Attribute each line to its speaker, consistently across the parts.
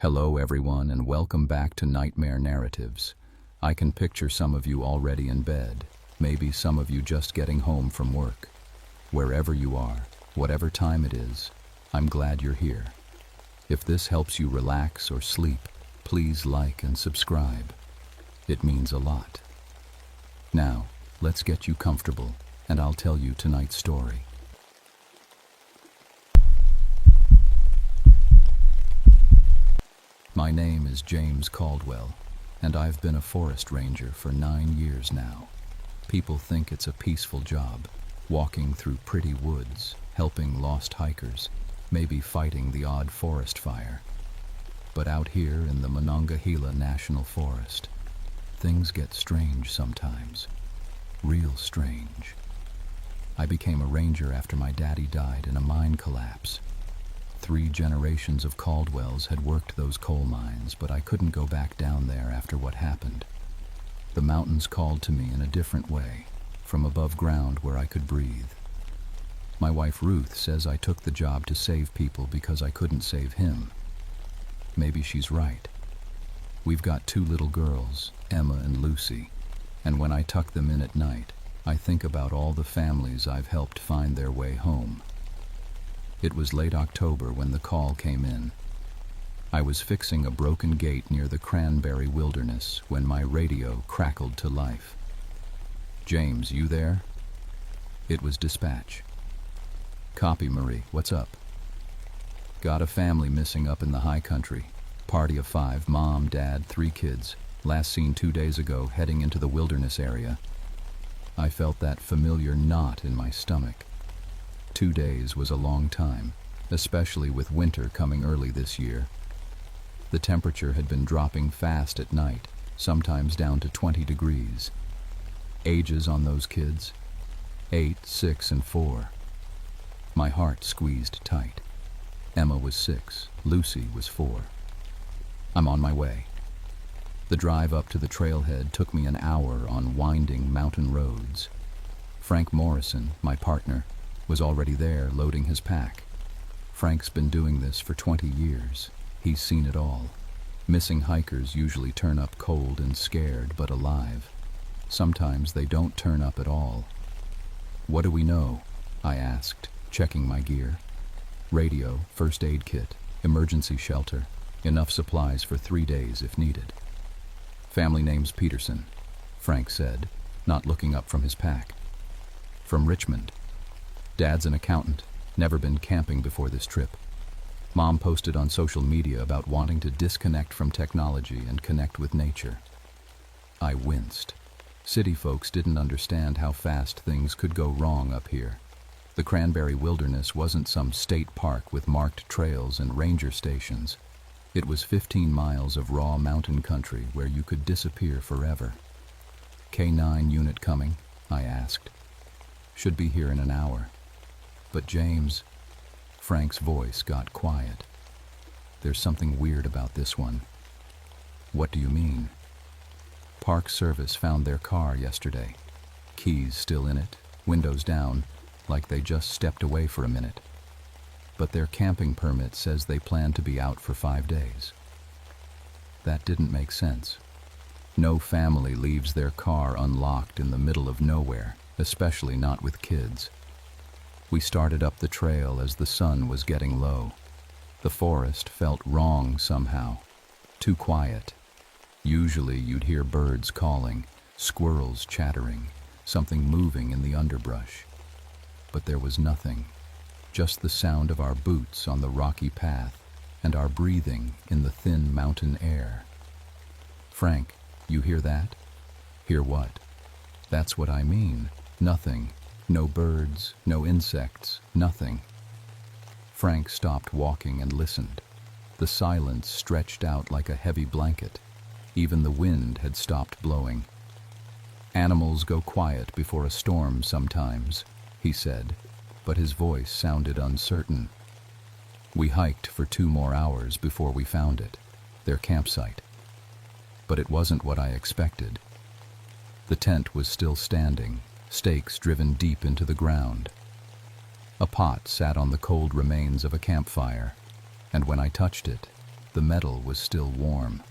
Speaker 1: Hello everyone and welcome back to Nightmare Narratives. I can picture some of you already in bed, maybe some of you just getting home from work. Wherever you are, whatever time it is, I'm glad you're here. If this helps you relax or sleep, please like and subscribe. It means a lot. Now, let's get you comfortable and I'll tell you tonight's story. My name is James Caldwell, and I've been a forest ranger for 9 years now. People think it's a peaceful job, walking through pretty woods, helping lost hikers, maybe fighting the odd forest fire. But out here in the Monongahela National Forest, things get strange sometimes. Real strange. I became a ranger after my daddy died in a mine collapse. 3 generations of Caldwells had worked those coal mines, but I couldn't go back down there after what happened. The mountains called to me in a different way, from above ground where I could breathe. My wife Ruth says I took the job to save people because I couldn't save him. Maybe she's right. We've got 2 little girls, Emma and Lucy, and when I tuck them in at night, I think about all the families I've helped find their way home. It was late October when the call came in. I was fixing a broken gate near the cranberry wilderness when my radio crackled to life. "James, you there?" It was dispatch. "Copy, Marie. What's up?" "Got a family missing up in the high country. Party of 5, mom, dad, 3 kids. Last seen 2 days ago heading into the wilderness area." I felt that familiar knot in my stomach. 2 days was a long time, especially with winter coming early this year. The temperature had been dropping fast at night, sometimes down to 20 degrees. Ages on those kids? 8, 6, and 4. My heart squeezed tight. Emma was 6, Lucy was 4. I'm on my way. The drive up to the trailhead took me an hour on winding mountain roads. Frank Morrison, my partner, was already there loading his pack. Frank's been doing this for 20 years. He's seen it all. Missing hikers usually turn up cold and scared but alive. Sometimes they don't turn up at all. "What do we know?" I asked, checking my gear. "Radio, first aid kit, emergency shelter, enough supplies for 3 days if needed." "Family name's Peterson," Frank said, not looking up from his pack. "From Richmond. Dad's an accountant, never been camping before this trip. Mom posted on social media about wanting to disconnect from technology and connect with nature." I winced. City folks didn't understand how fast things could go wrong up here. The Cranberry Wilderness wasn't some state park with marked trails and ranger stations. It was 15 miles of raw mountain country where you could disappear forever. "K9 unit coming?" I asked. "Should be here in an hour." "But James," Frank's voice got quiet. "There's something weird about this one." "What do you mean?" "Park Service found their car yesterday. Keys still in it, windows down, like they just stepped away for a minute. But their camping permit says they plan to be out for 5 days." That didn't make sense. No family leaves their car unlocked in the middle of nowhere, especially not with kids. We started up the trail as the sun was getting low. The forest felt wrong somehow. Too quiet. Usually you'd hear birds calling, squirrels chattering, something moving in the underbrush. But there was nothing. Just the sound of our boots on the rocky path and our breathing in the thin mountain air. "Frank, you hear that?" "Hear what?" "That's what I mean. Nothing. No birds, no insects, nothing." Frank stopped walking and listened. The silence stretched out like a heavy blanket. Even the wind had stopped blowing. "Animals go quiet before a storm sometimes," he said, but his voice sounded uncertain. We hiked for 2 more hours before we found it, their campsite. But it wasn't what I expected. The tent was still standing, stakes driven deep into the ground. A pot sat on the cold remains of a campfire, and when I touched it, The metal was still warm.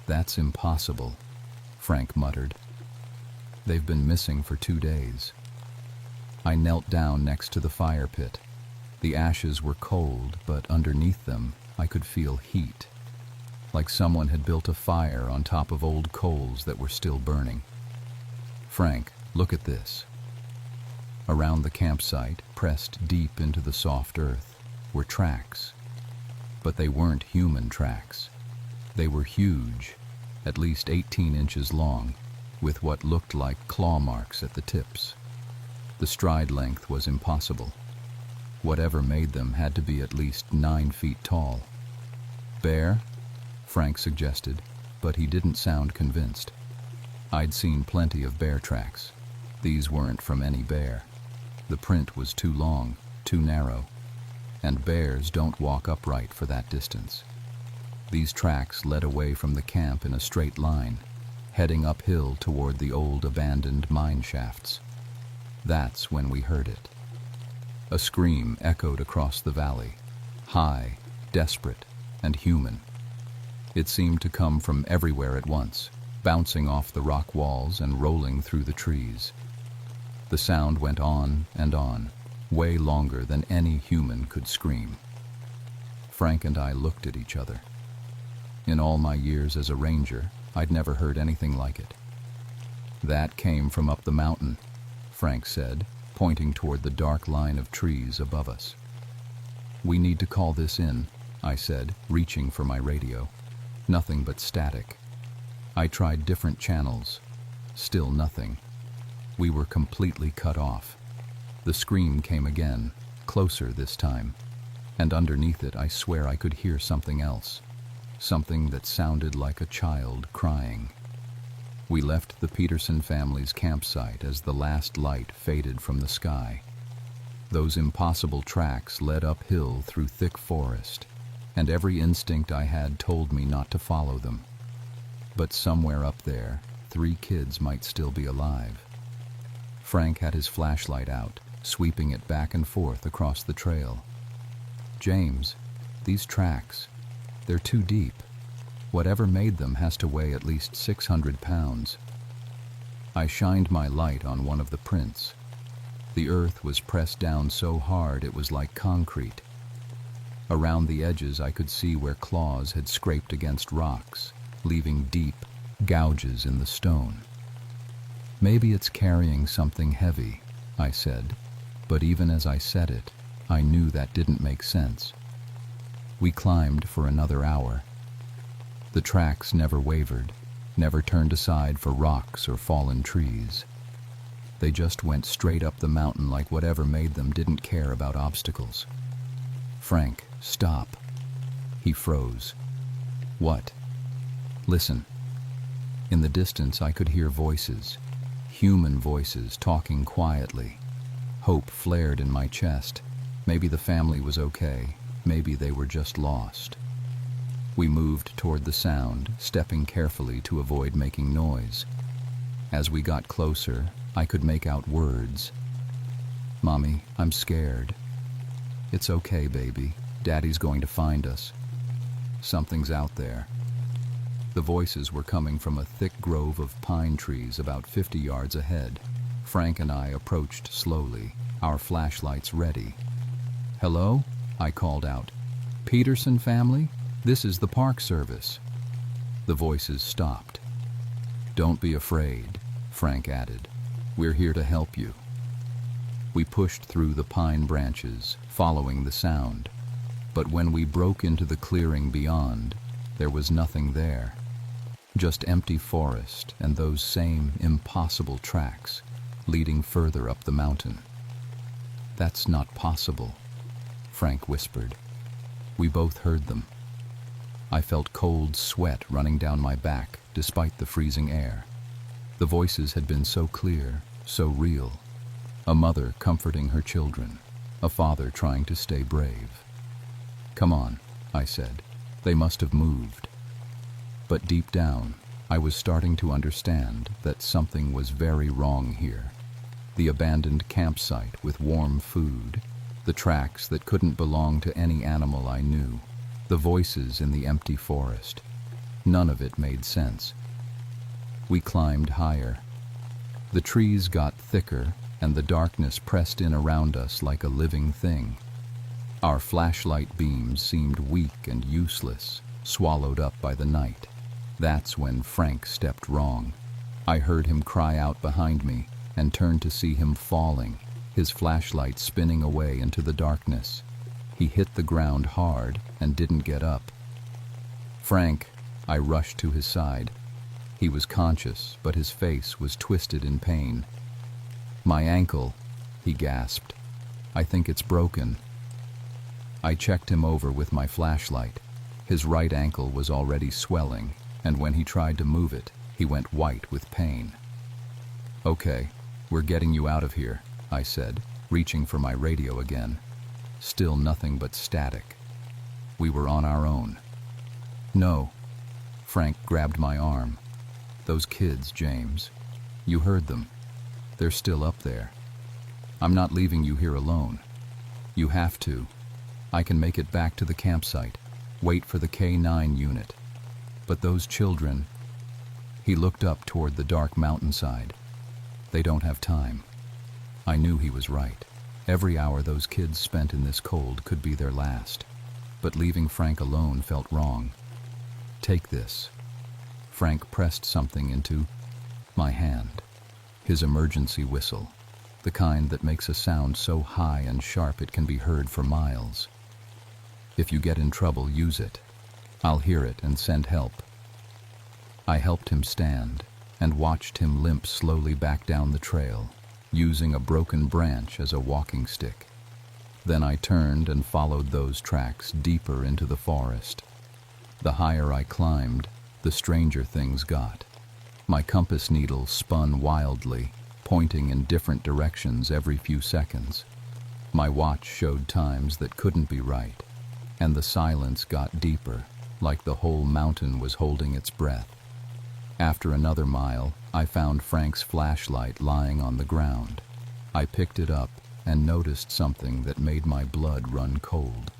Speaker 1: "That's impossible," Frank muttered. "They've been missing for 2 days." I knelt down next to the fire pit. The ashes were cold, but underneath them I could feel heat, like someone had built a fire on top of old coals that were still burning. "Frank, look at this." Around the campsite, pressed deep into the soft earth, were tracks. But they weren't human tracks. They were huge, at least 18 inches long, with what looked like claw marks at the tips. The stride length was impossible. Whatever made them had to be at least 9 feet tall. "Bear?" Frank suggested, but he didn't sound convinced. I'd seen plenty of bear tracks. These weren't from any bear. The print was too long, too narrow, and bears don't walk upright for that distance. These tracks led away from the camp in a straight line, heading uphill toward the old abandoned mine shafts. That's when we heard it. A scream echoed across the valley, high, desperate, and human. It seemed to come from everywhere at once, bouncing off the rock walls and rolling through the trees. The sound went on, way longer than any human could scream. Frank and I looked at each other. In all my years as a ranger, I'd never heard anything like it. "That came from up the mountain," Frank said, pointing toward the dark line of trees above us. "We need to call this in," I said, reaching for my radio. Nothing but static. I tried different channels. Still nothing. We were completely cut off. The scream came again, closer this time, and underneath it I swear I could hear something else, something that sounded like a child crying. We left the Peterson family's campsite as the last light faded from the sky. Those impossible tracks led uphill through thick forest, and every instinct I had told me not to follow them. But somewhere up there, 3 kids might still be alive. Frank had his flashlight out, sweeping it back and forth across the trail. "James, these tracks, they're too deep. Whatever made them has to weigh at least 600 pounds. I shined my light on one of the prints. The earth was pressed down so hard it was like concrete. Around the edges I could see where claws had scraped against rocks, leaving deep gouges in the stone. "Maybe it's carrying something heavy," I said, but even as I said it, I knew that didn't make sense. We climbed for another hour. The tracks never wavered, never turned aside for rocks or fallen trees. They just went straight up the mountain like whatever made them didn't care about obstacles. "Frank, stop." He froze. "What?" "Listen." In the distance I could hear voices, human voices talking quietly. Hope flared in my chest. Maybe the family was okay. Maybe they were just lost. We moved toward the sound, stepping carefully to avoid making noise. As we got closer, I could make out words. "Mommy, I'm scared." "It's okay, baby. Daddy's going to find us." "Something's out there." The voices were coming from a thick grove of pine trees about 50 yards ahead. Frank and I approached slowly, our flashlights ready. "Hello?" I called out. "Peterson family? This is the Park Service." The voices stopped. "Don't be afraid," Frank added. "We're here to help you." We pushed through the pine branches, following the sound. But when we broke into the clearing beyond, there was nothing there. Just empty forest and those same impossible tracks leading further up the mountain. "That's not possible," Frank whispered. We both heard them. I felt cold sweat running down my back despite the freezing air. The voices had been so clear, so real. A mother comforting her children, a father trying to stay brave. "Come on," I said. "They must have moved." But deep down, I was starting to understand that something was very wrong here. The abandoned campsite with warm food, the tracks that couldn't belong to any animal I knew, The voices in the empty forest. None of it made sense. We climbed higher. The trees got thicker, and the darkness pressed in around us like a living thing. Our flashlight beams seemed weak and useless, swallowed up by the night. That's when Frank stepped wrong. I heard him cry out behind me and turned to see him falling, his flashlight spinning away into the darkness. He hit the ground hard and didn't get up. "Frank," I rushed to his side. He was conscious, but his face was twisted in pain. "My ankle," he gasped. "I think it's broken." I checked him over with my flashlight. His right ankle was already swelling, and when he tried to move it, he went white with pain. "Okay, we're getting you out of here," I said, reaching for my radio again. Still nothing but static. We were on our own. "No." Frank grabbed my arm. "Those kids, James. You heard them. They're still up there. I'm not leaving you here alone. You have to. I can make it back to the campsite, wait for the K9 unit. But those children..." He looked up toward the dark mountainside. "They don't have time." I knew he was right. Every hour those kids spent in this cold could be their last. But leaving Frank alone felt wrong. "Take this." Frank pressed something into my hand. His emergency whistle, the kind that makes a sound so high and sharp it can be heard for miles. "If you get in trouble, use it. I'll hear it and send help." I helped him stand and watched him limp slowly back down the trail, using a broken branch as a walking stick. Then I turned and followed those tracks deeper into the forest. The higher I climbed, the stranger things got. My compass needle spun wildly, pointing in different directions every few seconds. My watch showed times that couldn't be right, and the silence got deeper, like the whole mountain was holding its breath. After another mile, I found Frank's flashlight lying on the ground. I picked it up and noticed something that made my blood run cold.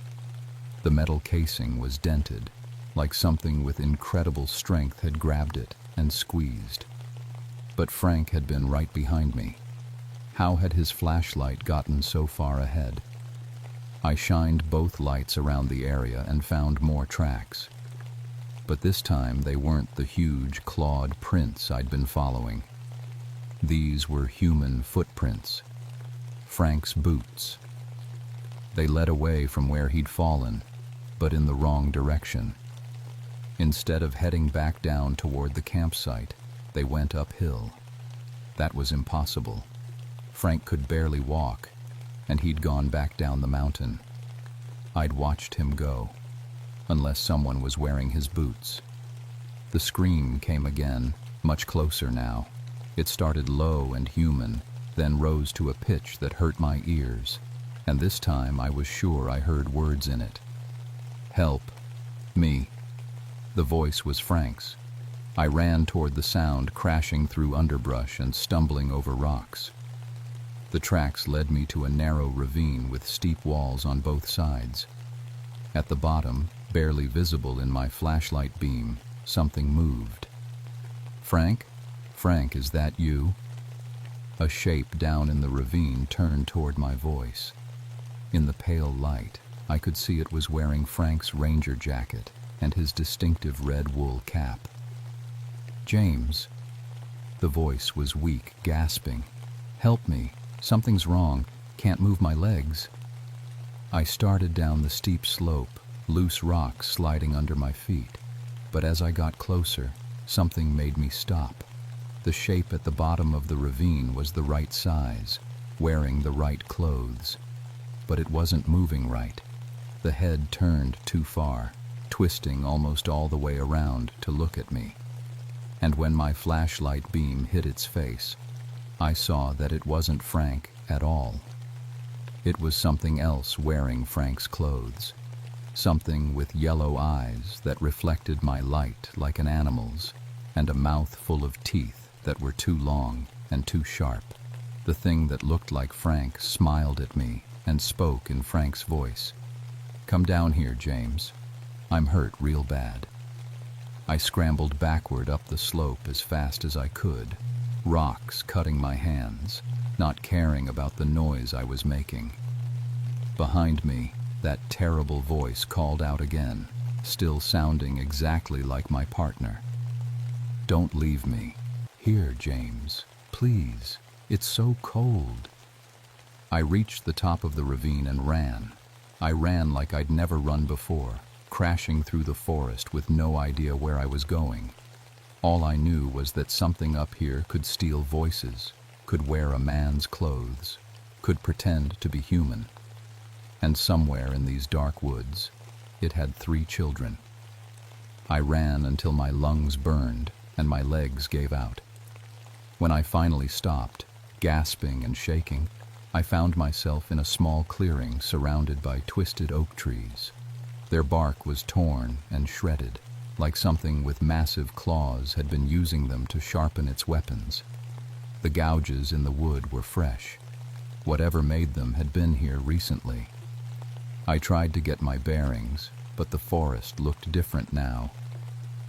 Speaker 1: The metal casing was dented, like something with incredible strength had grabbed it and squeezed. But Frank had been right behind me. How had his flashlight gotten so far ahead? I shined both lights around the area and found more tracks. But this time they weren't the huge clawed prints I'd been following. These were human footprints. Frank's boots. They led away from where he'd fallen, but in the wrong direction. Instead of heading back down toward the campsite, they went uphill. That was impossible. Frank could barely walk, and he'd gone back down the mountain. I'd watched him go, unless someone was wearing his boots. The scream came again, much closer now. It started low and human, then rose to a pitch that hurt my ears, and this time I was sure I heard words in it. "Help. Me." The voice was Frank's. I ran toward the sound, crashing through underbrush and stumbling over rocks. The tracks led me to a narrow ravine with steep walls on both sides. At the bottom, barely visible in my flashlight beam, something moved. "Frank? Frank, is that you?" A shape down in the ravine turned toward my voice. In the pale light, I could see it was wearing Frank's ranger jacket and his distinctive red wool cap. "James." The voice was weak, gasping. "Help me. Something's wrong. Can't move my legs." I started down the steep slope, loose rocks sliding under my feet. But as I got closer, something made me stop. The shape at the bottom of the ravine was the right size, wearing the right clothes. But it wasn't moving right. The head turned too far, twisting almost all the way around to look at me. And when my flashlight beam hit its face, I saw that it wasn't Frank at all. It was something else wearing Frank's clothes. Something with yellow eyes that reflected my light like an animal's, and a mouth full of teeth that were too long and too sharp. The thing that looked like Frank smiled at me and spoke in Frank's voice. "Come down here, James. I'm hurt real bad. I scrambled backward up the slope as fast as I could, rocks cutting my hands, not caring about the noise I was making. Behind me, that terrible voice called out again, still sounding exactly like my partner. "Don't leave me. Here, James. Please. It's so cold." I reached the top of the ravine and ran. I ran like I'd never run before, crashing through the forest with no idea where I was going. All I knew was that something up here could steal voices, could wear a man's clothes, could pretend to be human. And somewhere in these dark woods, it had 3 children. I ran until my lungs burned and my legs gave out. When I finally stopped, gasping and shaking, I found myself in a small clearing surrounded by twisted oak trees. Their bark was torn and shredded, like something with massive claws had been using them to sharpen its weapons. The gouges in the wood were fresh. Whatever made them had been here recently. I tried to get my bearings, but the forest looked different now.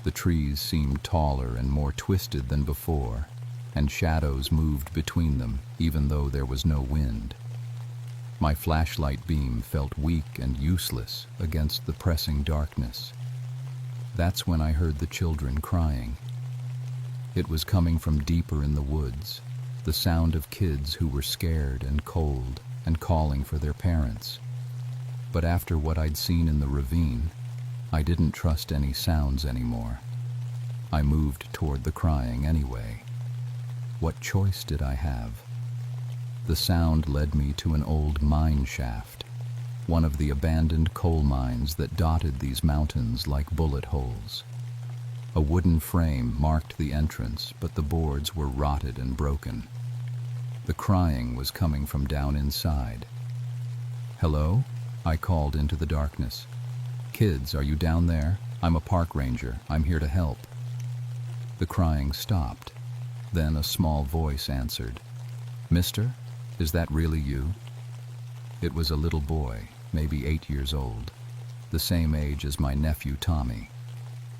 Speaker 1: The trees seemed taller and more twisted than before, and shadows moved between them even though there was no wind. My flashlight beam felt weak and useless against the pressing darkness. That's when I heard the children crying. It was coming from deeper in the woods, the sound of kids who were scared and cold and calling for their parents. But after what I'd seen in the ravine, I didn't trust any sounds anymore. I moved toward the crying anyway. What choice did I have? The sound led me to an old mine shaft, one of the abandoned coal mines that dotted these mountains like bullet holes. A wooden frame marked the entrance, but the boards were rotted and broken. The crying was coming from down inside. "Hello?" I called into the darkness. "Kids, are you down there? I'm a park ranger. I'm here to help." The crying stopped. Then a small voice answered. "Mister, is that really you?" It was a little boy, maybe 8 years old, the same age as my nephew Tommy.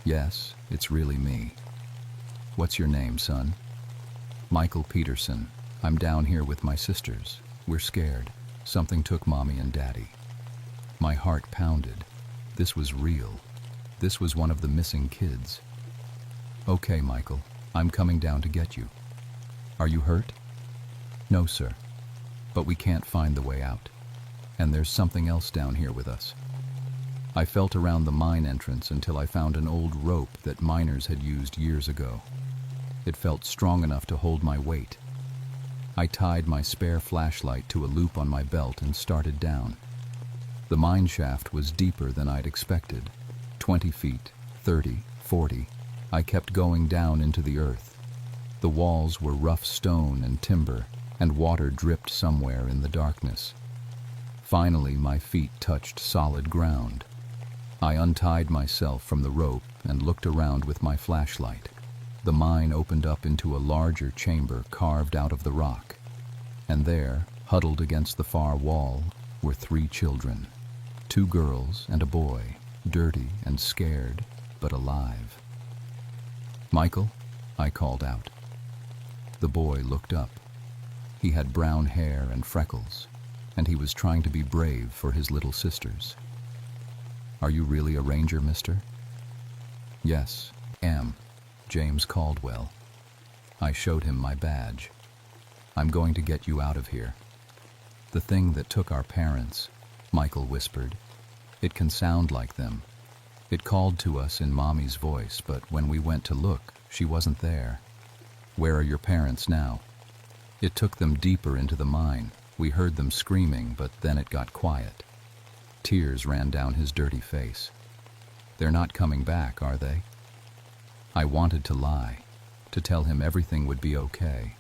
Speaker 1: "Yes, it's really me." "What's your name, son?" "Michael Peterson. I'm down here with my sisters. We're scared. Something took Mommy and Daddy." My heart pounded. This was real. This was one of the missing kids. "Okay, Michael, I'm coming down to get you." "Are you hurt?" "No, sir. But we can't find the way out. And there's something else down here with us." I felt around the mine entrance until I found an old rope that miners had used years ago. It felt strong enough to hold my weight. I tied my spare flashlight to a loop on my belt and started down. The mine shaft was deeper than I'd expected. 20 feet, 30, 40. I kept going down into the earth. The walls were rough stone and timber, and water dripped somewhere in the darkness. Finally, my feet touched solid ground. I untied myself from the rope and looked around with my flashlight. The mine opened up into a larger chamber carved out of the rock. And there, huddled against the far wall, were 3 children. 2 girls and a boy, dirty and scared, but alive. "Michael," I called out. The boy looked up. He had brown hair and freckles, and he was trying to be brave for his little sisters. "Are you really a ranger, mister?" "Yes, am. James Caldwell." I showed him my badge. "I'm going to get you out of here." "The thing that took our parents," Michael whispered. "It can sound like them. It called to us in Mommy's voice, but when we went to look, she wasn't there." "Where are your parents now?" "It took them deeper into the mine. We heard them screaming, but then it got quiet." Tears ran down his dirty face. "They're not coming back, are they?" I wanted to lie, to tell him everything would be okay.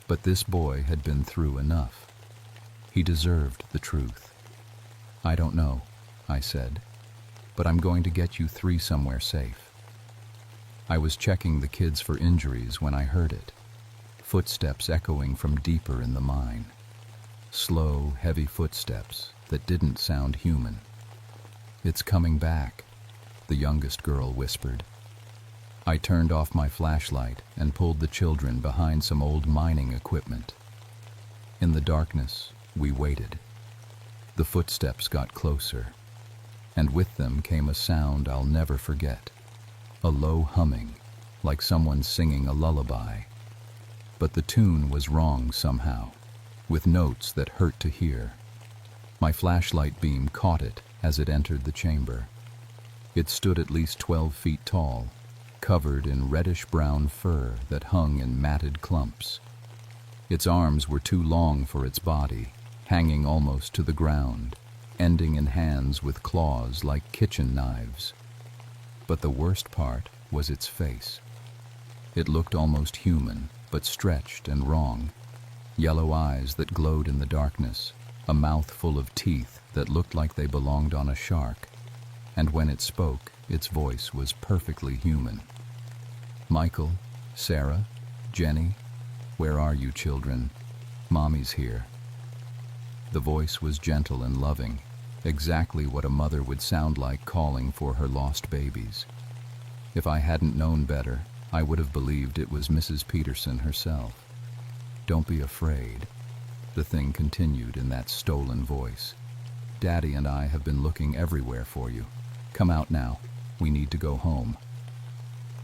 Speaker 1: But this boy had been through enough. He deserved the truth. "I don't know," I said, "but I'm going to get you 3 somewhere safe." I was checking the kids for injuries when I heard it. Footsteps echoing from deeper in the mine. Slow, heavy footsteps that didn't sound human. "It's coming back." the youngest girl whispered. I turned off my flashlight and pulled the children behind some old mining equipment. In the darkness, we waited. The footsteps got closer, and with them came a sound I'll never forget. A low humming, like someone singing a lullaby. But the tune was wrong somehow, with notes that hurt to hear. My flashlight beam caught it as it entered the chamber. It stood at least 12 feet tall, covered in reddish-brown fur that hung in matted clumps. Its arms were too long for its body, hanging almost to the ground, ending in hands with claws like kitchen knives. But the worst part was its face. It looked almost human, but stretched and wrong. Yellow eyes that glowed in the darkness, a mouth full of teeth that looked like they belonged on a shark. And when it spoke, its voice was perfectly human. Michael, Sarah, Jenny, where are you, children? Mommy's here. The voice was gentle and loving, exactly what a mother would sound like calling for her lost babies. If I hadn't known better, I would have believed it was Mrs. Peterson herself. Don't be afraid, the thing continued in that stolen voice. Daddy and I have been looking everywhere for you. Come out now. We need to go home.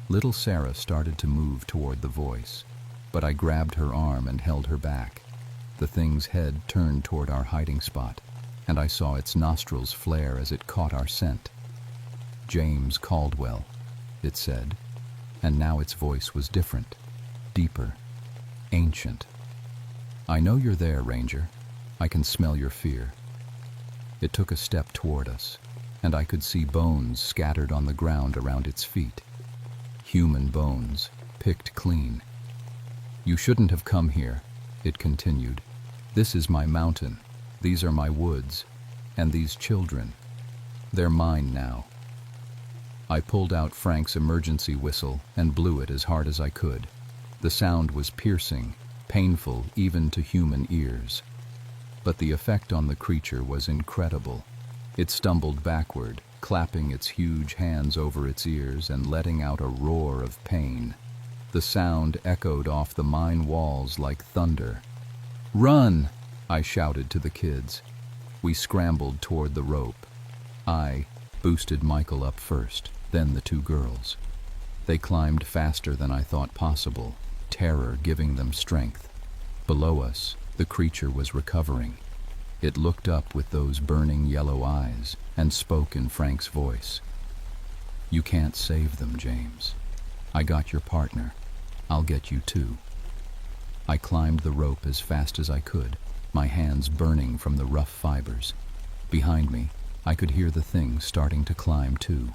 Speaker 1: Little Sarah started to move toward the voice, but I grabbed her arm and held her back. The thing's head turned toward our hiding spot, and I saw its nostrils flare as it caught our scent. James Caldwell, it said, and now its voice was different, deeper, ancient. I know you're there, Ranger. I can smell your fear. It took a step toward us, and I could see bones scattered on the ground around its feet. Human bones, picked clean. You shouldn't have come here, it continued. This is my mountain, these are my woods, and these children. They're mine now. I pulled out Frank's emergency whistle and blew it as hard as I could. The sound was piercing, painful even to human ears. But the effect on the creature was incredible. It stumbled backward, clapping its huge hands over its ears and letting out a roar of pain. The sound echoed off the mine walls like thunder. "Run!" I shouted to the kids. We scrambled toward the rope. I boosted Michael up first, then the two girls. They climbed faster than I thought possible, terror giving them strength. Below us, the creature was recovering. It looked up with those burning yellow eyes and spoke in Frank's voice. You can't save them, James. I got your partner. I'll get you too. I climbed the rope as fast as I could, my hands burning from the rough fibers. Behind me, I could hear the thing starting to climb too.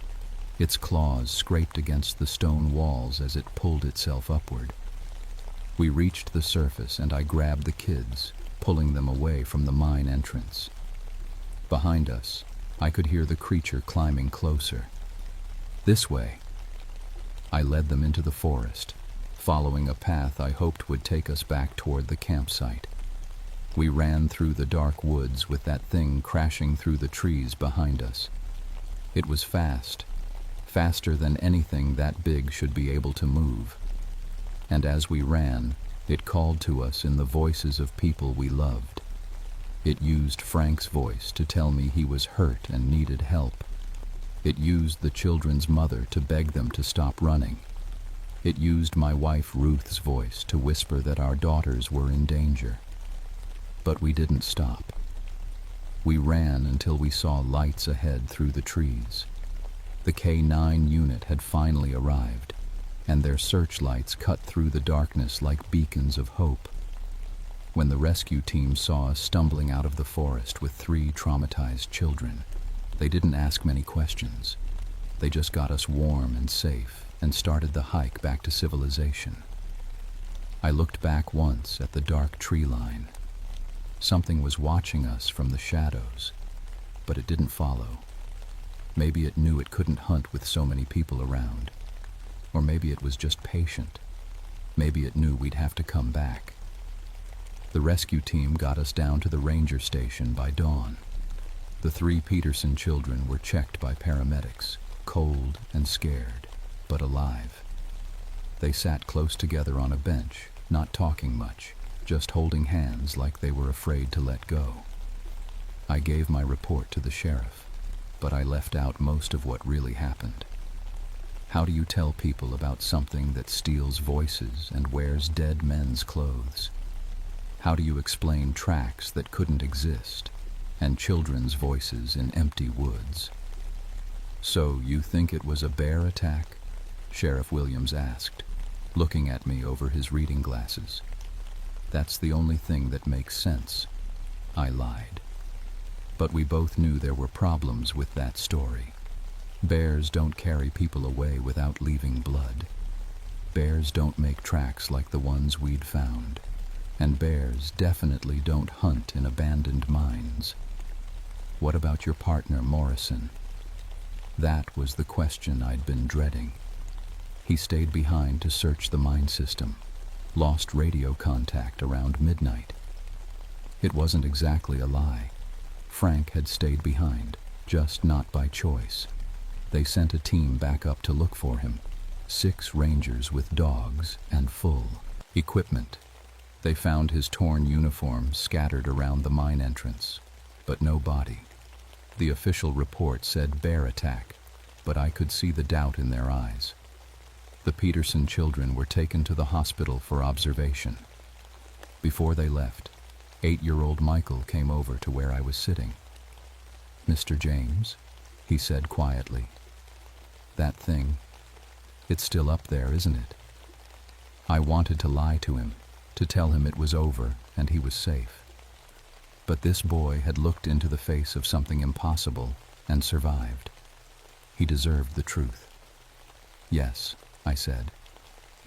Speaker 1: Its claws scraped against the stone walls as it pulled itself upward. We reached the surface and I grabbed the kids, pulling them away from the mine entrance. Behind us, I could hear the creature climbing closer. This way. I led them into the forest, following a path I hoped would take us back toward the campsite. We ran through the dark woods with that thing crashing through the trees behind us. It was fast, faster than anything that big should be able to move. And as we ran, it called to us in the voices of people we loved. It used Frank's voice to tell me he was hurt and needed help. It used the children's mother to beg them to stop running. It used my wife Ruth's voice to whisper that our daughters were in danger. But we didn't stop. We ran until we saw lights ahead through the trees. The K-9 unit had finally arrived, and their searchlights cut through the darkness like beacons of hope. When the rescue team saw us stumbling out of the forest with 3 traumatized children, they didn't ask many questions. They just got us warm and safe and started the hike back to civilization. I looked back once at the dark tree line. Something was watching us from the shadows, but it didn't follow. Maybe it knew it couldn't hunt with so many people around. Or maybe it was just patient. Maybe it knew we'd have to come back. The rescue team got us down to the ranger station by dawn. The 3 Peterson children were checked by paramedics, cold and scared, but alive. They sat close together on a bench, not talking much, just holding hands like they were afraid to let go. I gave my report to the sheriff, but I left out most of what really happened. How do you tell people about something that steals voices and wears dead men's clothes? How do you explain tracks that couldn't exist and children's voices in empty woods? So you think it was a bear attack? Sheriff Williams asked, looking at me over his reading glasses. That's the only thing that makes sense. I lied. But we both knew there were problems with that story. Bears don't carry people away without leaving blood. Bears don't make tracks like the ones we'd found. And bears definitely don't hunt in abandoned mines. What about your partner, Morrison? That was the question I'd been dreading. He stayed behind to search the mine system, lost radio contact around midnight. It wasn't exactly a lie. Frank had stayed behind, just not by choice. They sent a team back up to look for him, 6 rangers with dogs and full equipment. They found his torn uniform scattered around the mine entrance, but no body. The official report said bear attack, but I could see the doubt in their eyes. The Peterson children were taken to the hospital for observation. Before they left, 8-year-old Michael came over to where I was sitting. "Mr. James," he said quietly, "that thing, it's still up there, isn't it?" I wanted to lie to him, to tell him it was over and he was safe. But this boy had looked into the face of something impossible and survived. He deserved the truth. "Yes," I said,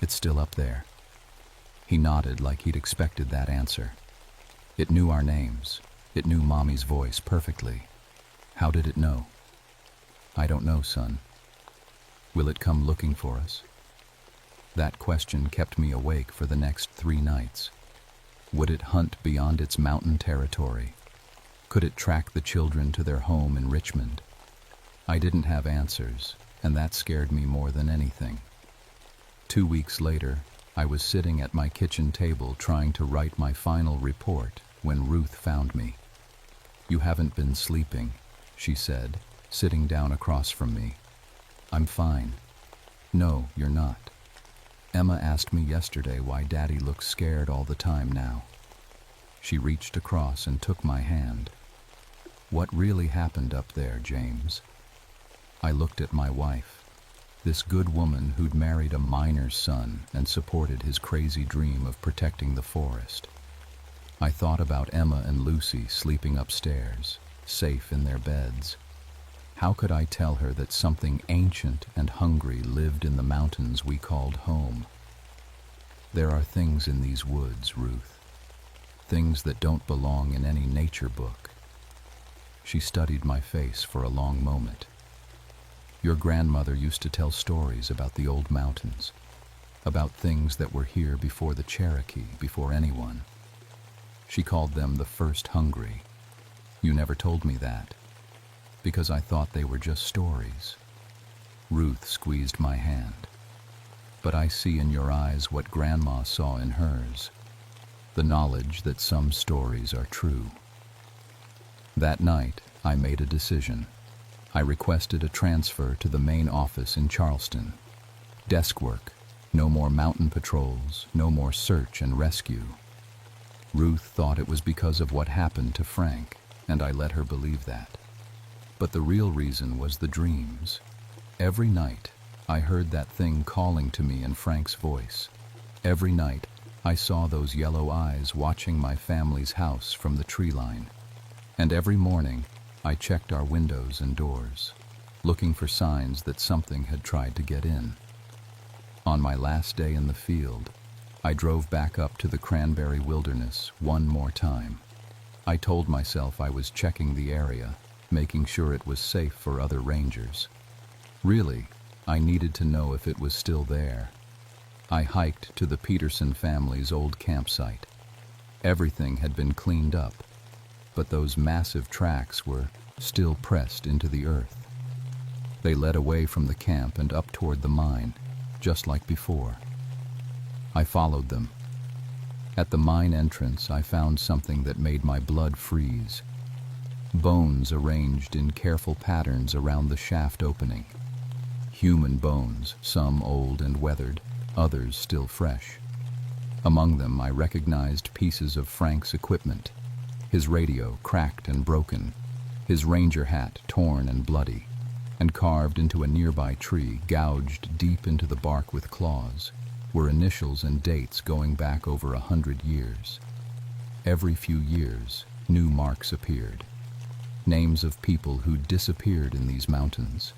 Speaker 1: "it's still up there." He nodded like he'd expected that answer. It knew our names. It knew Mommy's voice perfectly. How did it know? "I don't know, son." "Will it come looking for us?" That question kept me awake for the next 3 nights. Would it hunt beyond its mountain territory? Could it track the children to their home in Richmond? I didn't have answers, and that scared me more than anything. 2 weeks later, I was sitting at my kitchen table trying to write my final report when Ruth found me. "You haven't been sleeping," she said, sitting down across from me. "I'm fine." "No, you're not. Emma asked me yesterday why Daddy looks scared all the time now." She reached across and took my hand. "What really happened up there, James?" I looked at my wife, this good woman who'd married a miner's son and supported his crazy dream of protecting the forest. I thought about Emma and Lucy sleeping upstairs, safe in their beds. How could I tell her that something ancient and hungry lived in the mountains we called home? There are things in these woods, Ruth. Things that don't belong in any nature book. She studied my face for a long moment. "Your grandmother used to tell stories about the old mountains, about things that were here before the Cherokee, before anyone. She called them the first hungry. You never told me that, because I thought they were just stories." Ruth squeezed my hand. "But I see in your eyes what Grandma saw in hers, the knowledge that some stories are true." That night, I made a decision. I requested a transfer to the main office in Charleston. Desk work, no more mountain patrols, no more search and rescue. Ruth thought it was because of what happened to Frank, and I let her believe that. But the real reason was the dreams. Every night, I heard that thing calling to me in Frank's voice. Every night, I saw those yellow eyes watching my family's house from the tree line. And every morning, I checked our windows and doors, looking for signs that something had tried to get in. On my last day in the field, I drove back up to the cranberry wilderness one more time. I told myself I was checking the area, making sure it was safe for other rangers. Really, I needed to know if it was still there. I hiked to the Peterson family's old campsite. Everything had been cleaned up, but those massive tracks were still pressed into the earth. They led away from the camp and up toward the mine, just like before. I followed them. At the mine entrance, I found something that made my blood freeze. Bones arranged in careful patterns around the shaft opening. Human bones, some old and weathered, others still fresh. Among them, I recognized pieces of Frank's equipment, his radio cracked and broken, his ranger hat torn and bloody, and carved into a nearby tree, gouged deep into the bark with claws, were initials and dates going back over 100 years. Every few years, new marks appeared. Names of people who disappeared in these mountains,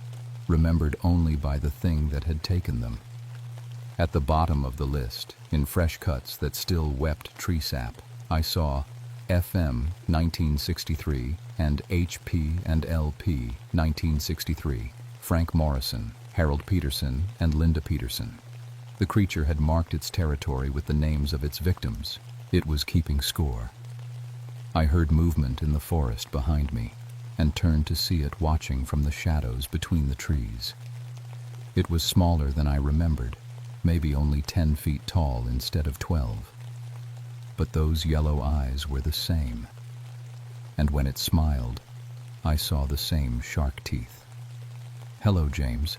Speaker 1: remembered only by the thing that had taken them. At the bottom of the list, in fresh cuts that still wept tree sap, I saw FM 1963 and HP and LP 1963, Frank Morrison, Harold Peterson, and Linda Peterson. The creature had marked its territory with the names of its victims. It was keeping score. I heard movement in the forest behind me and turned to see it watching from the shadows between the trees. It was smaller than I remembered, maybe only 10 feet tall instead of 12. But those yellow eyes were the same. And when it smiled, I saw the same shark teeth. "Hello, James,"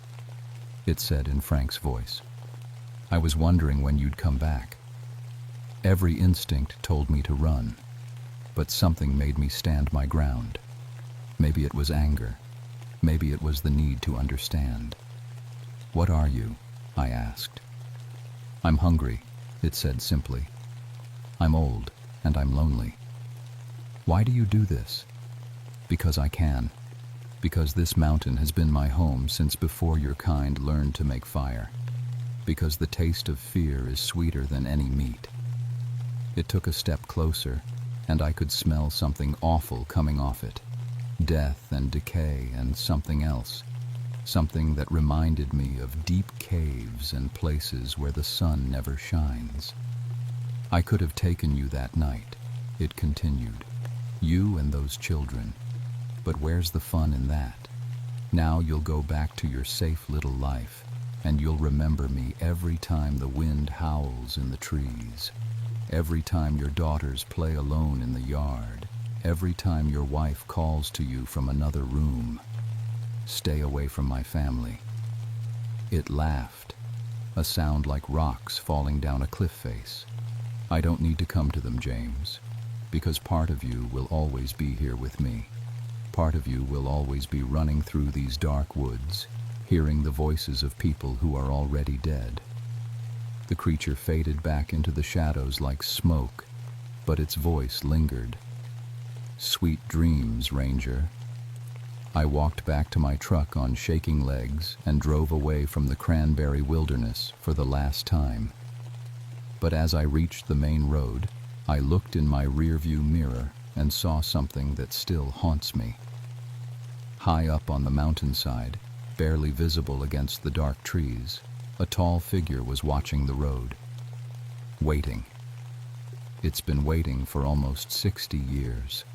Speaker 1: it said in Frank's voice. "I was wondering when you'd come back. Every instinct told me to run, but something made me stand my ground. Maybe it was anger. Maybe it was the need to understand." "What are you?" I asked. "I'm hungry," it said simply. "I'm old, and I'm lonely." "Why do you do this?" "Because I can. Because this mountain has been my home since before your kind learned to make fire. Because the taste of fear is sweeter than any meat." It took a step closer, and I could smell something awful coming off it. Death and decay and something else. Something that reminded me of deep caves and places where the sun never shines. "I could have taken you that night," it continued. "You and those children. But where's the fun in that? Now you'll go back to your safe little life, and you'll remember me every time the wind howls in the trees, every time your daughters play alone in the yard, every time your wife calls to you from another room. Stay away from my family." It laughed, a sound like rocks falling down a cliff face. "I don't need to come to them, James, because part of you will always be here with me. Part of you will always be running through these dark woods, hearing the voices of people who are already dead." The creature faded back into the shadows like smoke, but its voice lingered. "Sweet dreams, Ranger." I walked back to my truck on shaking legs and drove away from the cranberry wilderness for the last time. But as I reached the main road, I looked in my rearview mirror and saw something that still haunts me. High up on the mountainside, barely visible against the dark trees, a tall figure was watching the road. Waiting. It's been waiting for almost 60 years.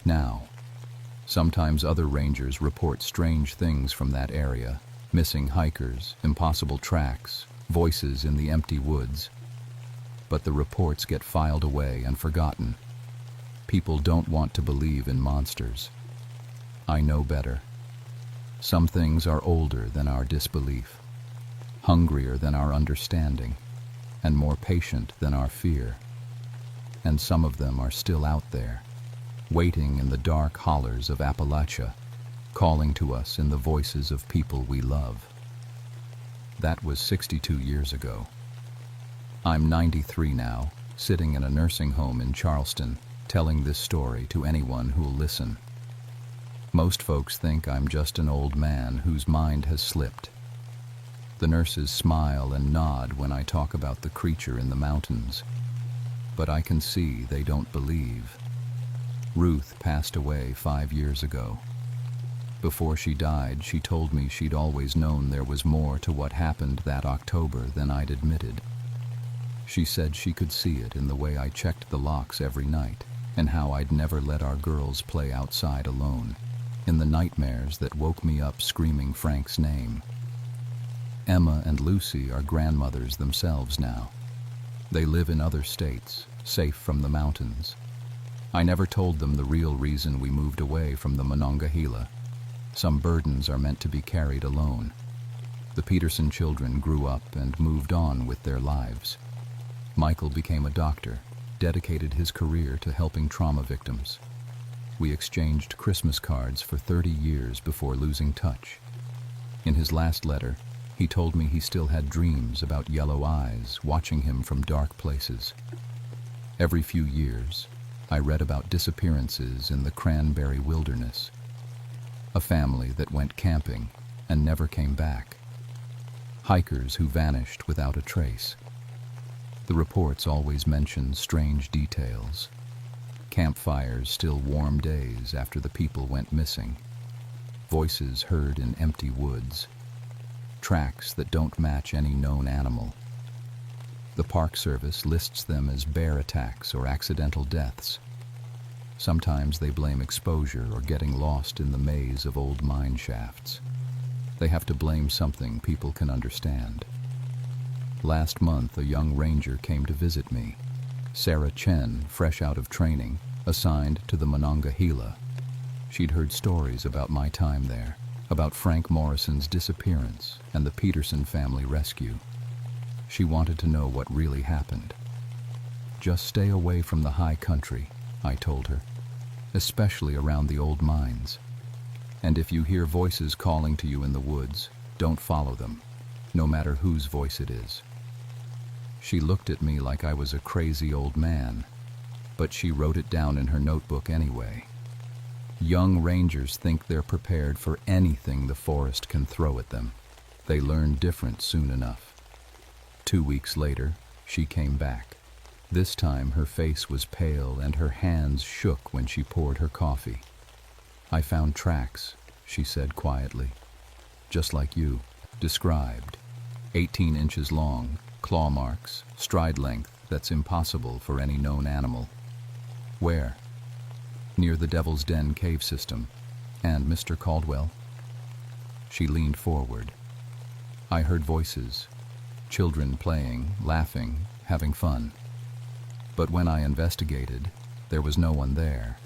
Speaker 1: Now, sometimes other rangers report strange things from that area, missing hikers, impossible tracks, voices in the empty woods. But the reports get filed away and forgotten. People don't want to believe in monsters. I know better. Some things are older than our disbelief, hungrier than our understanding, and more patient than our fear. And some of them are still out there, waiting in the dark hollers of Appalachia, calling to us in the voices of people we love. That was 62 years ago. I'm 93 now, sitting in a nursing home in Charleston, telling this story to anyone who'll listen. Most folks think I'm just an old man whose mind has slipped. The nurses smile and nod when I talk about the creature in the mountains, but I can see they don't believe. Ruth passed away 5 years ago. Before she died, she told me she'd always known there was more to what happened that October than I'd admitted. She said she could see it in the way I checked the locks every night, and how I'd never let our girls play outside alone. in the nightmares that woke me up screaming Frank's name. Emma and Lucy are grandmothers themselves now. They live in other states, safe from the mountains. I never told them the real reason we moved away from the Monongahela. Some burdens are meant to be carried alone. The Peterson children grew up and moved on with their lives. Michael became a doctor, dedicated his career to helping trauma victims. We exchanged Christmas cards for 30 years before losing touch. In his last letter, he told me he still had dreams about yellow eyes watching him from dark places. Every few years, I read about disappearances in the Cranberry Wilderness. A family that went camping and never came back. Hikers who vanished without a trace. The reports always mentioned strange details. Campfires still warm days after the people went missing. Voices heard in empty woods. Tracks that don't match any known animal. The Park Service lists them as bear attacks or accidental deaths. Sometimes they blame exposure or getting lost in the maze of old mine shafts. They have to blame something people can understand. Last month, a young ranger came to visit me. Sarah Chen, fresh out of training, assigned to the Monongahela. She'd heard stories about my time there, about Frank Morrison's disappearance and the Peterson family rescue. She wanted to know what really happened. Just stay away from the high country, I told her, especially around the old mines. And if you hear voices calling to you in the woods, don't follow them, no matter whose voice it is. She looked at me like I was a crazy old man, but she wrote it down in her notebook anyway. Young rangers think they're prepared for anything the forest can throw at them. They learn different soon enough. 2 weeks later, she came back. This time her face was pale and her hands shook when she poured her coffee. I found tracks, she said quietly. Just like you described. 18 inches long, claw marks, stride length that's impossible for any known animal. Where? Near the Devil's Den cave system. And Mr. Caldwell? She leaned forward. I heard voices. Children playing, laughing, having fun. But when I investigated, there was no one there.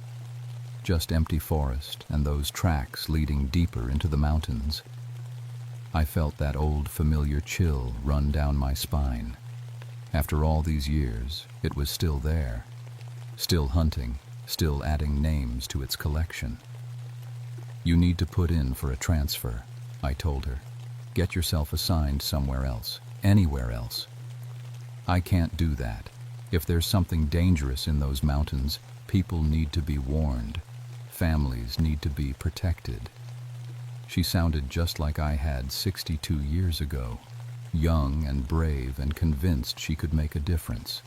Speaker 1: Just empty forest and those tracks leading deeper into the mountains. I felt that old familiar chill run down my spine. After all these years, it was still there. Still hunting, still adding names to its collection. You need to put in for a transfer, I told her. Get yourself assigned somewhere else, anywhere else. I can't do that. If there's something dangerous in those mountains, people need to be warned. Families need to be protected. She sounded just like I had 62 years ago, young and brave and convinced she could make a difference.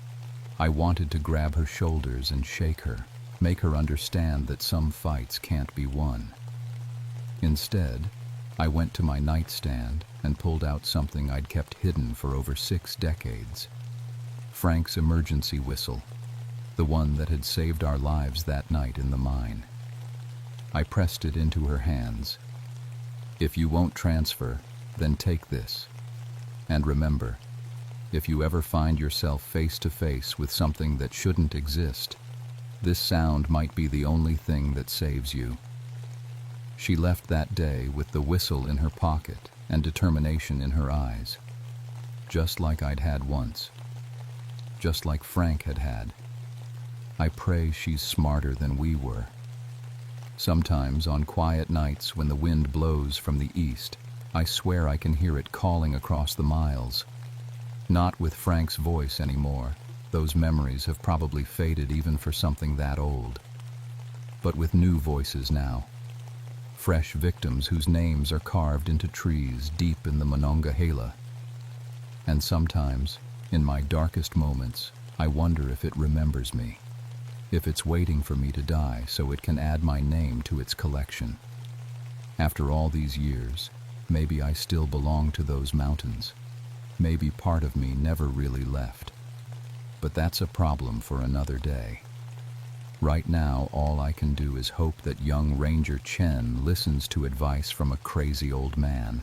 Speaker 1: I wanted to grab her shoulders and shake her, make her understand that some fights can't be won. Instead, I went to my nightstand and pulled out something I'd kept hidden for over 6 decades. Frank's emergency whistle, the one that had saved our lives that night in the mine. I pressed it into her hands. If you won't transfer, then take this. And remember, if you ever find yourself face to face with something that shouldn't exist, this sound might be the only thing that saves you. She left that day with the whistle in her pocket and determination in her eyes. Just like I'd had once. Just like Frank had had. I pray she's smarter than we were. Sometimes on quiet nights when the wind blows from the east, I swear I can hear it calling across the miles. Not with Frank's voice anymore. Those memories have probably faded even for something that old. But with new voices now. Fresh victims whose names are carved into trees deep in the Monongahela. And sometimes, in my darkest moments, I wonder if it remembers me. If it's waiting for me to die so it can add my name to its collection. After all these years, maybe I still belong to those mountains. Maybe part of me never really left. But that's a problem for another day. Right now, all I can do is hope that young Ranger Chen listens to advice from a crazy old man.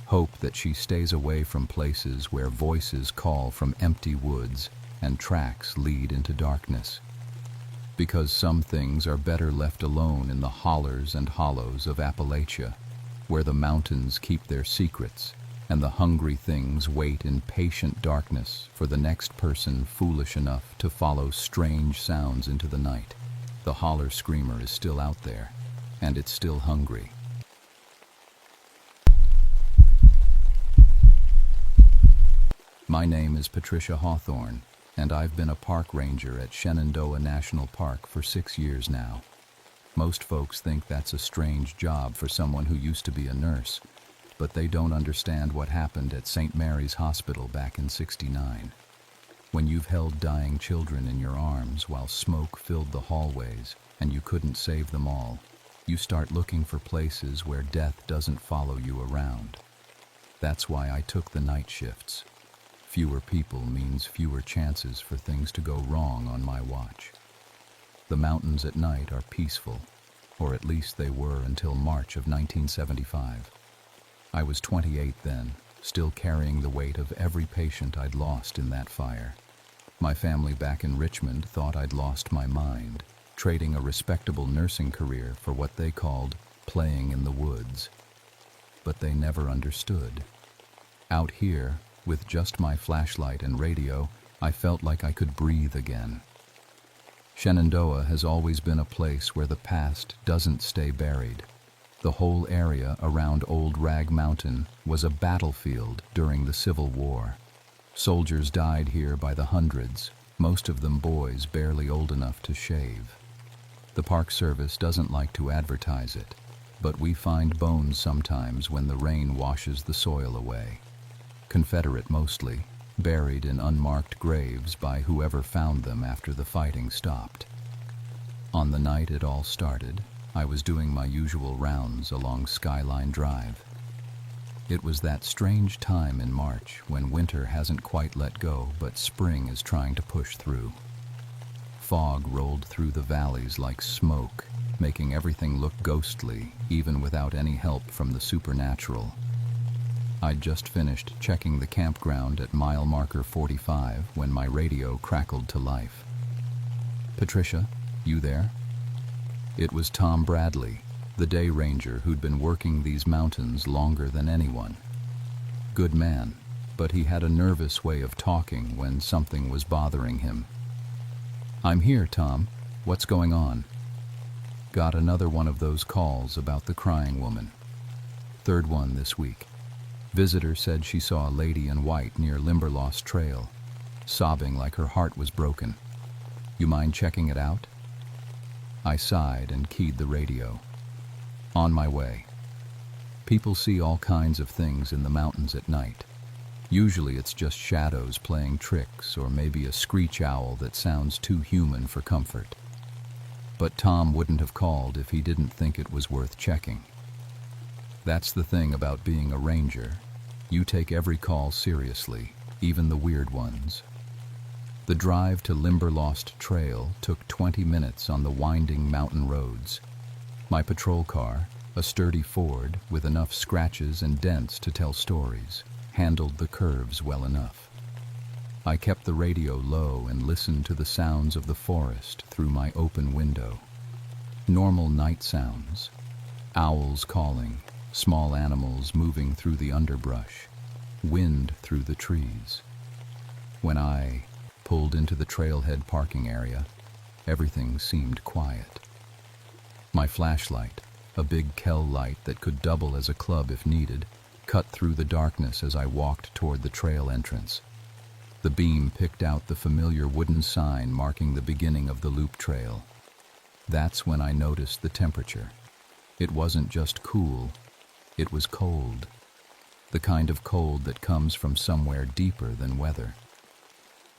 Speaker 1: Hope that she stays away from places where voices call from empty woods and tracks lead into darkness. Because some things are better left alone in the hollers and hollows of Appalachia, where the mountains keep their secrets and the hungry things wait in patient darkness for the next person foolish enough to follow strange sounds into the night. The holler screamer is still out there, and it's still hungry. My name is Patricia Hawthorne, and I've been a park ranger at Shenandoah National Park for 6 years now. Most folks think that's a strange job for someone who used to be a nurse, but they don't understand what happened at St. Mary's Hospital back in '69. When you've held dying children in your arms while smoke filled the hallways and you couldn't save them all, you start looking for places where death doesn't follow you around. That's why I took the night shifts. Fewer people means fewer chances for things to go wrong on my watch. The mountains at night are peaceful, or at least they were until March of 1975. I was 28 then, still carrying the weight of every patient I'd lost in that fire. My family back in Richmond thought I'd lost my mind, trading a respectable nursing career for what they called playing in the woods. But they never understood. Out here, with just my flashlight and radio, I felt like I could breathe again. Shenandoah has always been a place where the past doesn't stay buried. The whole area around Old Rag Mountain was a battlefield during the Civil War. Soldiers died here by the hundreds, most of them boys barely old enough to shave. The Park Service doesn't like to advertise it, but we find bones sometimes when the rain washes the soil away. Confederate mostly, buried in unmarked graves by whoever found them after the fighting stopped. On the night it all started, I was doing my usual rounds along Skyline Drive. It was that strange time in March when winter hasn't quite let go, but spring is trying to push through. Fog rolled through the valleys like smoke, making everything look ghostly, even without any help from the supernatural. I'd just finished checking the campground at mile marker 45 when my radio crackled to life. "Patricia, you there?" It was Tom Bradley, the day ranger who'd been working these mountains longer than anyone. Good man, but he had a nervous way of talking when something was bothering him. "I'm here, Tom. What's going on?" Got another one of those calls about the crying woman. Third one this week. Visitor said she saw a lady in white near Limberlost Trail, sobbing like her heart was broken. "You mind checking it out?" I sighed and keyed the radio. On my way. People see all kinds of things in the mountains at night. Usually it's just shadows playing tricks or maybe a screech owl that sounds too human for comfort. But Tom wouldn't have called if he didn't think it was worth checking. That's the thing about being a ranger. You take every call seriously, even the weird ones. The drive to Limberlost Trail took 20 minutes on the winding mountain roads. My patrol car, a sturdy Ford with enough scratches and dents to tell stories, handled the curves well enough. I kept the radio low and listened to the sounds of the forest through my open window. Normal night sounds. Owls calling, small animals moving through the underbrush, wind through the trees. When I pulled into the trailhead parking area, everything seemed quiet. My flashlight, a big Kell light that could double as a club if needed, cut through the darkness as I walked toward the trail entrance. The beam picked out the familiar wooden sign marking the beginning of the loop trail. That's when I noticed the temperature. It wasn't just cool, it was cold. The kind of cold that comes from somewhere deeper than weather.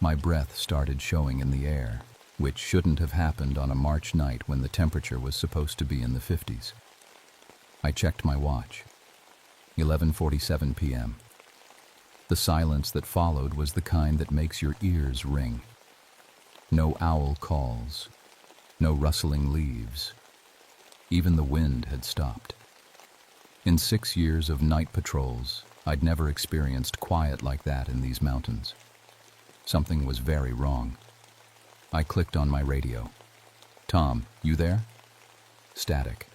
Speaker 1: My breath started showing in the air, which shouldn't have happened on a March night when the temperature was supposed to be in the 50s. I checked my watch. 11:47 p.m. The silence that followed was the kind that makes your ears ring. No owl calls. no rustling leaves. Even the wind had stopped. In 6 years of night patrols, I'd never experienced quiet like that in these mountains. Something was very wrong. I clicked on my radio. "Tom, you there?" Static.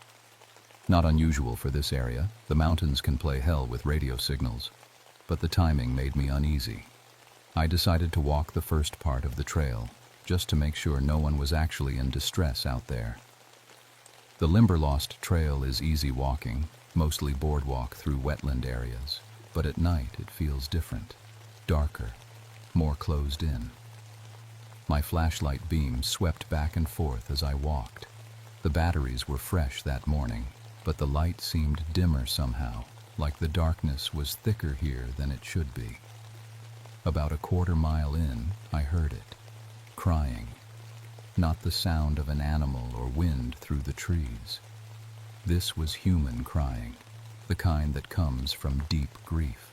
Speaker 1: Not unusual for this area. The mountains can play hell with radio signals, but the timing made me uneasy. I decided to walk the first part of the trail, just to make sure no one was actually in distress out there. The Limberlost Trail is easy walking, mostly boardwalk through wetland areas, but at night it feels different, darker, more closed in. My flashlight beam swept back and forth as I walked. The batteries were fresh that morning, but the light seemed dimmer somehow, like the darkness was thicker here than it should be. About a quarter mile in, I heard it, crying. Not the sound of an animal or wind through the trees. This was human crying, the kind that comes from deep grief.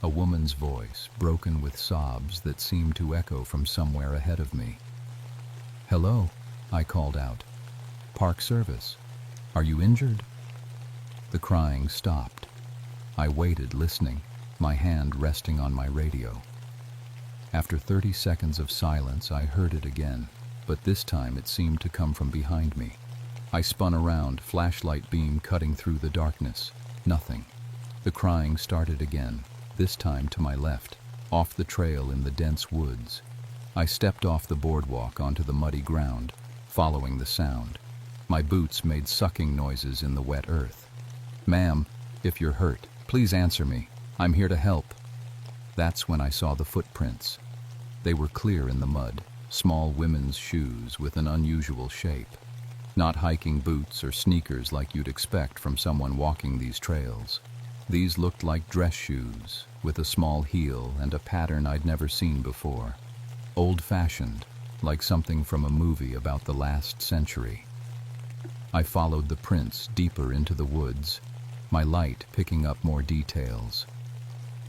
Speaker 1: A woman's voice, broken with sobs that seemed to echo from somewhere ahead of me. "Hello," I called out. "Park Service. Are you injured?" The crying stopped. I waited, listening, my hand resting on my radio. After 30 seconds of silence, I heard it again, but this time it seemed to come from behind me. I spun around, flashlight beam cutting through the darkness. Nothing. The crying started again, this time to my left, off the trail in the dense woods. I stepped off the boardwalk onto the muddy ground, following the sound. My boots made sucking noises in the wet earth. "Ma'am, if you're hurt, please answer me. I'm here to help." That's when I saw the footprints. They were clear in the mud, small women's shoes with an unusual shape. Not hiking boots or sneakers like you'd expect from someone walking these trails. These looked like dress shoes, with a small heel and a pattern I'd never seen before. Old-fashioned, like something from a movie about the last century. I followed the prints deeper into the woods, my light picking up more details.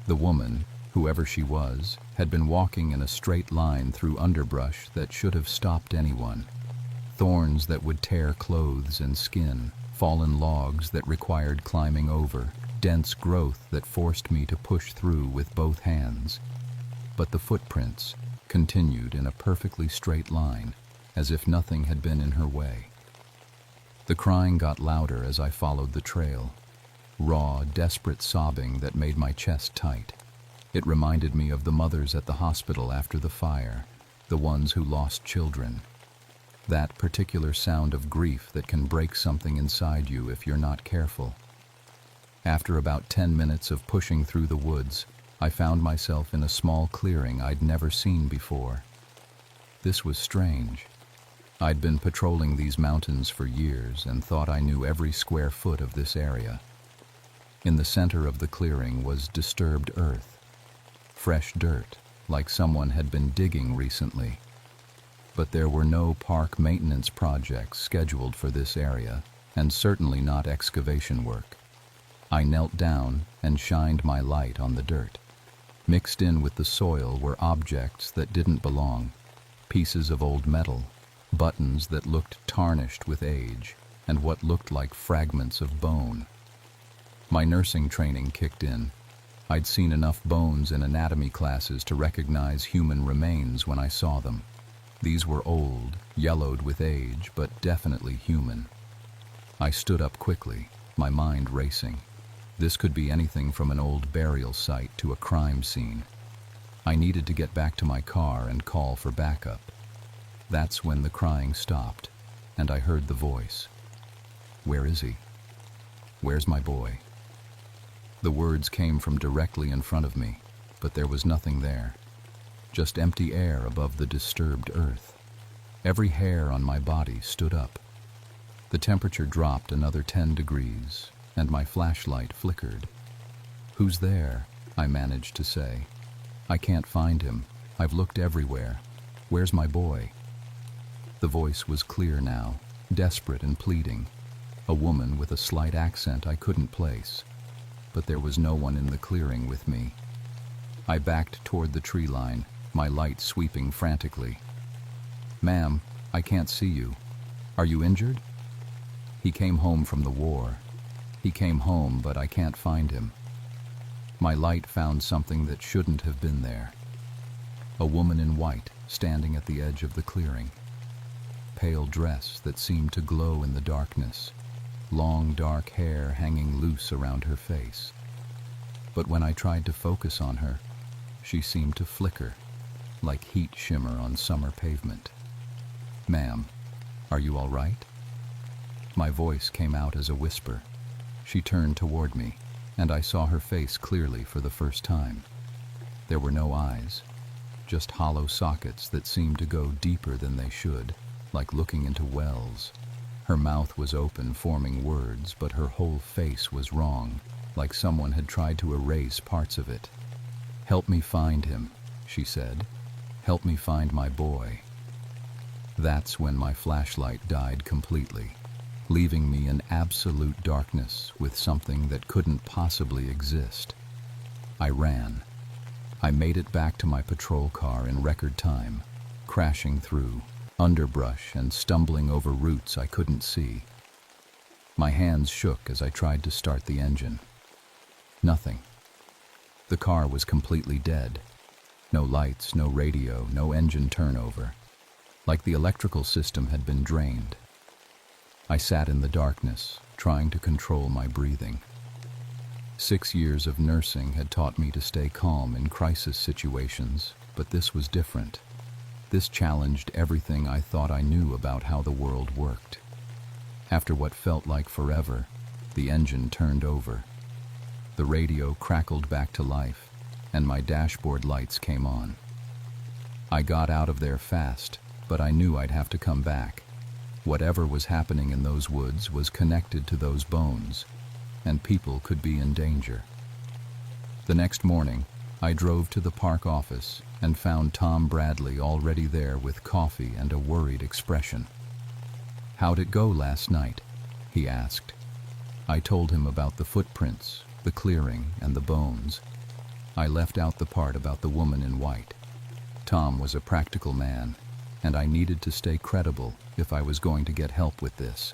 Speaker 1: The woman, whoever she was, had been walking in a straight line through underbrush that should have stopped anyone. Thorns that would tear clothes and skin, fallen logs that required climbing over, dense growth that forced me to push through with both hands. But the footprints continued in a perfectly straight line, as if nothing had been in her way. The crying got louder as I followed the trail. Raw, desperate sobbing that made my chest tight. It reminded me of the mothers at the hospital after the fire, the ones who lost children. That particular sound of grief that can break something inside you if you're not careful. After about 10 minutes of pushing through the woods, I found myself in a small clearing I'd never seen before. This was strange. I'd been patrolling these mountains for years and thought I knew every square foot of this area. In the center of the clearing was disturbed earth. Fresh dirt, like someone had been digging recently. But there were no park maintenance projects scheduled for this area, and certainly not excavation work. I knelt down and shined my light on the dirt. Mixed in with the soil were objects that didn't belong, pieces of old metal, buttons that looked tarnished with age, and what looked like fragments of bone. My nursing training kicked in. I'd seen enough bones in anatomy classes to recognize human remains when I saw them. These were old, yellowed with age, but definitely human. I stood up quickly, my mind racing. This could be anything from an old burial site to a crime scene. I needed to get back to my car and call for backup. That's when the crying stopped, and I heard the voice. "Where is he? Where's my boy?" The words came from directly in front of me, but there was nothing there. Just empty air above the disturbed earth. Every hair on my body stood up. The temperature dropped another 10 degrees, and my flashlight flickered. "Who's there?" I managed to say. "I can't find him. I've looked everywhere. Where's my boy?" The voice was clear now, desperate and pleading. A woman with a slight accent I couldn't place. But there was no one in the clearing with me. I backed toward the tree line, my light sweeping frantically. "Ma'am, I can't see you. Are you injured? He came home from the war. He came home, but I can't find him. My light found something that shouldn't have been there. A woman in white standing at the edge of the clearing. Pale dress that seemed to glow in the darkness. Long dark hair hanging loose around her face. But when I tried to focus on her, she seemed to flicker, like heat shimmer on summer pavement. Ma'am, are you all right? My voice came out as a whisper. She turned toward me, and I saw her face clearly for the first time. There were no eyes, just hollow sockets that seemed to go deeper than they should, like looking into wells. Her mouth was open, forming words, but her whole face was wrong, like someone had tried to erase parts of it. "Help me find him," she said. "Help me find my boy." That's when my flashlight died completely, leaving me in absolute darkness with something that couldn't possibly exist. I ran. I made it back to my patrol car in record time, crashing through underbrush and stumbling over roots I couldn't see. My hands shook as I tried to start the engine. Nothing. The car was completely dead. No lights, no radio, no engine turnover. Like the electrical system had been drained. I sat in the darkness, trying to control my breathing. 6 years of nursing had taught me to stay calm in crisis situations, but this was different. This challenged everything I thought I knew about how the world worked. After what felt like forever, the engine turned over. The radio crackled back to life, and my dashboard lights came on. I got out of there fast, but I knew I'd have to come back. Whatever was happening in those woods was connected to those bones, and people could be in danger. The next morning, I drove to the park office and found Tom Bradley already there with coffee and a worried expression. "How'd it go last night?" he asked. I told him about the footprints, the clearing, and the bones. I left out the part about the woman in white. Tom was a practical man, and I needed to stay credible if I was going to get help with this.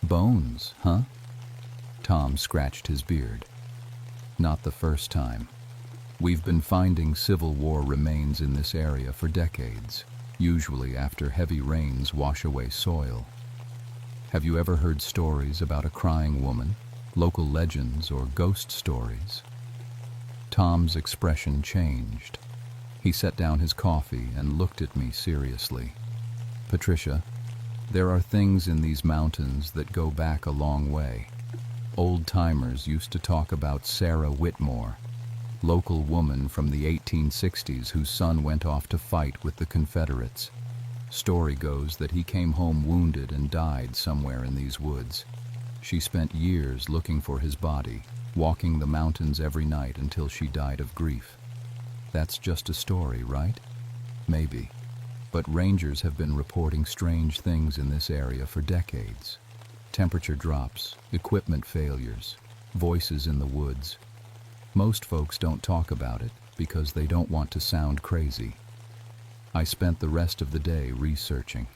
Speaker 1: "Bones, huh?" Tom scratched his beard. "Not the first time. We've been finding Civil War remains in this area for decades, usually after heavy rains wash away soil. Have you ever heard stories about a crying woman, local legends, or ghost stories?" Tom's expression changed. He set down his coffee and looked at me seriously. "Patricia, there are things in these mountains that go back a long way. Old-timers used to talk about Sarah Whitmore, local woman from the 1860s whose son went off to fight with the Confederates. Story goes that he came home wounded and died somewhere in these woods. She spent years looking for his body, walking the mountains every night until she died of grief. That's just a story, right? Maybe. But rangers have been reporting strange things in this area for decades. Temperature drops, equipment failures, voices in the woods. Most folks don't talk about it because they don't want to sound crazy. I spent the rest of the day researching.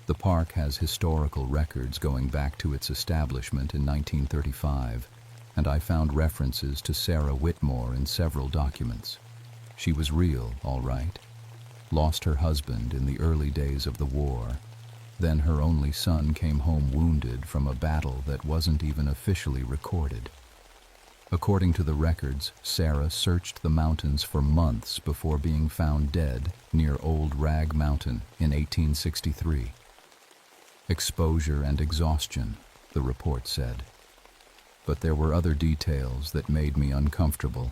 Speaker 1: The park has historical records going back to its establishment in 1935, and I found references to Sarah Whitmore in several documents. She was real, all right. Lost her husband in the early days of the war. Then her only son came home wounded from a battle that wasn't even officially recorded. According to the records, Sarah searched the mountains for months before being found dead near Old Rag Mountain in 1863. Exposure and exhaustion, the report said. But there were other details that made me uncomfortable.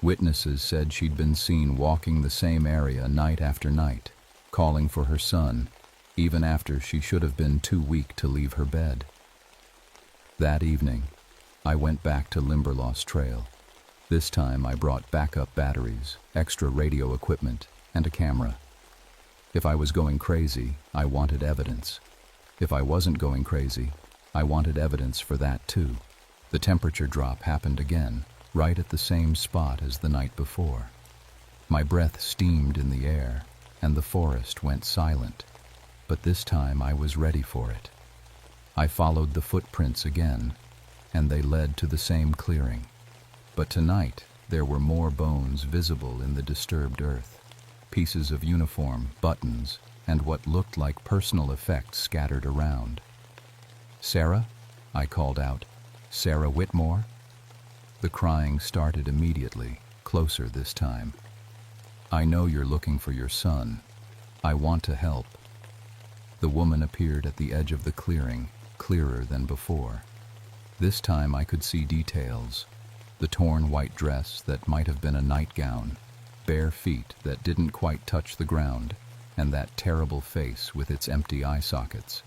Speaker 1: Witnesses said she'd been seen walking the same area night after night, calling for her son, even after she should have been too weak to leave her bed. That evening, I went back to Limberlost Trail. This time I brought backup batteries, extra radio equipment, and a camera. If I was going crazy, I wanted evidence. If I wasn't going crazy, I wanted evidence for that too. The temperature drop happened again, right at the same spot as the night before. My breath steamed in the air, and the forest went silent, but this time I was ready for it. I followed the footprints again, and they led to the same clearing. But tonight, there were more bones visible in the disturbed earth. Pieces of uniform, buttons, and what looked like personal effects scattered around. "Sarah?" I called out. "Sarah Whitmore?" The crying started immediately, closer this time. "I know you're looking for your son. I want to help." The woman appeared at the edge of the clearing, clearer than before. This time I could see details. The torn white dress that might have been a nightgown, bare feet that didn't quite touch the ground, and that terrible face with its empty eye sockets.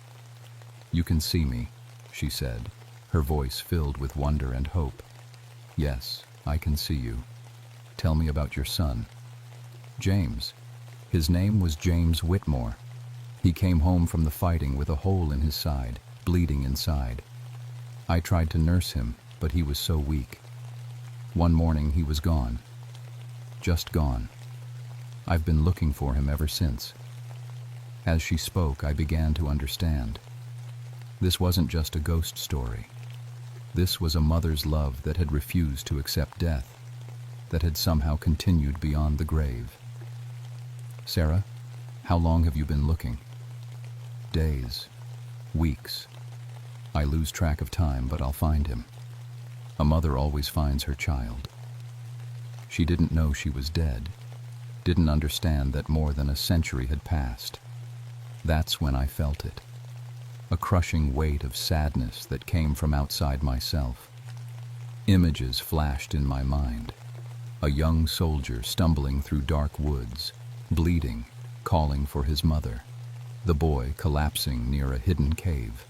Speaker 1: "You can see me," she said, her voice filled with wonder and hope. "Yes, I can see you. Tell me about your son." "James. His name was James Whitmore. He came home from the fighting with a hole in his side, bleeding inside. I tried to nurse him, but he was so weak. One morning he was gone. Just gone. I've been looking for him ever since." As she spoke, I began to understand. This wasn't just a ghost story. This was a mother's love that had refused to accept death, that had somehow continued beyond the grave. "Sarah, how long have you been looking?" "Days. Weeks. I lose track of time, but I'll find him. A mother always finds her child." She didn't know she was dead, didn't understand that more than a century had passed. That's when I felt it. A crushing weight of sadness that came from outside myself. Images flashed in my mind. A young soldier stumbling through dark woods, bleeding, calling for his mother. The boy collapsing near a hidden cave.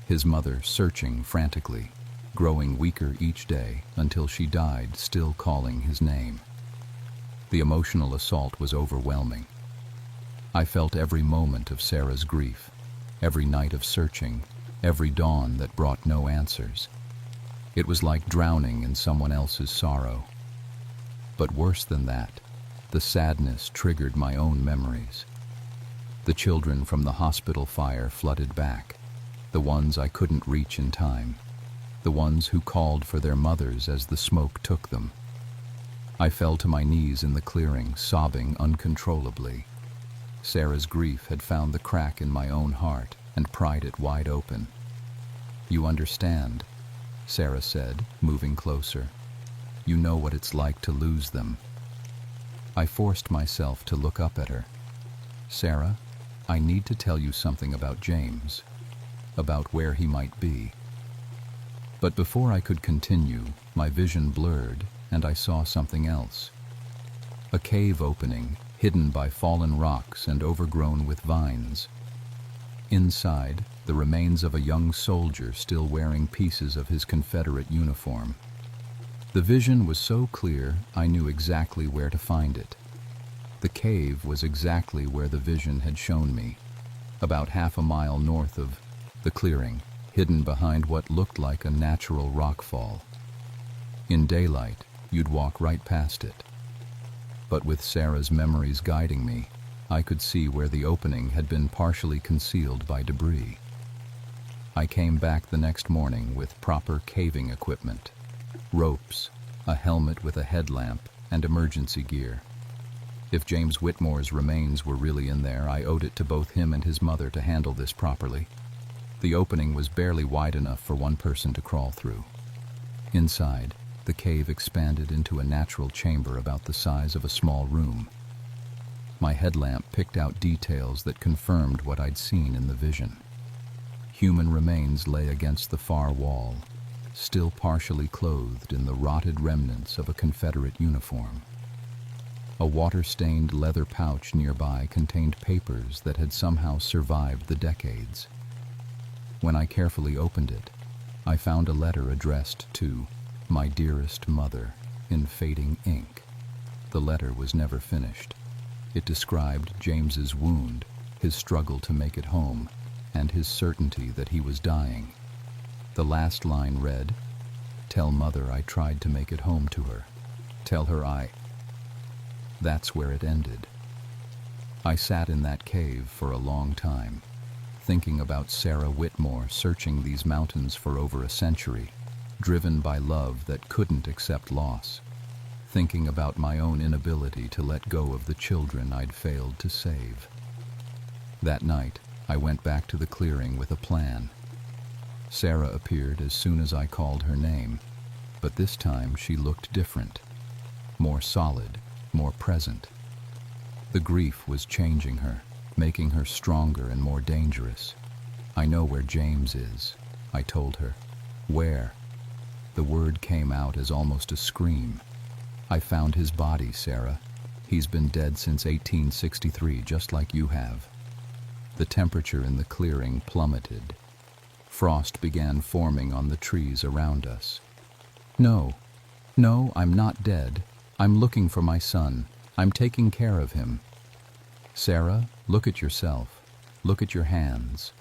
Speaker 1: His mother searching frantically, growing weaker each day until she died still calling his name. The emotional assault was overwhelming. I felt every moment of Sarah's grief, every night of searching, every dawn that brought no answers. It was like drowning in someone else's sorrow. But worse than that, the sadness triggered my own memories. The children from the hospital fire flooded back, the ones I couldn't reach in time, the ones who called for their mothers as the smoke took them. I fell to my knees in the clearing, sobbing uncontrollably. Sarah's grief had found the crack in my own heart and pried it wide open. "You understand," Sarah said, moving closer. "You know what it's like to lose them." I forced myself to look up at her. "Sarah, I need to tell you something about James, about where he might be." But before I could continue, my vision blurred and I saw something else. A cave opening, hidden by fallen rocks and overgrown with vines. Inside, the remains of a young soldier still wearing pieces of his Confederate uniform. The vision was so clear, I knew exactly where to find it. The cave was exactly where the vision had shown me, about half a mile north of the clearing, hidden behind what looked like a natural rockfall. In daylight, you'd walk right past it. But with Sarah's memories guiding me, I could see where the opening had been partially concealed by debris. I came back the next morning with proper caving equipment, ropes, a helmet with a headlamp, and emergency gear. If James Whitmore's remains were really in there, I owed it to both him and his mother to handle this properly. The opening was barely wide enough for one person to crawl through. Inside, the cave expanded into a natural chamber about the size of a small room. My headlamp picked out details that confirmed what I'd seen in the vision. Human remains lay against the far wall, still partially clothed in the rotted remnants of a Confederate uniform. A water-stained leather pouch nearby contained papers that had somehow survived the decades. When I carefully opened it, I found a letter addressed to "My dearest mother," in fading ink. The letter was never finished. It described James's wound, his struggle to make it home, and his certainty that he was dying. The last line read, "Tell Mother I tried to make it home to her. Tell her I..." That's where it ended. I sat in that cave for a long time, thinking about Sarah Whitmore searching these mountains for over a century, driven by love that couldn't accept loss, thinking about my own inability to let go of the children I'd failed to save. That night, I went back to the clearing with a plan. Sarah appeared as soon as I called her name, but this time she looked different, more solid, more present. The grief was changing her, making her stronger and more dangerous. "I know where James is," I told her. "Where?" The word came out as almost a scream. "I found his body, Sarah. He's been dead since 1863, just like you have." The temperature in the clearing plummeted. Frost began forming on the trees around us. No, I'm not dead. I'm looking for my son. I'm taking care of him." "Sarah, look at yourself. Look at your hands."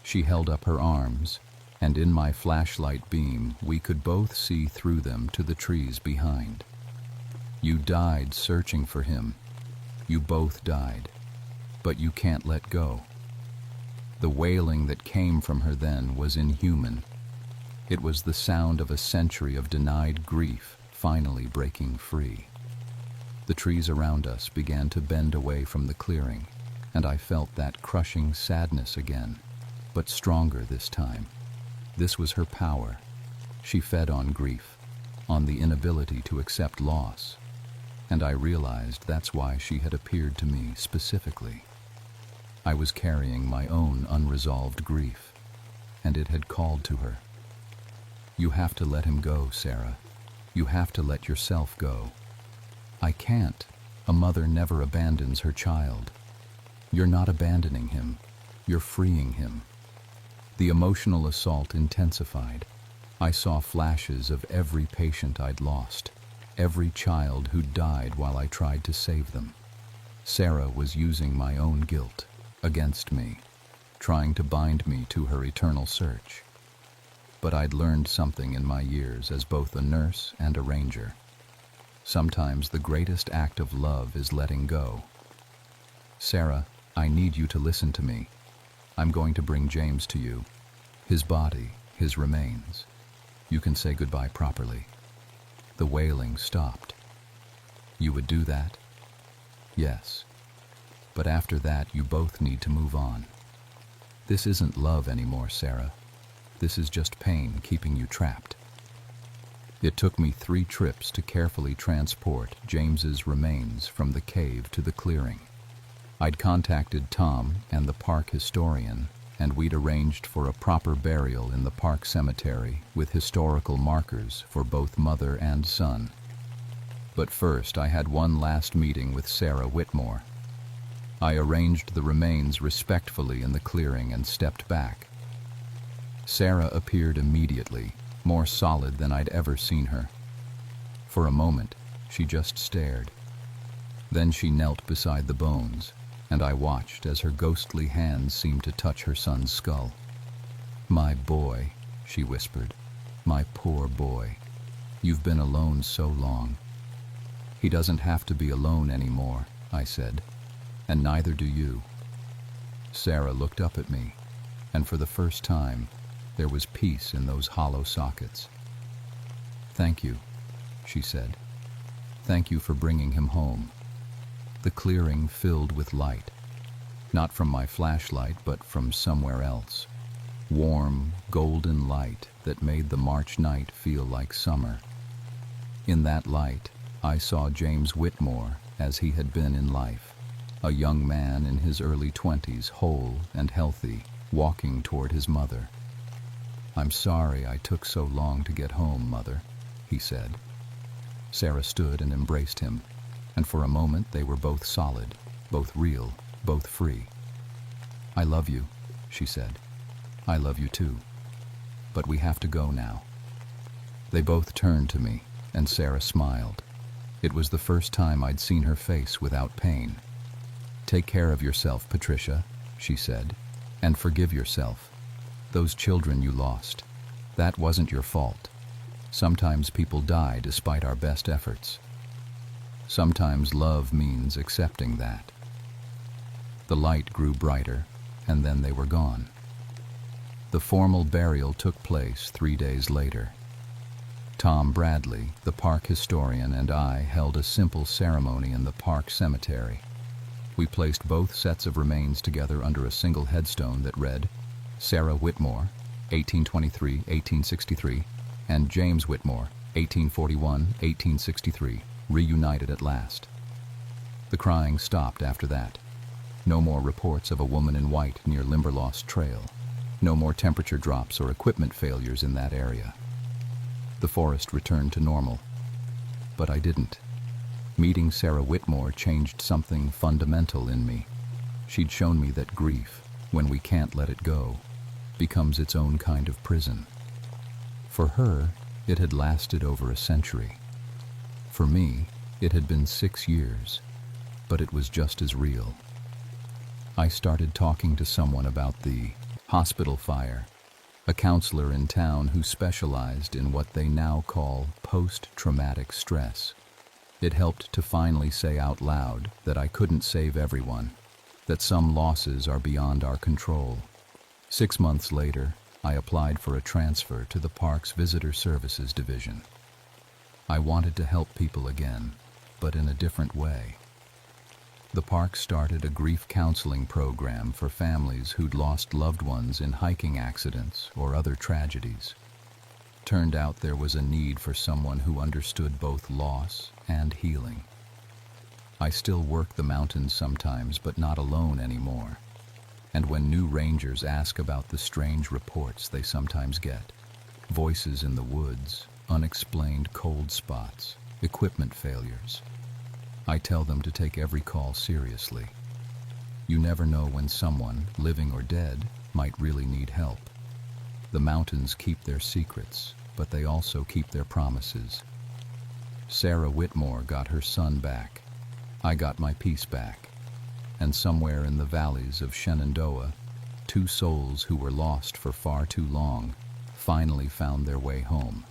Speaker 1: She held up her arms, and in my flashlight beam we could both see through them to the trees behind. "You died searching for him. You both died. But you can't let go." The wailing that came from her then was inhuman. It was the sound of a century of denied grief finally breaking free. The trees around us began to bend away from the clearing, and I felt that crushing sadness again, but stronger this time. This was her power. She fed on grief, on the inability to accept loss, and I realized that's why she had appeared to me specifically. I was carrying my own unresolved grief, and it had called to her. "You have to let him go, Sarah. You have to let yourself go." "I can't. A mother never abandons her child." "You're not abandoning him. You're freeing him." The emotional assault intensified. I saw flashes of every patient I'd lost, every child who'd died while I tried to save them. Sarah was using my own guilt against me, trying to bind me to her eternal search. But I'd learned something in my years as both a nurse and a ranger. Sometimes the greatest act of love is letting go. "Sarah, I need you to listen to me. I'm going to bring James to you. His body, his remains. You can say goodbye properly." The wailing stopped. "You would do that?" "Yes. But after that, you both need to move on. This isn't love anymore, Sarah. This is just pain keeping you trapped." It took me 3 trips to carefully transport James's remains from the cave to the clearing. I'd contacted Tom and the park historian, and we'd arranged for a proper burial in the park cemetery with historical markers for both mother and son. But first, I had one last meeting with Sarah Whitmore. I arranged the remains respectfully in the clearing and stepped back. Sarah appeared immediately, more solid than I'd ever seen her. For a moment, she just stared. Then she knelt beside the bones, and I watched as her ghostly hands seemed to touch her son's skull. "My boy," she whispered. "My poor boy. You've been alone so long." "He doesn't have to be alone anymore," I said. "And neither do you." Sarah looked up at me, and for the first time, there was peace in those hollow sockets. "Thank you," she said. "Thank you for bringing him home." The clearing filled with light, not from my flashlight, but from somewhere else. Warm, golden light that made the March night feel like summer. In that light, I saw James Whitmore as he had been in life. A young man in his early 20s, whole and healthy, walking toward his mother. "I'm sorry I took so long to get home, Mother," he said. Sarah stood and embraced him, and for a moment they were both solid, both real, both free. "I love you," she said. "I love you too. But we have to go now." They both turned to me, and Sarah smiled. It was the first time I'd seen her face without pain. "Take care of yourself, Patricia," she said, "and forgive yourself. Those children you lost, that wasn't your fault. Sometimes people die despite our best efforts. Sometimes love means accepting that." The light grew brighter, and then they were gone. The formal burial took place 3 days later. Tom Bradley, the park historian, and I held a simple ceremony in the park cemetery. We placed both sets of remains together under a single headstone that read, Sarah Whitmore, 1823-1863, and James Whitmore, 1841-1863, reunited at last. The crying stopped after that. No more reports of a woman in white near Limberlost Trail. No more temperature drops or equipment failures in that area. The forest returned to normal. But I didn't. Meeting Sarah Whitmore changed something fundamental in me. She'd shown me that grief, when we can't let it go, becomes its own kind of prison. For her, it had lasted over a century. For me, it had been 6 years, but it was just as real. I started talking to someone about the hospital fire, a counselor in town who specialized in what they now call post-traumatic stress. It helped to finally say out loud that I couldn't save everyone, that some losses are beyond our control. 6 months later, I applied for a transfer to the park's visitor services division. I wanted to help people again, but in a different way. The park started a grief counseling program for families who'd lost loved ones in hiking accidents or other tragedies. Turned out there was a need for someone who understood both loss and healing. I still work the mountains sometimes, but not alone anymore. And when new rangers ask about the strange reports they sometimes get, voices in the woods, unexplained cold spots, equipment failures, I tell them to take every call seriously. You never know when someone, living or dead, might really need help. The mountains keep their secrets, but they also keep their promises. Sarah Whitmore got her son back. I got my peace back. And somewhere in the valleys of Shenandoah, 2 souls who were lost for far too long finally found their way home.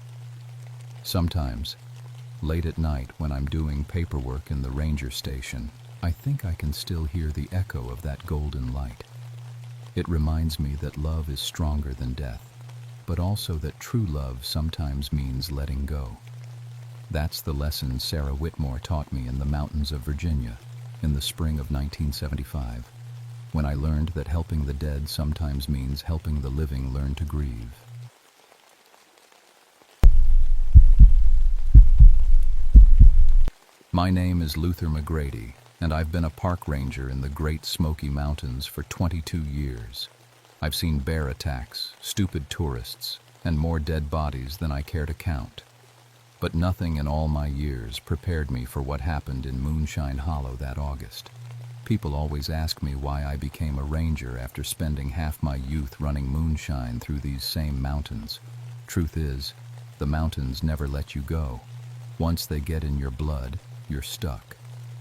Speaker 1: Sometimes, late at night when I'm doing paperwork in the ranger station, I think I can still hear the echo of that golden light. It reminds me that love is stronger than death, but also that true love sometimes means letting go. That's the lesson Sarah Whitmore taught me in the mountains of Virginia in the spring of 1975, when I learned that helping the dead sometimes means helping the living learn to grieve. My name is Luther McGrady, and I've been a park ranger in the Great Smoky Mountains for 22 years. I've seen bear attacks, stupid tourists, and more dead bodies than I care to count. But nothing in all my years prepared me for what happened in Moonshine Hollow that August. People always ask me why I became a ranger after spending half my youth running moonshine through these same mountains. Truth is, the mountains never let you go. Once they get in your blood, you're stuck.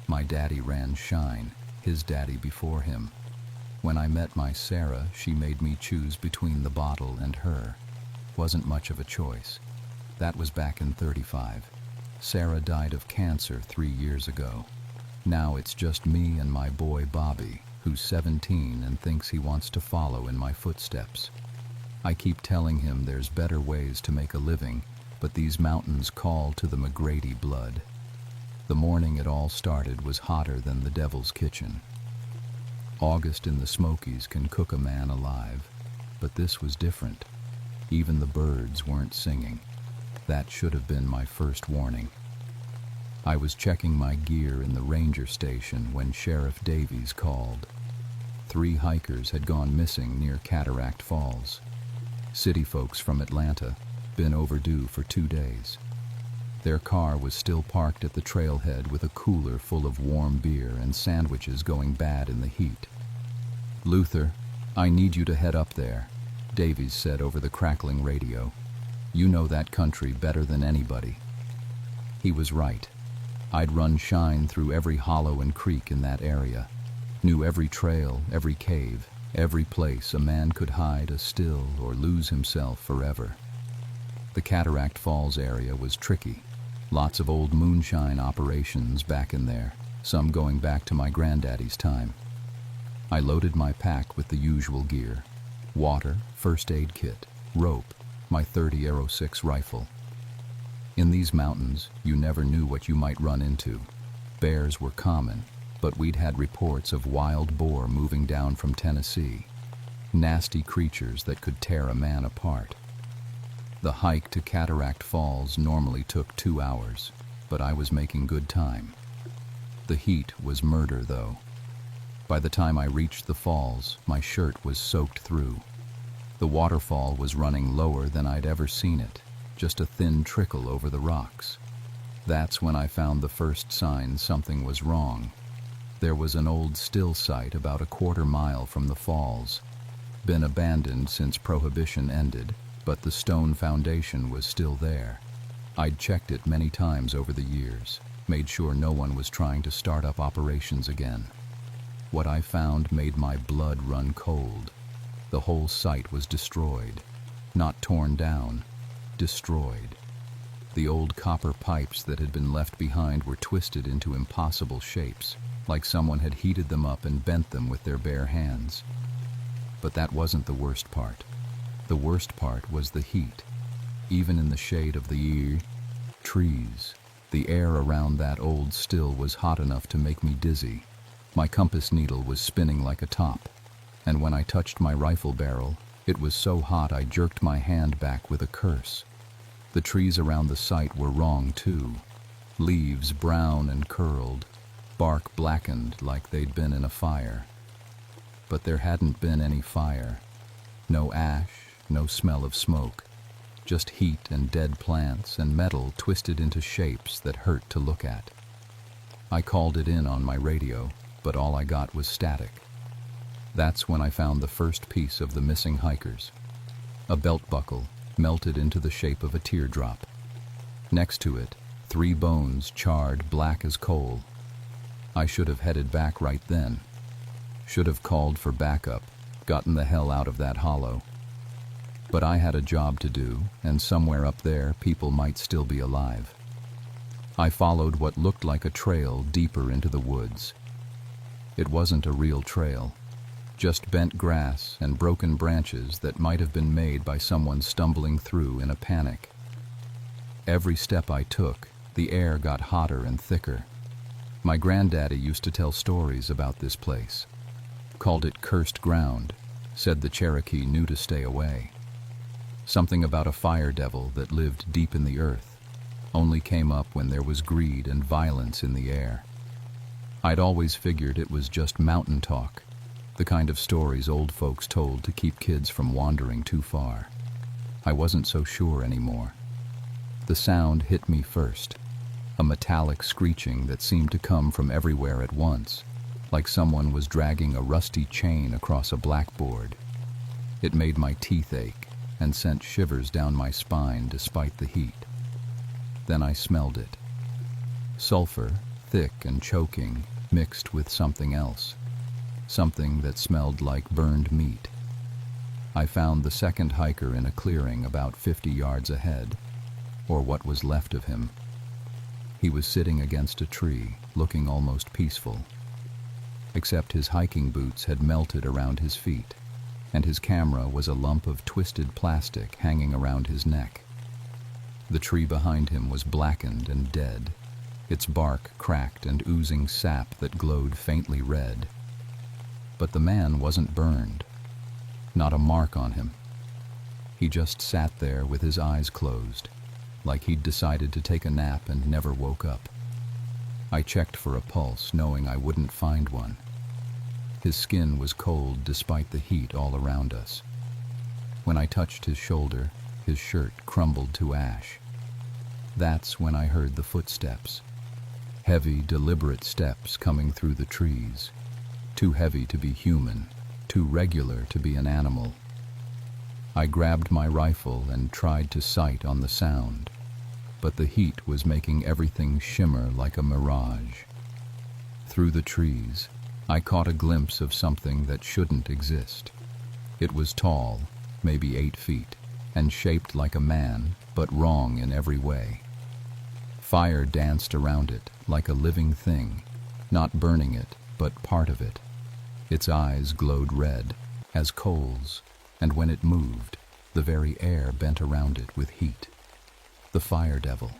Speaker 1: My daddy ran shine, his daddy before him. When I met my Sarah, she made me choose between the bottle and her. Wasn't much of a choice. That was back in '35. Sarah died of cancer 3 years ago. Now it's just me and my boy Bobby, who's 17 and thinks he wants to follow in my footsteps. I keep telling him there's better ways to make a living, but these mountains call to the McGrady blood. The morning it all started was hotter than the devil's kitchen. August in the Smokies can cook a man alive, but this was different. Even the birds weren't singing. That should have been my first warning. I was checking my gear in the ranger station when Sheriff Davies called. 3 hikers had gone missing near Cataract Falls. City folks from Atlanta, been overdue for 2 days. Their car was still parked at the trailhead with a cooler full of warm beer and sandwiches going bad in the heat. "Luther, I need you to head up there," Davies said over the crackling radio. "You know that country better than anybody." He was right. I'd run shine through every hollow and creek in that area, knew every trail, every cave, every place a man could hide a still or lose himself forever. The Cataract Falls area was tricky. Lots of old moonshine operations back in there, some going back to my granddaddy's time. I loaded my pack with the usual gear: water, first aid kit, rope, my .30 Aero 6 rifle. In these mountains, you never knew what you might run into. Bears were common, but we'd had reports of wild boar moving down from Tennessee. Nasty creatures that could tear a man apart. The hike to Cataract Falls normally took 2 hours, but I was making good time. The heat was murder, though. By the time I reached the falls, my shirt was soaked through. The waterfall was running lower than I'd ever seen it, just a thin trickle over the rocks. That's when I found the first sign something was wrong. There was an old still site about a quarter mile from the falls. Been abandoned since Prohibition ended, but the stone foundation was still there. I'd checked it many times over the years, made sure no one was trying to start up operations again. What I found made my blood run cold. The whole site was destroyed. Not torn down, destroyed. The old copper pipes that had been left behind were twisted into impossible shapes, like someone had heated them up and bent them with their bare hands. But that wasn't the worst part. The worst part was the heat. Even in the shade of the trees, the air around that old still was hot enough to make me dizzy. My compass needle was spinning like a top, and when I touched my rifle barrel, it was so hot I jerked my hand back with a curse. The trees around the site were wrong too. Leaves brown and curled, bark blackened like they'd been in a fire. But there hadn't been any fire. No ash, no smell of smoke. Just heat and dead plants and metal twisted into shapes that hurt to look at. I called it in on my radio, but all I got was static. That's when I found the first piece of the missing hikers. A belt buckle melted into the shape of a teardrop. Next to it, 3 bones charred black as coal. I should have headed back right then. Should have called for backup, gotten the hell out of that hollow. But I had a job to do, and somewhere up there people might still be alive. I followed what looked like a trail deeper into the woods. It wasn't a real trail, just bent grass and broken branches that might have been made by someone stumbling through in a panic. Every step I took, the air got hotter and thicker. My granddaddy used to tell stories about this place. Called it cursed ground, said the Cherokee knew to stay away. Something about a fire devil that lived deep in the earth, only came up when there was greed and violence in the air. I'd always figured it was just mountain talk, the kind of stories old folks told to keep kids from wandering too far. I wasn't so sure anymore. The sound hit me first, a metallic screeching that seemed to come from everywhere at once, like someone was dragging a rusty chain across a blackboard. It made my teeth ache and sent shivers down my spine despite the heat. Then I smelled it. Sulfur, thick and choking, mixed with something else. Something that smelled like burned meat. I found the second hiker in a clearing about 50 yards ahead, or what was left of him. He was sitting against a tree, looking almost peaceful. Except his hiking boots had melted around his feet, and his camera was a lump of twisted plastic hanging around his neck. The tree behind him was blackened and dead, its bark cracked and oozing sap that glowed faintly red. But the man wasn't burned. Not a mark on him. He just sat there with his eyes closed, like he'd decided to take a nap and never woke up. I checked for a pulse, knowing I wouldn't find one. His skin was cold despite the heat all around us. When I touched his shoulder, his shirt crumbled to ash. That's when I heard the footsteps. Heavy, deliberate steps coming through the trees. Too heavy to be human, too regular to be an animal. I grabbed my rifle and tried to sight on the sound, but the heat was making everything shimmer like a mirage. Through the trees, I caught a glimpse of something that shouldn't exist. It was tall, maybe 8 feet, and shaped like a man, but wrong in every way. Fire danced around it like a living thing, not burning it, but part of it. Its eyes glowed red, as coals, and when it moved, the very air bent around it with heat. The fire devil,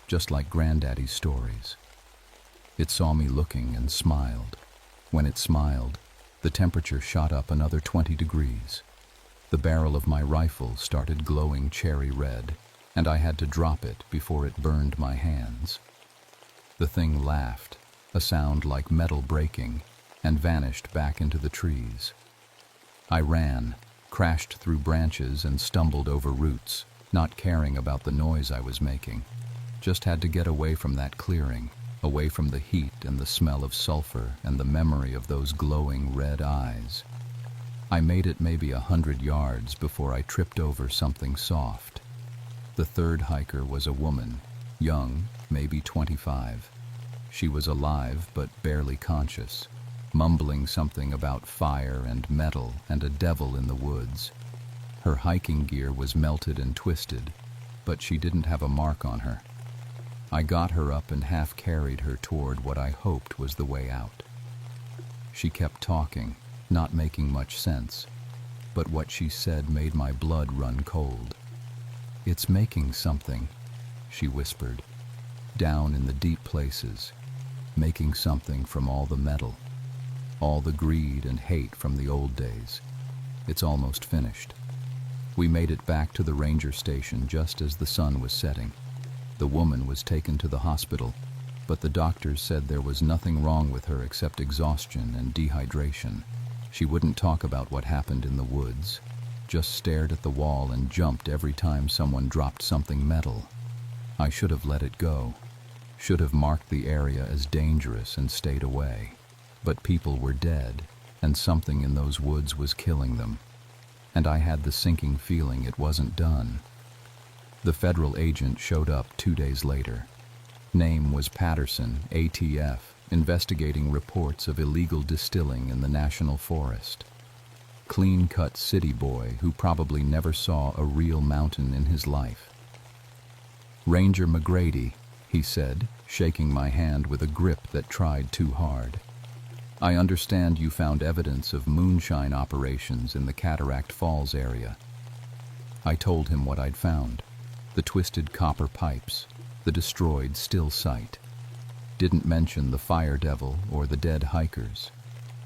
Speaker 1: just like Granddaddy's stories. It saw me looking and smiled. When it smiled, the temperature shot up another 20 degrees. The barrel of my rifle started glowing cherry red, and I had to drop it before it burned my hands. The thing laughed, a sound like metal breaking, and vanished back into the trees. I ran, crashed through branches and stumbled over roots, not caring about the noise I was making. Just had to get away from that clearing, away from the heat and the smell of sulfur and the memory of those glowing red eyes. I made it maybe 100 yards before I tripped over something soft. The third hiker was a woman, young, maybe 25. She was alive but barely conscious, mumbling something about fire and metal and a devil in the woods. Her hiking gear was melted and twisted, but she didn't have a mark on her. I got her up and half carried her toward what I hoped was the way out. She kept talking, not making much sense, but what she said made my blood run cold. "It's making something," she whispered, "down in the deep places, making something from all the metal, all the greed and hate from the old days. It's almost finished." We made it back to the ranger station just as the sun was setting. The woman was taken to the hospital, but the doctors said there was nothing wrong with her except exhaustion and dehydration. She wouldn't talk about what happened in the woods, just stared at the wall and jumped every time someone dropped something metal. I should have let it go, should have marked the area as dangerous and stayed away. But people were dead, and something in those woods was killing them. And I had the sinking feeling it wasn't done. The federal agent showed up 2 days later. Name was Patterson, ATF, investigating reports of illegal distilling in the national forest. Clean-cut city boy who probably never saw a real mountain in his life. "Ranger McGrady," he said, shaking my hand with a grip that tried too hard. "I understand you found evidence of moonshine operations in the Cataract Falls area." I told him what I'd found. The twisted copper pipes, the destroyed still site. Didn't mention the fire devil or the dead hikers.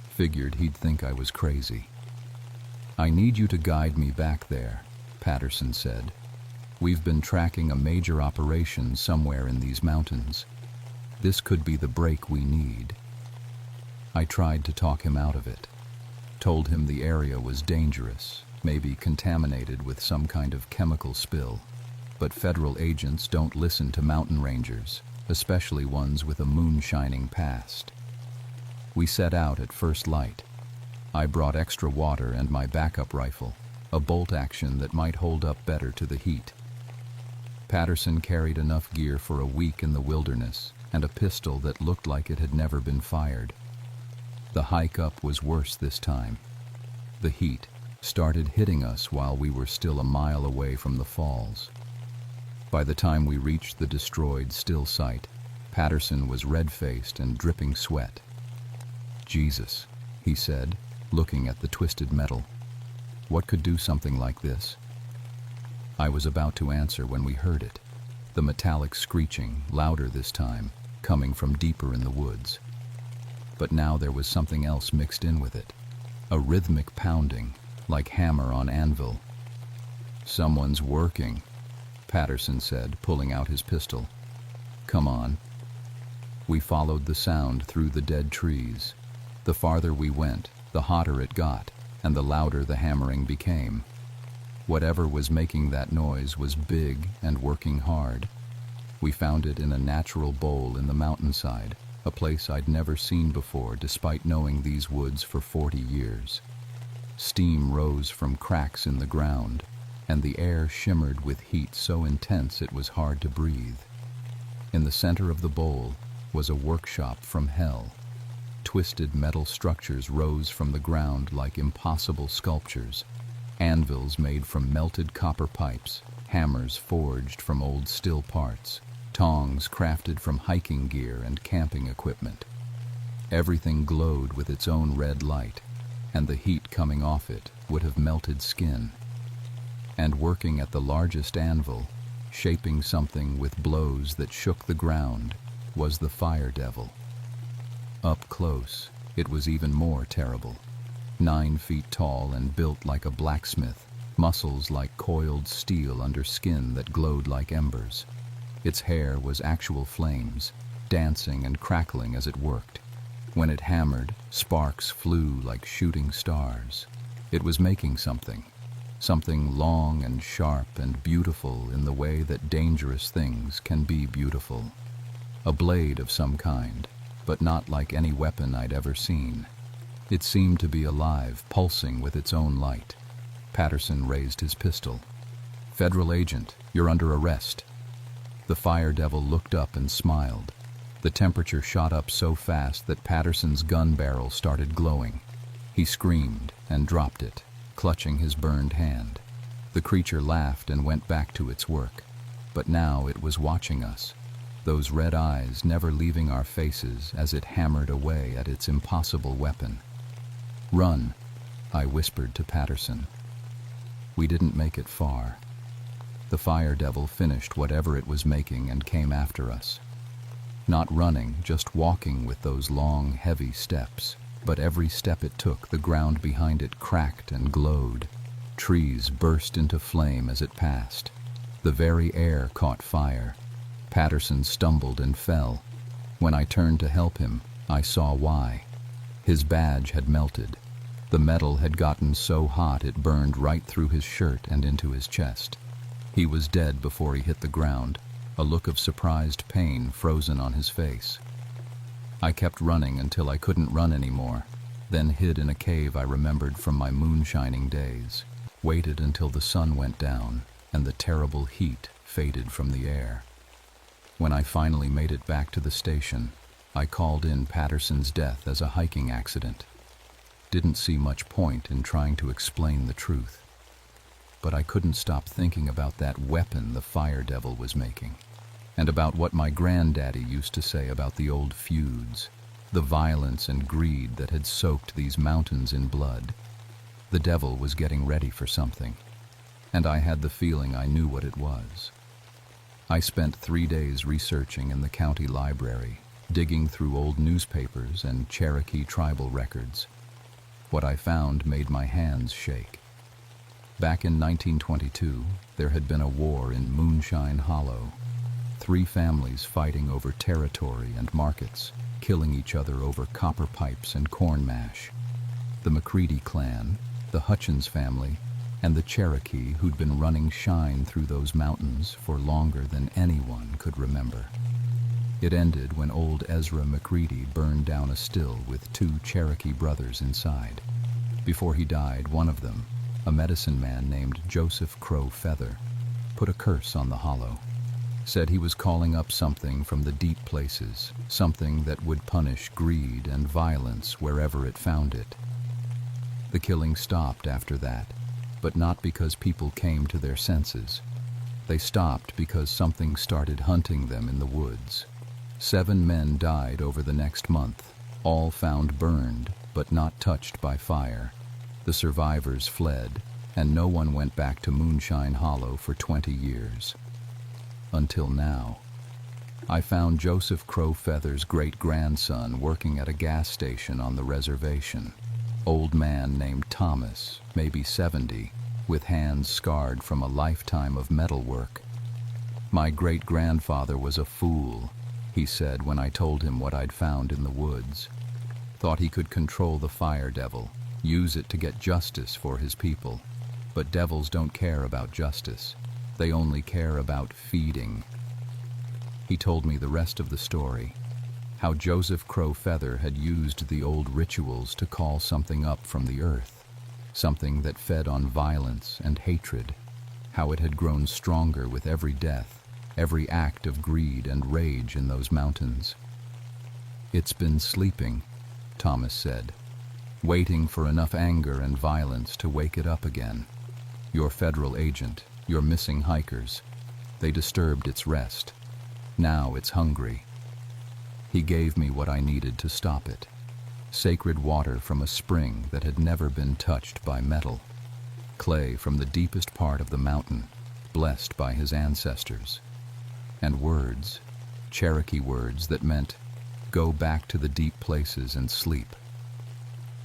Speaker 1: Figured he'd think I was crazy. "I need you to guide me back there," Patterson said. "We've been tracking a major operation somewhere in these mountains. This could be the break we need." I tried to talk him out of it. Told him the area was dangerous, maybe contaminated with some kind of chemical spill. But federal agents don't listen to mountain rangers, especially ones with a moonshining past. We set out at first light. I brought extra water and my backup rifle, a bolt action that might hold up better to the heat. Patterson carried enough gear for a week in the wilderness and a pistol that looked like it had never been fired. The hike up was worse this time. The heat started hitting us while we were still a mile away from the falls. By the time we reached the destroyed still site, Patterson was red-faced and dripping sweat. "Jesus," he said, looking at the twisted metal. "What could do something like this?" I was about to answer when we heard it, the metallic screeching, louder this time, coming from deeper in the woods. But now there was something else mixed in with it, a rhythmic pounding, like hammer on anvil. "Someone's working," Patterson said, pulling out his pistol. "Come on." We followed the sound through the dead trees. The farther we went, the hotter it got, and the louder the hammering became. Whatever was making that noise was big and working hard. We found it in a natural bowl in the mountainside, a place I'd never seen before despite knowing these woods for 40 years. Steam rose from cracks in the ground, and the air shimmered with heat so intense it was hard to breathe. In the center of the bowl was a workshop from hell. Twisted metal structures rose from the ground like impossible sculptures, anvils made from melted copper pipes, hammers forged from old steel parts, tongs crafted from hiking gear and camping equipment. Everything glowed with its own red light, and the heat coming off it would have melted skin. And working at the largest anvil, shaping something with blows that shook the ground, was the fire devil. Up close, it was even more terrible. 9 feet tall and built like a blacksmith, muscles like coiled steel under skin that glowed like embers. Its hair was actual flames, dancing and crackling as it worked. When it hammered, sparks flew like shooting stars. It was making something long and sharp and beautiful in the way that dangerous things can be beautiful. A blade of some kind, but not like any weapon I'd ever seen. It seemed to be alive, pulsing with its own light. Patterson raised his pistol. "Federal agent, you're under arrest." The fire devil looked up and smiled. The temperature shot up so fast that Patterson's gun barrel started glowing. He screamed and dropped it, clutching his burned hand. The creature laughed and went back to its work. But now it was watching us, those red eyes never leaving our faces as it hammered away at its impossible weapon. "Run," I whispered to Patterson. We didn't make it far. The fire devil finished whatever it was making and came after us. Not running, just walking with those long, heavy steps. But every step it took, the ground behind it cracked and glowed. Trees burst into flame as it passed. The very air caught fire. Patterson stumbled and fell. When I turned to help him, I saw why. His badge had melted. The metal had gotten so hot it burned right through his shirt and into his chest. He was dead before he hit the ground, a look of surprised pain frozen on his face. I kept running until I couldn't run anymore, then hid in a cave I remembered from my moonshining days, waited until the sun went down and the terrible heat faded from the air. When I finally made it back to the station, I called in Patterson's death as a hiking accident. Didn't see much point in trying to explain the truth. But I couldn't stop thinking about that weapon the fire devil was making, and about what my granddaddy used to say about the old feuds, the violence and greed that had soaked these mountains in blood. The devil was getting ready for something, and I had the feeling I knew what it was. I spent 3 days researching in the county library, digging through old newspapers and Cherokee tribal records. What I found made my hands shake. Back in 1922, there had been a war in Moonshine Hollow. 3 families fighting over territory and markets, killing each other over copper pipes and corn mash. The McCready clan, the Hutchins family, and the Cherokee who'd been running shine through those mountains for longer than anyone could remember. It ended when old Ezra McCready burned down a still with 2 Cherokee brothers inside. Before he died, one of them, a medicine man named Joseph Crow Feather, put a curse on the hollow. Said he was calling up something from the deep places, something that would punish greed and violence wherever it found it. The killing stopped after that, but not because people came to their senses. They stopped because something started hunting them in the woods. 7 men died over the next month, all found burned, but not touched by fire. The survivors fled, and no one went back to Moonshine Hollow for 20 years. Until now. I found Joseph Crow Feather's great-grandson working at a gas station on the reservation. Old man named Thomas, maybe 70, with hands scarred from a lifetime of metalwork. "My great-grandfather was a fool," he said when I told him what I'd found in the woods. Thought he could control the fire devil, use it to get justice for his people. But devils don't care about justice. They only care about feeding. He told me the rest of the story, how Joseph Crow Feather had used the old rituals to call something up from the earth, something that fed on violence and hatred, how it had grown stronger with every death, every act of greed and rage in those mountains. "It's been sleeping," Thomas said, "waiting for enough anger and violence to wake it up again. Your federal agent, your missing hikers, they disturbed its rest. Now it's hungry." He gave me what I needed to stop it. sacred water from a spring that had never been touched by metal, clay from the deepest part of the mountain, blessed by his ancestors, and words, Cherokee words that meant, "Go back to the deep places and sleep."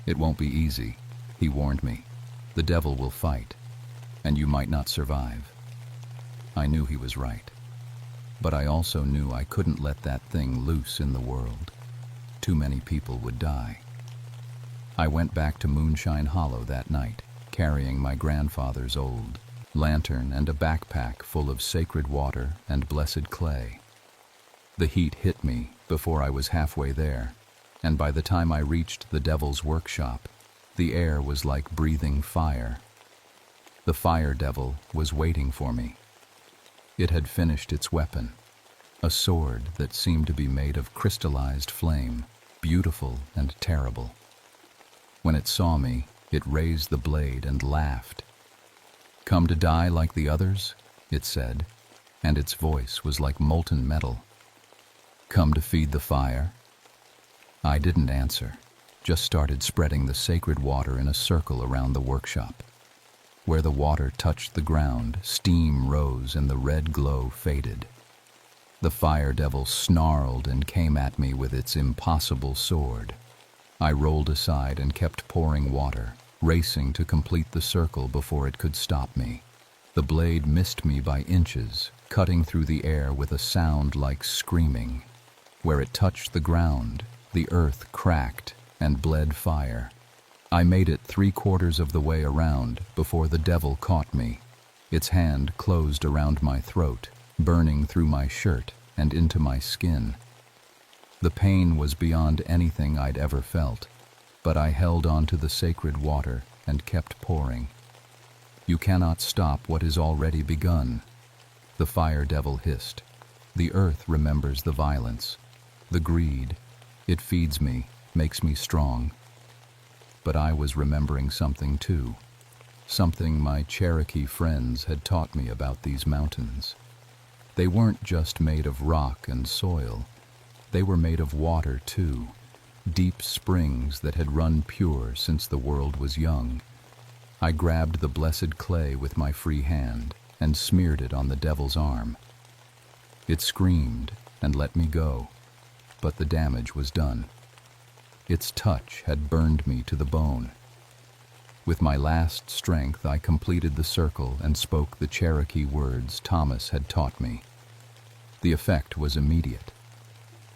Speaker 1: "It won't be easy," he warned me. "The devil will fight, and you might not survive." I knew he was right, but I also knew I couldn't let that thing loose in the world. Too many people would die. I went back to Moonshine Hollow that night, carrying my grandfather's old lantern and a backpack full of sacred water and blessed clay. The heat hit me before I was halfway there, and by the time I reached the devil's workshop, the air was like breathing fire. The fire devil was waiting for me. It had finished its weapon, a sword that seemed to be made of crystallized flame, beautiful and terrible. When it saw me, it raised the blade and laughed. "Come to die like the others?" it said, and its voice was like molten metal. "Come to feed the fire?" I didn't answer, just started spreading the sacred water in a circle around the workshop. Where the water touched the ground, steam rose and the red glow faded. The fire devil snarled and came at me with its impossible sword. I rolled aside and kept pouring water, racing to complete the circle before it could stop me. The blade missed me by inches, cutting through the air with a sound like screaming. Where it touched the ground, the earth cracked and bled fire. I made it 3/4 of the way around before the devil caught me. Its hand closed around my throat, burning through my shirt and into my skin. The pain was beyond anything I'd ever felt, but I held on to the sacred water and kept pouring. "You cannot stop what is already begun," the fire devil hissed. "The earth remembers the violence, the greed. It feeds me, makes me strong." But I was remembering something too, something my Cherokee friends had taught me about these mountains. They weren't just made of rock and soil. They were made of water too, deep springs that had run pure since the world was young. I grabbed the blessed clay with my free hand and smeared it on the devil's arm. It screamed and let me go, but the damage was done. Its touch had burned me to the bone. With my last strength, I completed the circle and spoke the Cherokee words Thomas had taught me. The effect was immediate.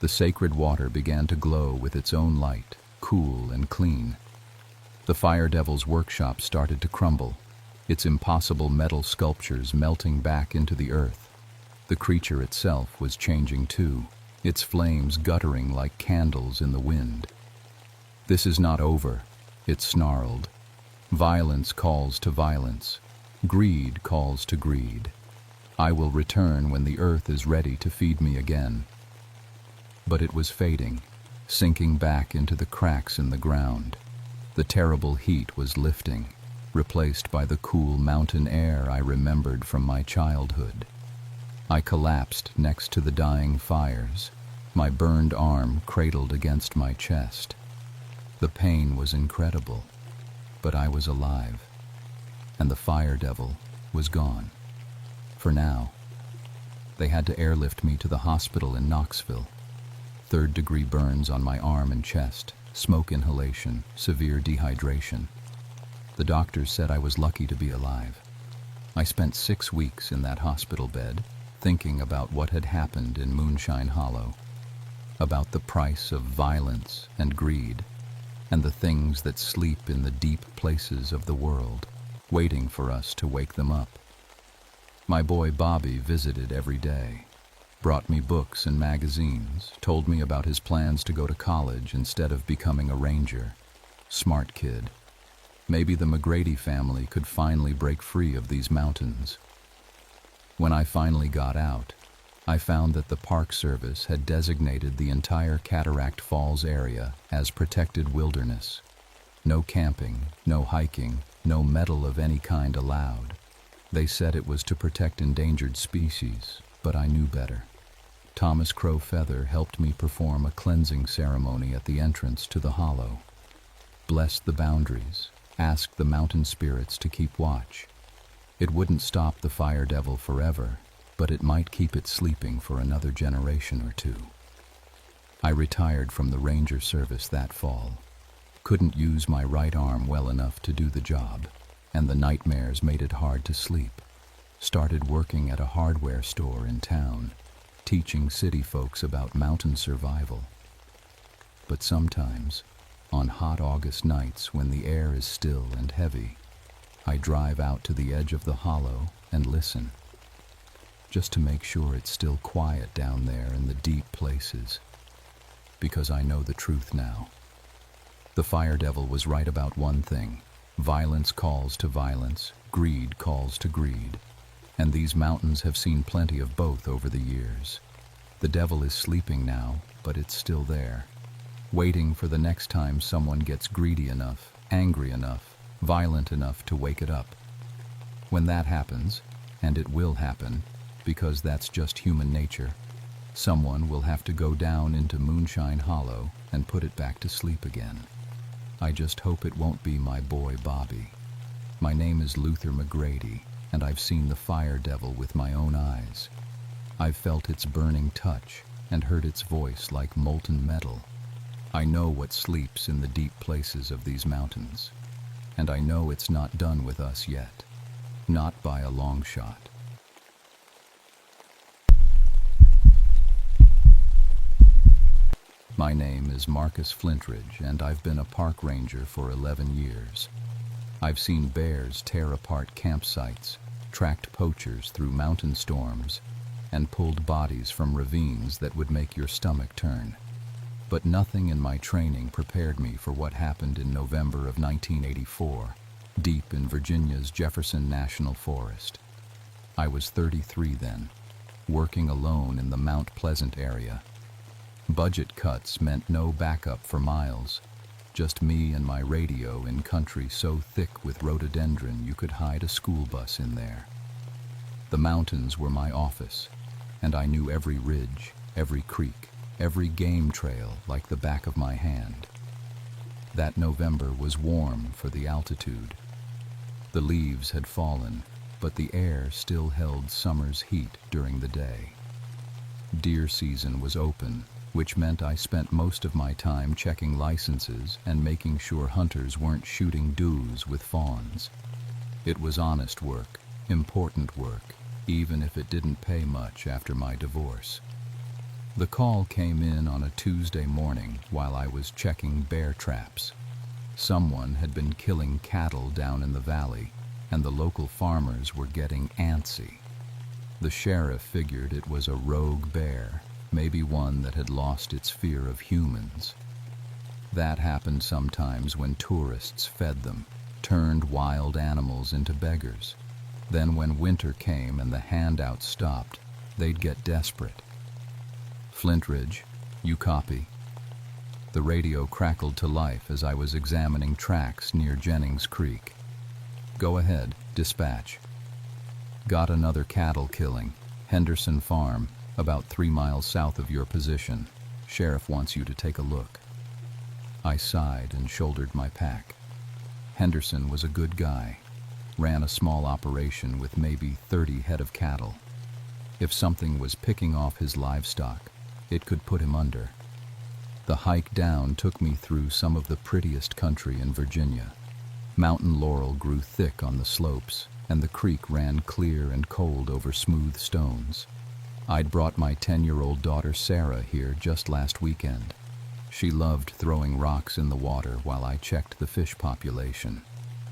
Speaker 1: The sacred water began to glow with its own light, cool and clean. The fire devil's workshop started to crumble, its impossible metal sculptures melting back into the earth. The creature itself was changing too, its flames guttering like candles in the wind. "This is not over," it snarled. "Violence calls to violence. Greed calls to greed. I will return when the earth is ready to feed me again." But it was fading, sinking back into the cracks in the ground. The terrible heat was lifting, replaced by the cool mountain air I remembered from my childhood. I collapsed next to the dying fires, my burned arm cradled against my chest. The pain was incredible, but I was alive, and the fire devil was gone. For now. They had to airlift me to the hospital in Knoxville. 3rd-degree burns on my arm and chest, smoke inhalation, severe dehydration. The doctors said I was lucky to be alive. I spent 6 weeks in that hospital bed, thinking about what had happened in Moonshine Hollow, about the price of violence and greed, and the things that sleep in the deep places of the world, waiting for us to wake them up. My boy Bobby visited every day, brought me books and magazines, told me about his plans to go to college instead of becoming a ranger. Smart kid. Maybe the McGrady family could finally break free of these mountains. When I finally got out, I found that the Park Service had designated the entire Cataract Falls area as protected wilderness. No camping, no hiking, no metal of any kind allowed. They said it was to protect endangered species, but I knew better. Thomas Crow Feather helped me perform a cleansing ceremony at the entrance to the hollow. Blessed the boundaries, asked the mountain spirits to keep watch. It wouldn't stop the fire devil forever, but it might keep it sleeping for another generation or two. I retired from the ranger service that fall. Couldn't use my right arm well enough to do the job, and the nightmares made it hard to sleep. Started working at a hardware store in town, teaching city folks about mountain survival. But sometimes, on hot August nights when the air is still and heavy, I drive out to the edge of the hollow and listen, just to make sure it's still quiet down there in the deep places, because I know the truth now. The fire devil was right about one thing: violence calls to violence, greed calls to greed, and these mountains have seen plenty of both over the years. The devil is sleeping now, but it's still there, waiting for the next time someone gets greedy enough, angry enough, violent enough to wake it up. When that happens, and it will happen, because that's just human nature, someone will have to go down into Moonshine Hollow and put it back to sleep again. I just hope it won't be my boy Bobby. My name is Luther McGrady, and I've seen the fire devil with my own eyes. I've felt its burning touch and heard its voice like molten metal. I know what sleeps in the deep places of these mountains, and I know it's not done with us yet. Not by a long shot. My name is Marcus Flintridge, and I've been a park ranger for 11 years. I've seen bears tear apart campsites, tracked poachers through mountain storms, and pulled bodies from ravines that would make your stomach turn. But nothing in my training prepared me for what happened in November of 1984, deep in Virginia's Jefferson National Forest. I was 33 then, working alone in the Mount Pleasant area. Budget cuts meant no backup for miles, just me and my radio in country so thick with rhododendron you could hide a school bus in there. The mountains were my office, and I knew every ridge, every creek, every game trail like the back of my hand. That November was warm for the altitude. The leaves had fallen, but the air still held summer's heat during the day. Deer season was open, which meant I spent most of my time checking licenses and making sure hunters weren't shooting does with fawns. It was honest work, important work, even if it didn't pay much after my divorce. The call came in on a Tuesday morning while I was checking bear traps. Someone had been killing cattle down in the valley, and the local farmers were getting antsy. The sheriff figured it was a rogue bear, maybe one that had lost its fear of humans. That happened sometimes when tourists fed them, turned wild animals into beggars. Then when winter came and the handouts stopped, they'd get desperate. Flintridge, you copy? The radio crackled to life as I was examining tracks near Jennings Creek. Go ahead, dispatch. Got another cattle killing, Henderson Farm, about 3 miles south of your position. Sheriff wants you to take a look. I sighed and shouldered my pack. Henderson was a good guy, ran a small operation with maybe 30 head of cattle. If something was picking off his livestock, it could put him under. The hike down took me through some of the prettiest country in Virginia. Mountain laurel grew thick on the slopes, and the creek ran clear and cold over smooth stones. I'd brought my 10-year-old daughter Sarah here just last weekend. She loved throwing rocks in the water while I checked the fish population.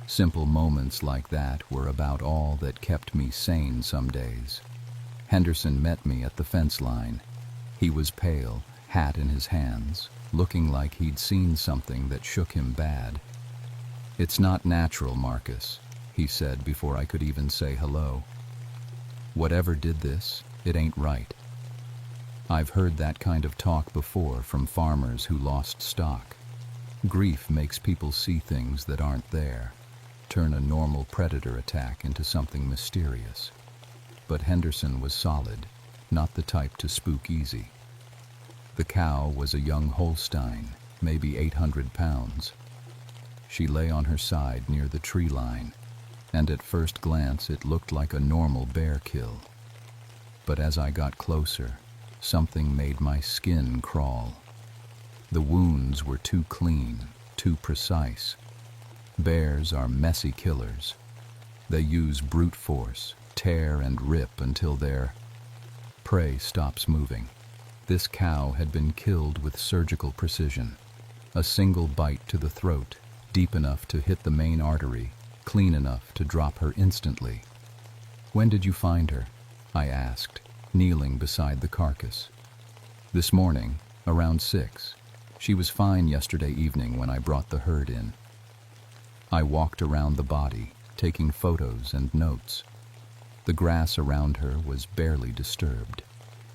Speaker 1: Simple moments like that were about all that kept me sane some days. Henderson met me at the fence line. He was pale, hat in his hands, looking like he'd seen something that shook him bad. "It's not natural, Marcus," he said before I could even say hello. "Whatever did this, it ain't right." I've heard that kind of talk before from farmers who lost stock. Grief makes people see things that aren't there, turn a normal predator attack into something mysterious. But Henderson was solid. not the type to spook easy. The cow was a young Holstein, maybe 800 pounds. She lay on her side near the tree line, and at first glance it looked like a normal bear kill. But as I got closer, something made my skin crawl. The wounds were too clean, too precise. Bears are messy killers. They use brute force, tear and rip until their prey stops moving. This cow had been killed with surgical precision. A single bite to the throat, deep enough to hit the main artery, clean enough to drop her instantly. "When did you find her?" I asked, kneeling beside the carcass. "This morning, around 6. She was fine yesterday evening when I brought the herd in." I walked around the body, taking photos and notes. The grass around her was barely disturbed.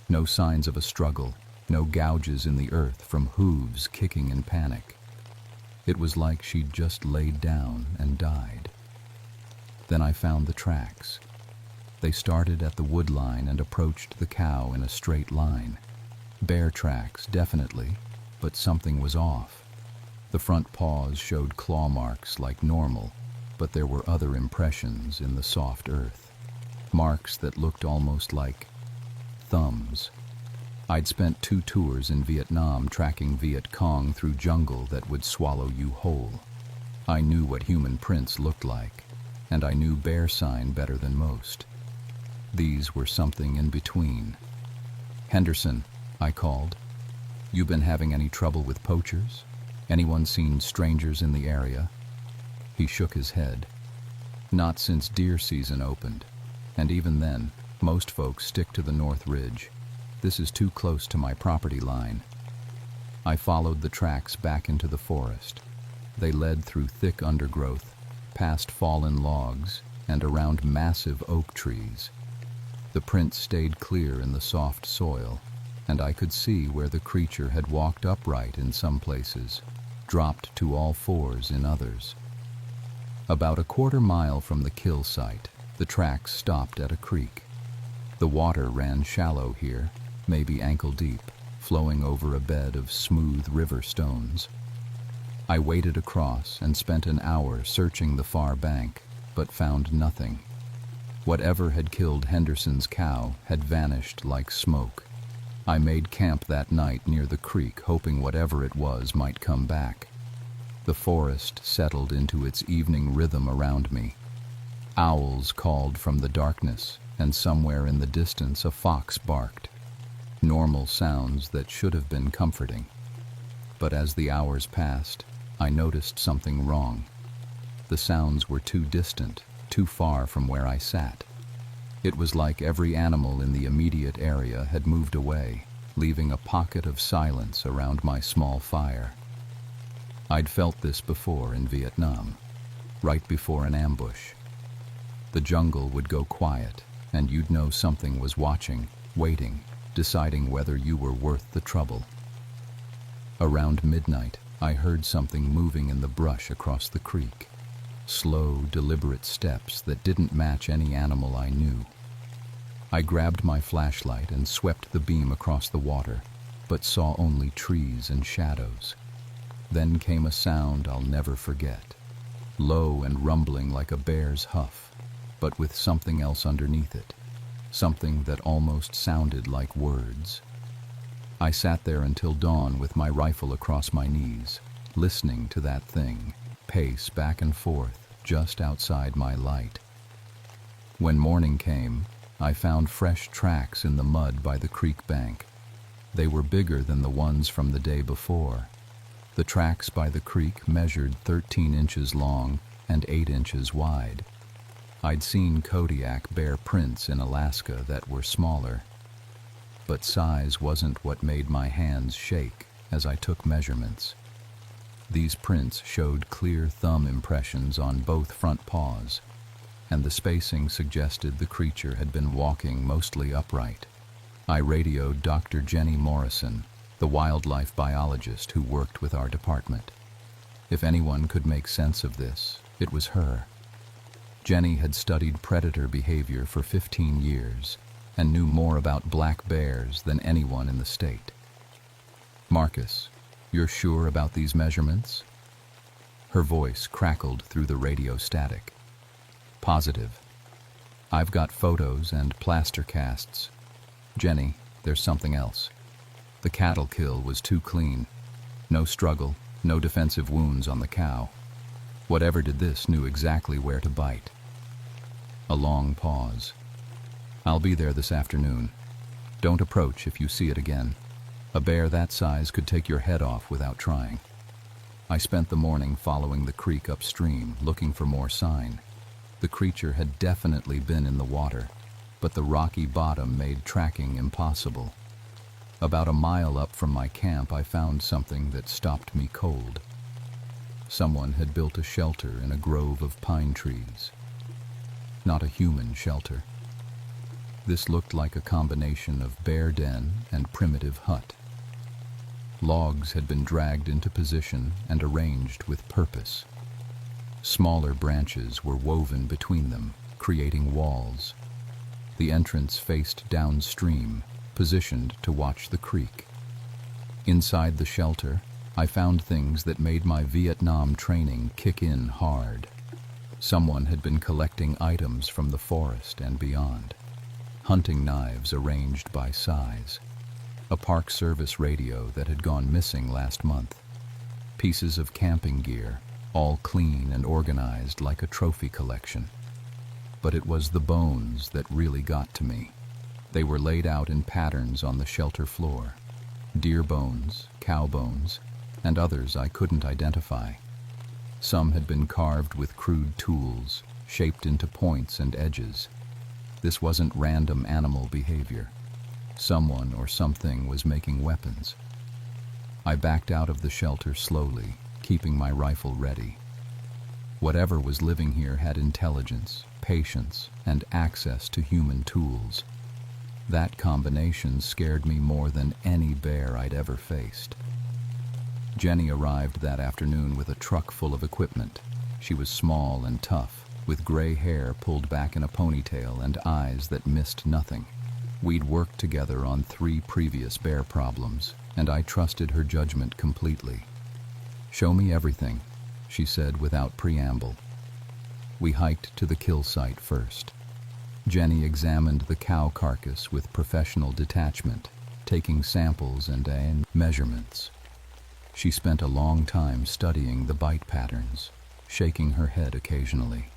Speaker 1: No signs of a struggle, no gouges in the earth from hooves kicking in panic. It was like she'd just laid down and died. Then I found the tracks. They started at the wood line and approached the cow in a straight line. Bear tracks, definitely, but something was off. The front paws showed claw marks like normal, but there were other impressions in the soft earth. Marks that looked almost like thumbs. I'd spent 2 tours in Vietnam tracking Viet Cong through jungle that would swallow you whole. I knew what human prints looked like, and I knew bear sign better than most. These were something in between. "Henderson," I called. "You been having any trouble with poachers? Anyone seen strangers in the area?" He shook his head. "Not since deer season opened, and even then, most folks stick to the North Ridge. This is too close to my property line." I followed the tracks back into the forest. They led through thick undergrowth, past fallen logs, and around massive oak trees. The prints stayed clear in the soft soil, and I could see where the creature had walked upright in some places, dropped to all fours in others. About a quarter mile from the kill site, the tracks stopped at a creek. The water ran shallow here, maybe ankle deep, flowing over a bed of smooth river stones. I waded across and spent an hour searching the far bank, but found nothing. Whatever had killed Henderson's cow had vanished like smoke. I made camp that night near the creek, hoping whatever it was might come back. The forest settled into its evening rhythm around me. Owls called from the darkness, and somewhere in the distance a fox barked. Normal sounds that should have been comforting. But as the hours passed, I noticed something wrong. The sounds were too distant, too far from where I sat. It was like every animal in the immediate area had moved away, leaving a pocket of silence around my small fire. I'd felt this before in Vietnam, right before an ambush. The jungle would go quiet, and you'd know something was watching, waiting, deciding whether you were worth the trouble. Around midnight, I heard something moving in the brush across the creek. Slow, deliberate steps that didn't match any animal I knew. I grabbed my flashlight and swept the beam across the water, but saw only trees and shadows. Then came a sound I'll never forget. Low and rumbling like a bear's huff, but with something else underneath it. Something that almost sounded like words. I sat there until dawn with my rifle across my knees, listening to that thing pace back and forth just outside my light. When morning came, I found fresh tracks in the mud by the creek bank. They were bigger than the ones from the day before. The tracks by the creek measured 13 inches long and 8 inches wide. I'd seen Kodiak bear prints in Alaska that were smaller, but size wasn't what made my hands shake as I took measurements. These prints showed clear thumb impressions on both front paws, and the spacing suggested the creature had been walking mostly upright. I radioed Dr. Jenny Morrison, the wildlife biologist who worked with our department. If anyone could make sense of this, it was her. Jenny had studied predator behavior for 15 years, and knew more about black bears than anyone in the state. "Marcus, you're sure about these measurements?" Her voice crackled through the radio static. "Positive. I've got photos and plaster casts. Jenny, there's something else. The cattle kill was too clean. No struggle, no defensive wounds on the cow. Whatever did this knew exactly where to bite." A long pause. "I'll be there this afternoon. Don't approach if you see it again. A bear that size could take your head off without trying." I spent the morning following the creek upstream, looking for more sign. The creature had definitely been in the water, but the rocky bottom made tracking impossible. About a mile up from my camp, I found something that stopped me cold. Someone had built a shelter in a grove of pine trees. Not a human shelter. This looked like a combination of bear den and primitive hut. Logs had been dragged into position and arranged with purpose. Smaller branches were woven between them, creating walls. The entrance faced downstream, positioned to watch the creek. Inside the shelter, I found things that made my Vietnam training kick in hard. Someone had been collecting items from the forest and beyond. Hunting knives arranged by size. A Park Service radio that had gone missing last month. Pieces of camping gear, all clean and organized like a trophy collection. But it was the bones that really got to me. They were laid out in patterns on the shelter floor. Deer bones, cow bones, and others I couldn't identify. Some had been carved with crude tools, shaped into points and edges. This wasn't random animal behavior. Someone or something was making weapons. I backed out of the shelter slowly, keeping my rifle ready. Whatever was living here had intelligence, patience, and access to human tools. That combination scared me more than any bear I'd ever faced. Jenny arrived that afternoon with a truck full of equipment. She was small and tough, with gray hair pulled back in a ponytail and eyes that missed nothing. We'd worked together on 3 previous bear problems, and I trusted her judgment completely. "Show me everything," she said without preamble. We hiked to the kill site first. Jenny examined the cow carcass with professional detachment, taking samples and measurements. She spent a long time studying the bite patterns, shaking her head occasionally.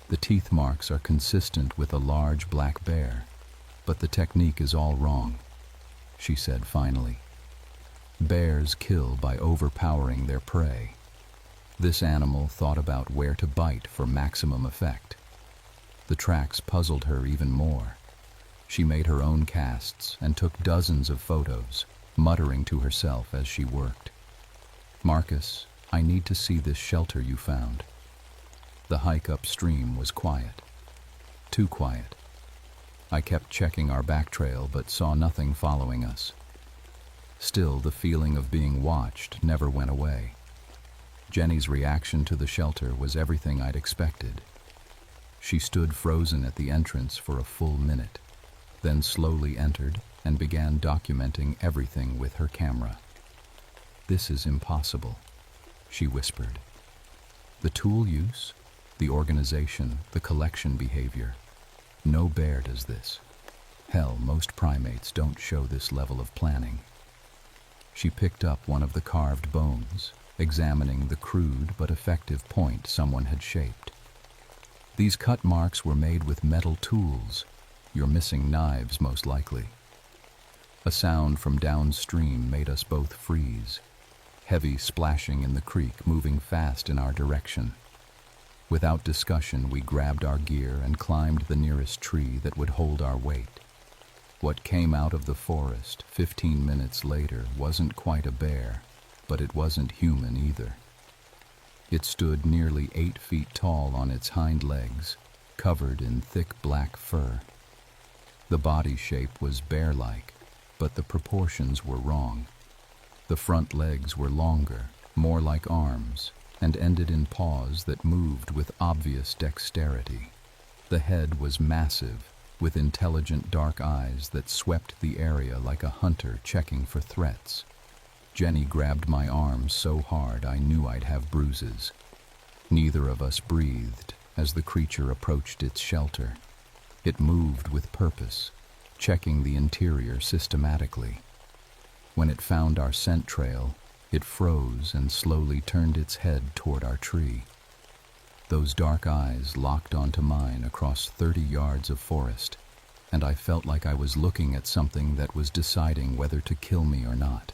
Speaker 1: "The teeth marks are consistent with a large black bear, but the technique is all wrong," she said finally. "Bears kill by overpowering their prey. This animal thought about where to bite for maximum effect." The tracks puzzled her even more. She made her own casts and took dozens of photos, muttering to herself as she worked. "Marcus, I need to see this shelter you found." The hike upstream was quiet. Too quiet. I kept checking our back trail but saw nothing following us. Still, the feeling of being watched never went away. Jenny's reaction to the shelter was everything I'd expected. She stood frozen at the entrance for a full minute, then slowly entered and began documenting everything with her camera. "This is impossible," she whispered. "The tool use, the organization, the collection behavior. No bear does this. Hell, most primates don't show this level of planning." She picked up one of the carved bones, examining the crude but effective point someone had shaped. "These cut marks were made with metal tools. You're missing knives, most likely." A sound from downstream made us both freeze. Heavy splashing in the creek, moving fast in our direction. Without discussion, we grabbed our gear and climbed the nearest tree that would hold our weight. What came out of the forest 15 minutes later wasn't quite a bear, but it wasn't human either. It stood nearly 8 feet tall on its hind legs, covered in thick black fur. The body shape was bear-like, but the proportions were wrong. The front legs were longer, more like arms, and ended in paws that moved with obvious dexterity. The head was massive, with intelligent dark eyes that swept the area like a hunter checking for threats. Jenny grabbed my arm so hard I knew I'd have bruises. Neither of us breathed as the creature approached its shelter. It moved with purpose, checking the interior systematically. When it found our scent trail, it froze and slowly turned its head toward our tree. Those dark eyes locked onto mine across 30 yards of forest, and I felt like I was looking at something that was deciding whether to kill me or not.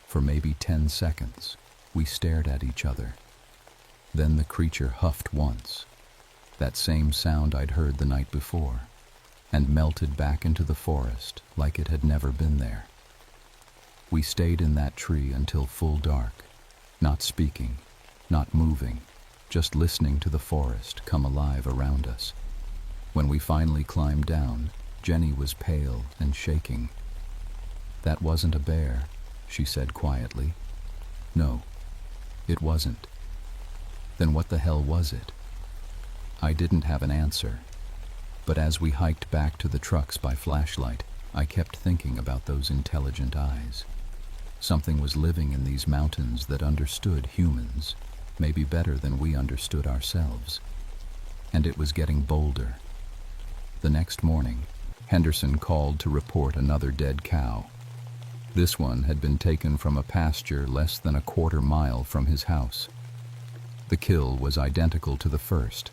Speaker 1: For maybe 10 seconds, we stared at each other. Then the creature huffed once, that same sound I'd heard the night before, and melted back into the forest like it had never been there. We stayed in that tree until full dark, not speaking, not moving, just listening to the forest come alive around us. When we finally climbed down, Jenny was pale and shaking. "That wasn't a bear," she said quietly. "No, it wasn't." "Then what the hell was it?" I didn't have an answer, but as we hiked back to the trucks by flashlight, I kept thinking about those intelligent eyes. Something was living in these mountains that understood humans, maybe better than we understood ourselves. And it was getting bolder. The next morning, Henderson called to report another dead cow. This one had been taken from a pasture less than a quarter-mile from his house. The kill was identical to the first,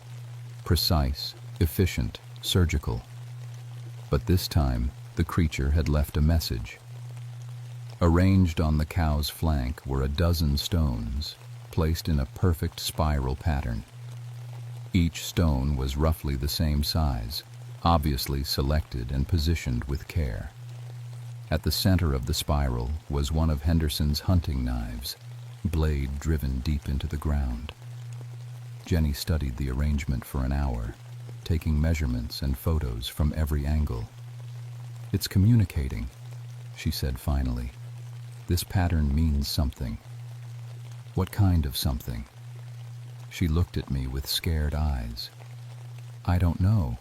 Speaker 1: precise, efficient, surgical. But this time, the creature had left a message. Arranged on the cow's flank were a dozen stones, placed in a perfect spiral pattern. Each stone was roughly the same size, obviously selected and positioned with care. At the center of the spiral was one of Henderson's hunting knives, blade driven deep into the ground. Jenny studied the arrangement for an hour, taking measurements and photos from every angle. "It's communicating," she said finally. "This pattern means something." "What kind of something?" She looked at me with scared eyes. "I don't know,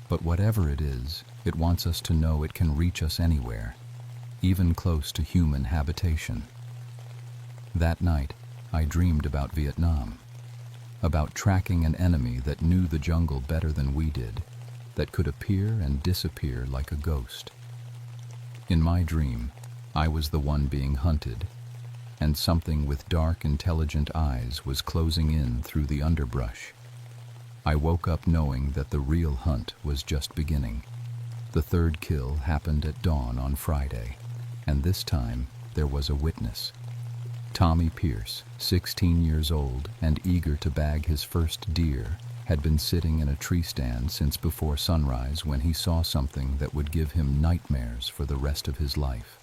Speaker 1: but whatever it is, it wants us to know it can reach us anywhere, even close to human habitation." That night, I dreamed about Vietnam, about tracking an enemy that knew the jungle better than we did, that could appear and disappear like a ghost. In my dream, I was the one being hunted, and something with dark, intelligent eyes was closing in through the underbrush. I woke up knowing that the real hunt was just beginning. The third kill happened at dawn on Friday, and this time there was a witness. Tommy Pierce, 16 years old and eager to bag his first deer, had been sitting in a tree stand since before sunrise when he saw something that would give him nightmares for the rest of his life.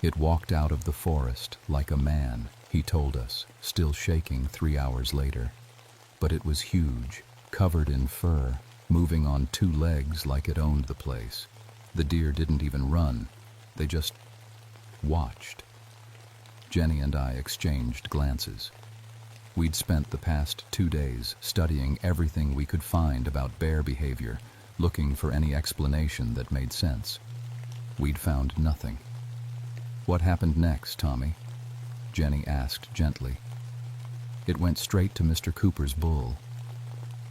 Speaker 1: It walked out of the forest like a man, he told us, still shaking 3 hours later. But it was huge, covered in fur, moving on 2 legs like it owned the place. The deer didn't even run, they just watched. Jenny and I exchanged glances. We'd spent the past 2 days studying everything we could find about bear behavior, looking for any explanation that made sense. We'd found nothing. "What happened next, Tommy?" Jenny asked gently. "It went straight to Mr. Cooper's bull.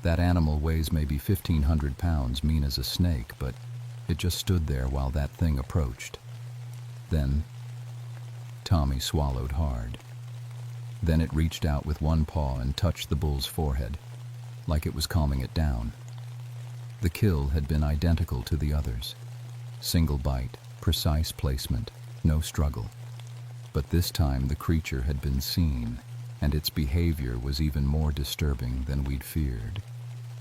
Speaker 1: That animal weighs maybe 1,500 pounds, mean as a snake, but it just stood there while that thing approached. Then..." Tommy swallowed hard. "Then it reached out with one paw and touched the bull's forehead, like it was calming it down." The kill had been identical to the others. Single bite, precise placement, no struggle. But this time the creature had been seen, and its behavior was even more disturbing than we'd feared.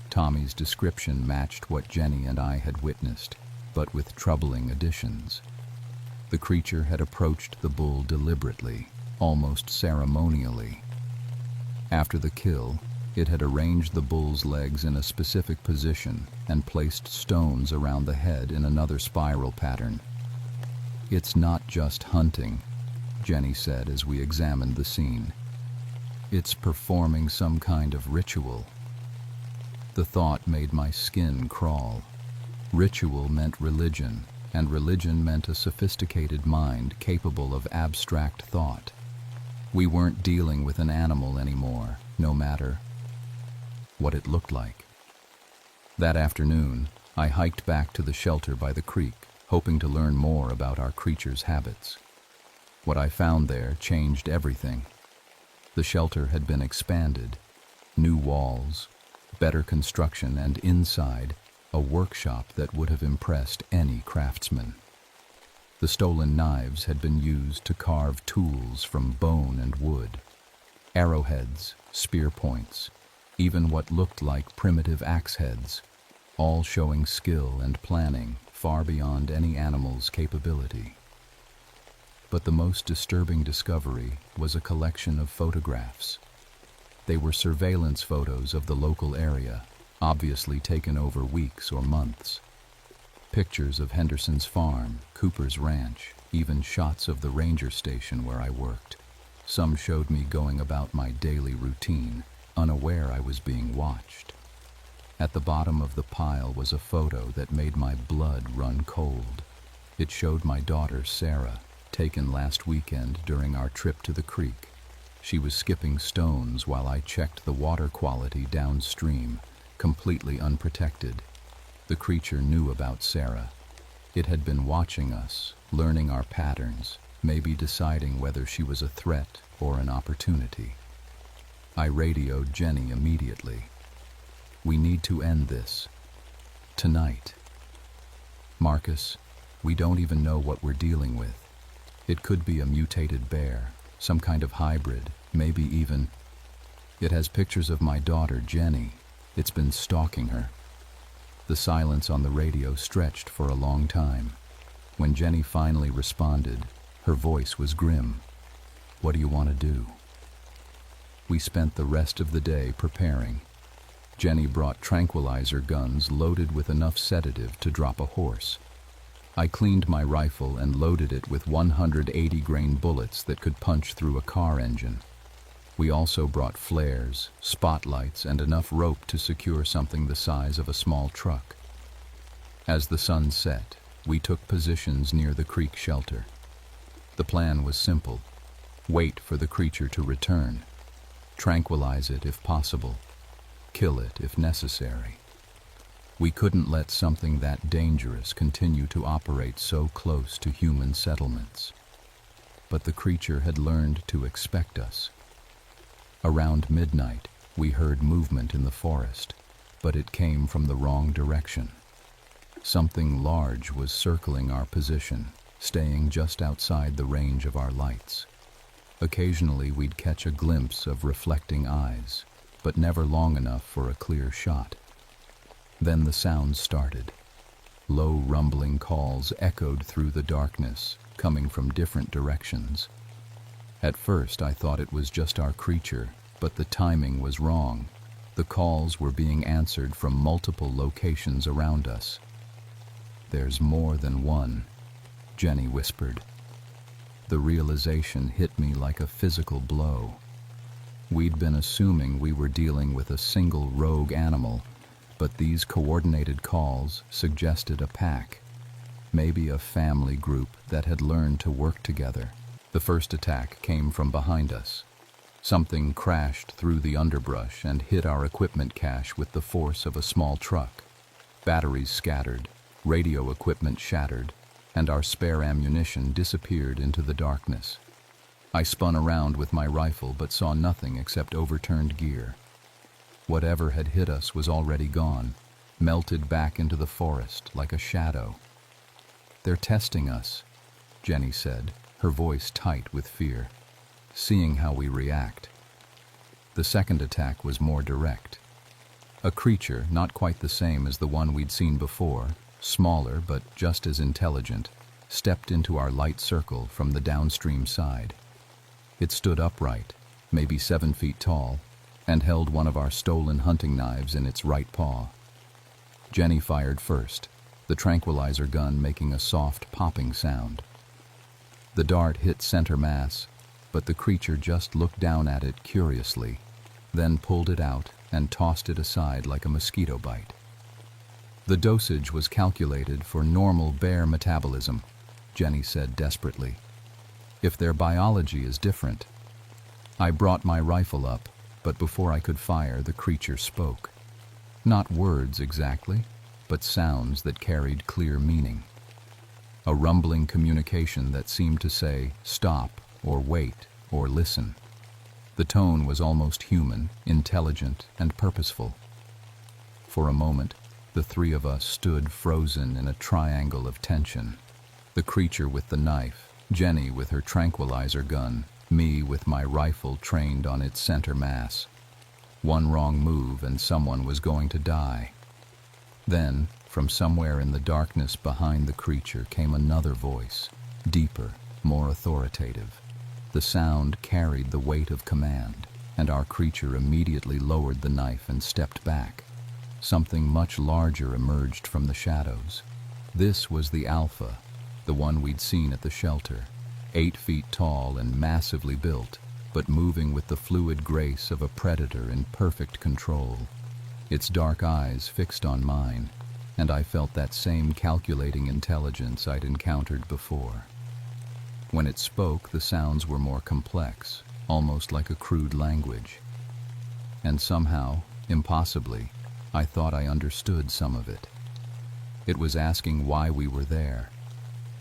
Speaker 1: Tommy's description matched what Jenny and I had witnessed, but with troubling additions. The creature had approached the bull deliberately, almost ceremonially. After the kill, it had arranged the bull's legs in a specific position and placed stones around the head in another spiral pattern. "It's not just hunting," Jenny said as we examined the scene. "It's performing some kind of ritual." The thought made my skin crawl. Ritual meant religion, and religion meant a sophisticated mind capable of abstract thought. We weren't dealing with an animal anymore, no matter what it looked like. That afternoon, I hiked back to the shelter by the creek, hoping to learn more about our creature's habits. What I found there changed everything. The shelter had been expanded, new walls, better construction, and inside, a workshop that would have impressed any craftsman. The stolen knives had been used to carve tools from bone and wood. Arrowheads, spear points, even what looked like primitive axe heads, all showing skill and planning far beyond any animal's capability. But the most disturbing discovery was a collection of photographs. They were surveillance photos of the local area, obviously taken over weeks or months. Pictures of Henderson's farm, Cooper's ranch, even shots of the ranger station where I worked. Some showed me going about my daily routine, unaware I was being watched. At the bottom of the pile was a photo that made my blood run cold. It showed my daughter, Sarah, taken last weekend during our trip to the creek. She was skipping stones while I checked the water quality downstream, completely unprotected. The creature knew about Sarah. It had been watching us, learning our patterns, maybe deciding whether she was a threat or an opportunity. I radioed Jenny immediately. "We need to end this. Tonight." "Marcus, we don't even know what we're dealing with. It could be a mutated bear, some kind of hybrid, maybe even. It has pictures of my daughter, Jenny. It's been stalking her." The silence on the radio stretched for a long time. When Jenny finally responded, her voice was grim. "What do you want to do?" We spent the rest of the day preparing. Jenny brought tranquilizer guns loaded with enough sedative to drop a horse. I cleaned my rifle and loaded it with 180-grain bullets that could punch through a car engine. We also brought flares, spotlights, and enough rope to secure something the size of a small truck. As the sun set, we took positions near the creek shelter. The plan was simple: wait for the creature to return, tranquilize it if possible, kill it if necessary. We couldn't let something that dangerous continue to operate so close to human settlements. But the creature had learned to expect us. Around midnight, we heard movement in the forest, but it came from the wrong direction. Something large was circling our position, staying just outside the range of our lights. Occasionally, we'd catch a glimpse of reflecting eyes, but never long enough for a clear shot. Then the sounds started. Low rumbling calls echoed through the darkness, coming from different directions. At first, I thought it was just our creature, but the timing was wrong. The calls were being answered from multiple locations around us. "There's more than one," Jenny whispered. The realization hit me like a physical blow. We'd been assuming we were dealing with a single rogue animal, but these coordinated calls suggested a pack, maybe a family group that had learned to work together. The first attack came from behind us. Something crashed through the underbrush and hit our equipment cache with the force of a small truck. Batteries scattered, radio equipment shattered, and our spare ammunition disappeared into the darkness. I spun around with my rifle but saw nothing except overturned gear. Whatever had hit us was already gone, melted back into the forest like a shadow. "They're testing us," Jenny said, her voice tight with fear, "seeing how we react." The second attack was more direct. A creature not quite the same as the one we'd seen before, smaller but just as intelligent, stepped into our light circle from the downstream side. It stood upright, maybe 7 feet tall, and held one of our stolen hunting knives in its right paw. Jenny fired first, the tranquilizer gun making a soft popping sound. The dart hit center mass, but the creature just looked down at it curiously, then pulled it out and tossed it aside like a mosquito bite. The dosage was calculated for normal bear metabolism, Jenny said desperately. If their biology is different. I brought my rifle up, but before I could fire, the creature spoke. Not words exactly, but sounds that carried clear meaning. A rumbling communication that seemed to say, stop, or wait, or listen. The tone was almost human, intelligent, and purposeful. For a moment, the three of us stood frozen in a triangle of tension. The creature with the knife, Jenny with her tranquilizer gun, me with my rifle trained on its center mass. One wrong move and someone was going to die. Then, from somewhere in the darkness behind the creature came another voice, deeper, more authoritative. The sound carried the weight of command, and our creature immediately lowered the knife and stepped back. Something much larger emerged from the shadows. This was the Alpha, the one we'd seen at the shelter, 8 feet tall and massively built, but moving with the fluid grace of a predator in perfect control. Its dark eyes fixed on mine, and I felt that same calculating intelligence I'd encountered before. When it spoke, the sounds were more complex, almost like a crude language. And somehow, impossibly, I thought I understood some of it. It was asking why we were there,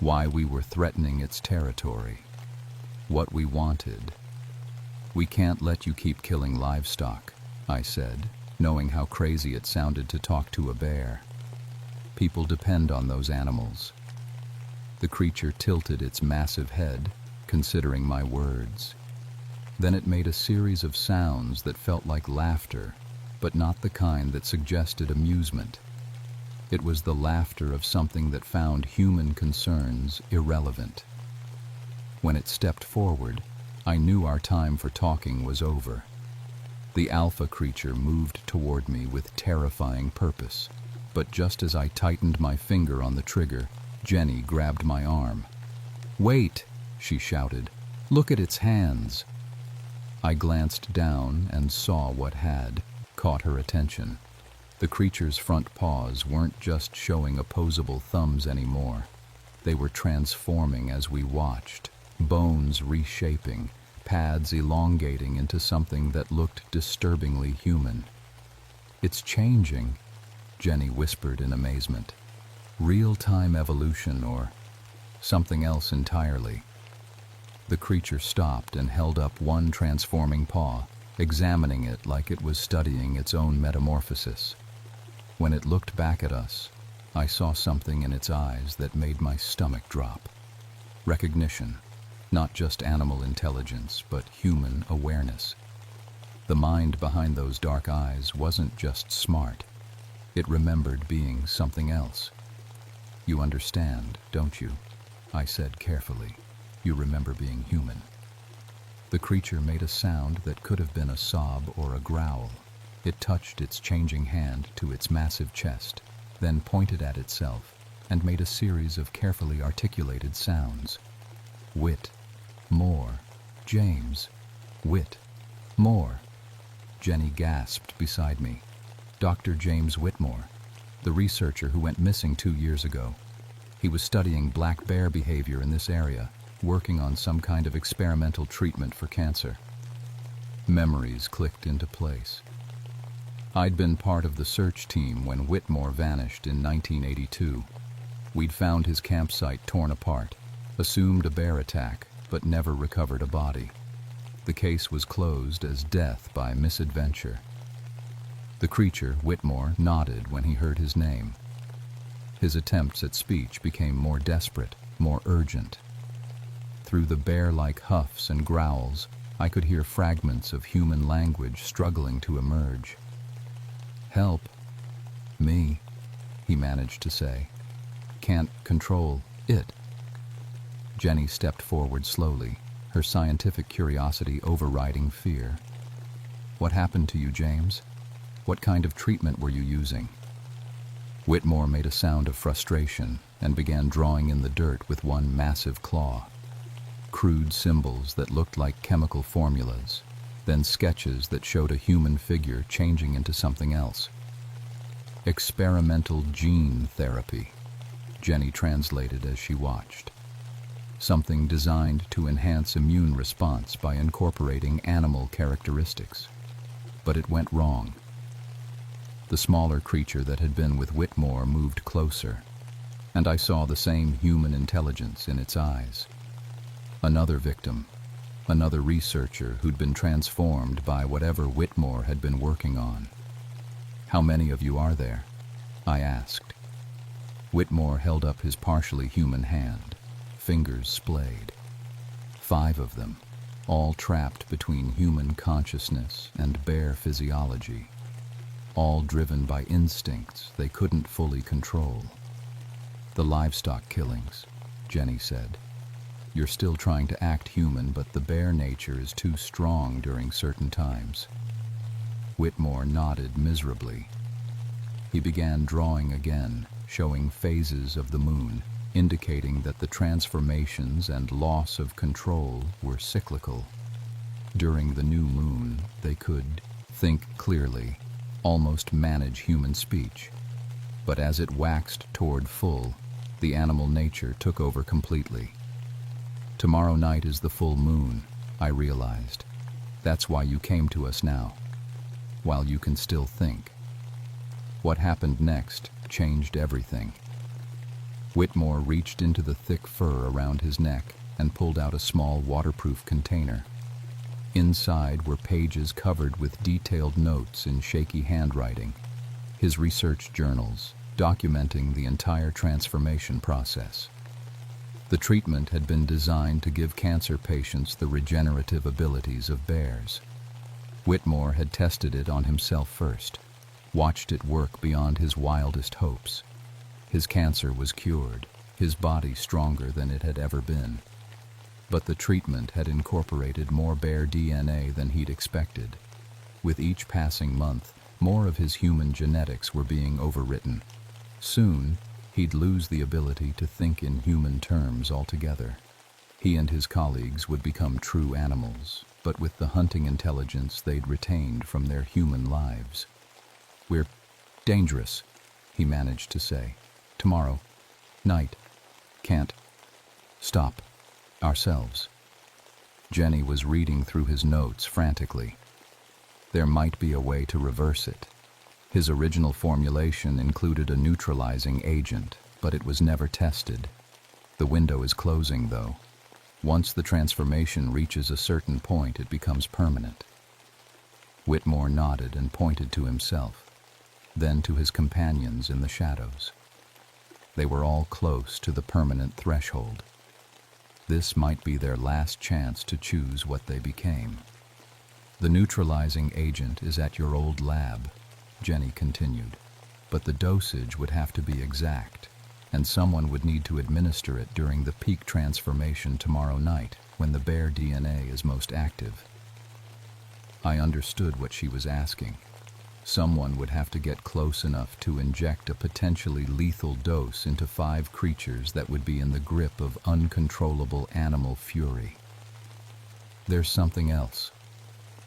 Speaker 1: why we were threatening its territory, what we wanted. "We can't let you keep killing livestock," I said, knowing how crazy it sounded to talk to a bear. "People depend on those animals." The creature tilted its massive head, considering my words. Then it made a series of sounds that felt like laughter, but not the kind that suggested amusement. It was the laughter of something that found human concerns irrelevant. When it stepped forward, I knew our time for talking was over. The Alpha creature moved toward me with terrifying purpose, but just as I tightened my finger on the trigger, Jenny grabbed my arm. "Wait!" she shouted. "Look at its hands!" I glanced down and saw what had caught her attention. The creature's front paws weren't just showing opposable thumbs anymore. They were transforming as we watched, bones reshaping, pads elongating into something that looked disturbingly human. "It's changing," Jenny whispered in amazement. "Real-time evolution or something else entirely." The creature stopped and held up one transforming paw, examining it like it was studying its own metamorphosis. When it looked back at us, I saw something in its eyes that made my stomach drop. Recognition, not just animal intelligence, but human awareness. The mind behind those dark eyes wasn't just smart. It remembered being something else. "You understand, don't you?" I said carefully. "You remember being human." The creature made a sound that could have been a sob or a growl. It touched its changing hand to its massive chest, then pointed at itself and made a series of carefully articulated sounds. "Whit, more, James, Whit, more." Jenny gasped beside me. "Dr. James Whitmore, the researcher who went missing 2 years ago. He was studying black bear behavior in this area, working on some kind of experimental treatment for cancer." Memories clicked into place. I'd been part of the search team when Whitmore vanished in 1982. We'd found his campsite torn apart, assumed a bear attack, but never recovered a body. The case was closed as death by misadventure. The creature, Whitmore, nodded when he heard his name. His attempts at speech became more desperate, more urgent. Through the bear-like huffs and growls, I could hear fragments of human language struggling to emerge. "Help. Me," he managed to say. "Can't control it." Jenny stepped forward slowly, her scientific curiosity overriding fear. "What happened to you, James? What kind of treatment were you using?" Whitmore made a sound of frustration and began drawing in the dirt with one massive claw. Crude symbols that looked like chemical formulas, then sketches that showed a human figure changing into something else. Experimental gene therapy, Jenny translated as she watched. Something designed to enhance immune response by incorporating animal characteristics. But it went wrong. The smaller creature that had been with Whitmore moved closer, and I saw the same human intelligence in its eyes. Another victim, another researcher who'd been transformed by whatever Whitmore had been working on. "How many of you are there?" I asked. Whitmore held up his partially human hand, fingers splayed. 5 of them, all trapped between human consciousness and bear physiology, all driven by instincts they couldn't fully control. "The livestock killings," Jenny said. "You're still trying to act human, but the bear nature is too strong during certain times." Whitmore nodded miserably. He began drawing again, showing phases of the moon, indicating that the transformations and loss of control were cyclical. During the new moon, they could think clearly, almost manage human speech. But as it waxed toward full, the animal nature took over completely. "Tomorrow night is the full moon," I realized. "That's why you came to us now, while you can still think." What happened next changed everything. Whitmore reached into the thick fur around his neck and pulled out a small waterproof container. Inside were pages covered with detailed notes in shaky handwriting, his research journals documenting the entire transformation process. The treatment had been designed to give cancer patients the regenerative abilities of bears. Whitmore had tested it on himself first, watched it work beyond his wildest hopes. His cancer was cured, his body stronger than it had ever been. But the treatment had incorporated more bear DNA than he'd expected. With each passing month, more of his human genetics were being overwritten. Soon, he'd lose the ability to think in human terms altogether. He and his colleagues would become true animals, but with the hunting intelligence they'd retained from their human lives. "We're dangerous," he managed to say. "Tomorrow night. Can't stop ourselves." Jenny was reading through his notes frantically. There might be a way to reverse it. His original formulation included a neutralizing agent, but it was never tested. The window is closing, though. Once the transformation reaches a certain point, it becomes permanent. Whitmore nodded and pointed to himself, then to his companions in the shadows. They were all close to the permanent threshold. This might be their last chance to choose what they became. "The neutralizing agent is at your old lab," Jenny continued, "but the dosage would have to be exact, and someone would need to administer it during the peak transformation tomorrow night, when the bear DNA is most active." I understood what she was asking. Someone would have to get close enough to inject a potentially lethal dose into 5 creatures that would be in the grip of uncontrollable animal fury. "There's something else,"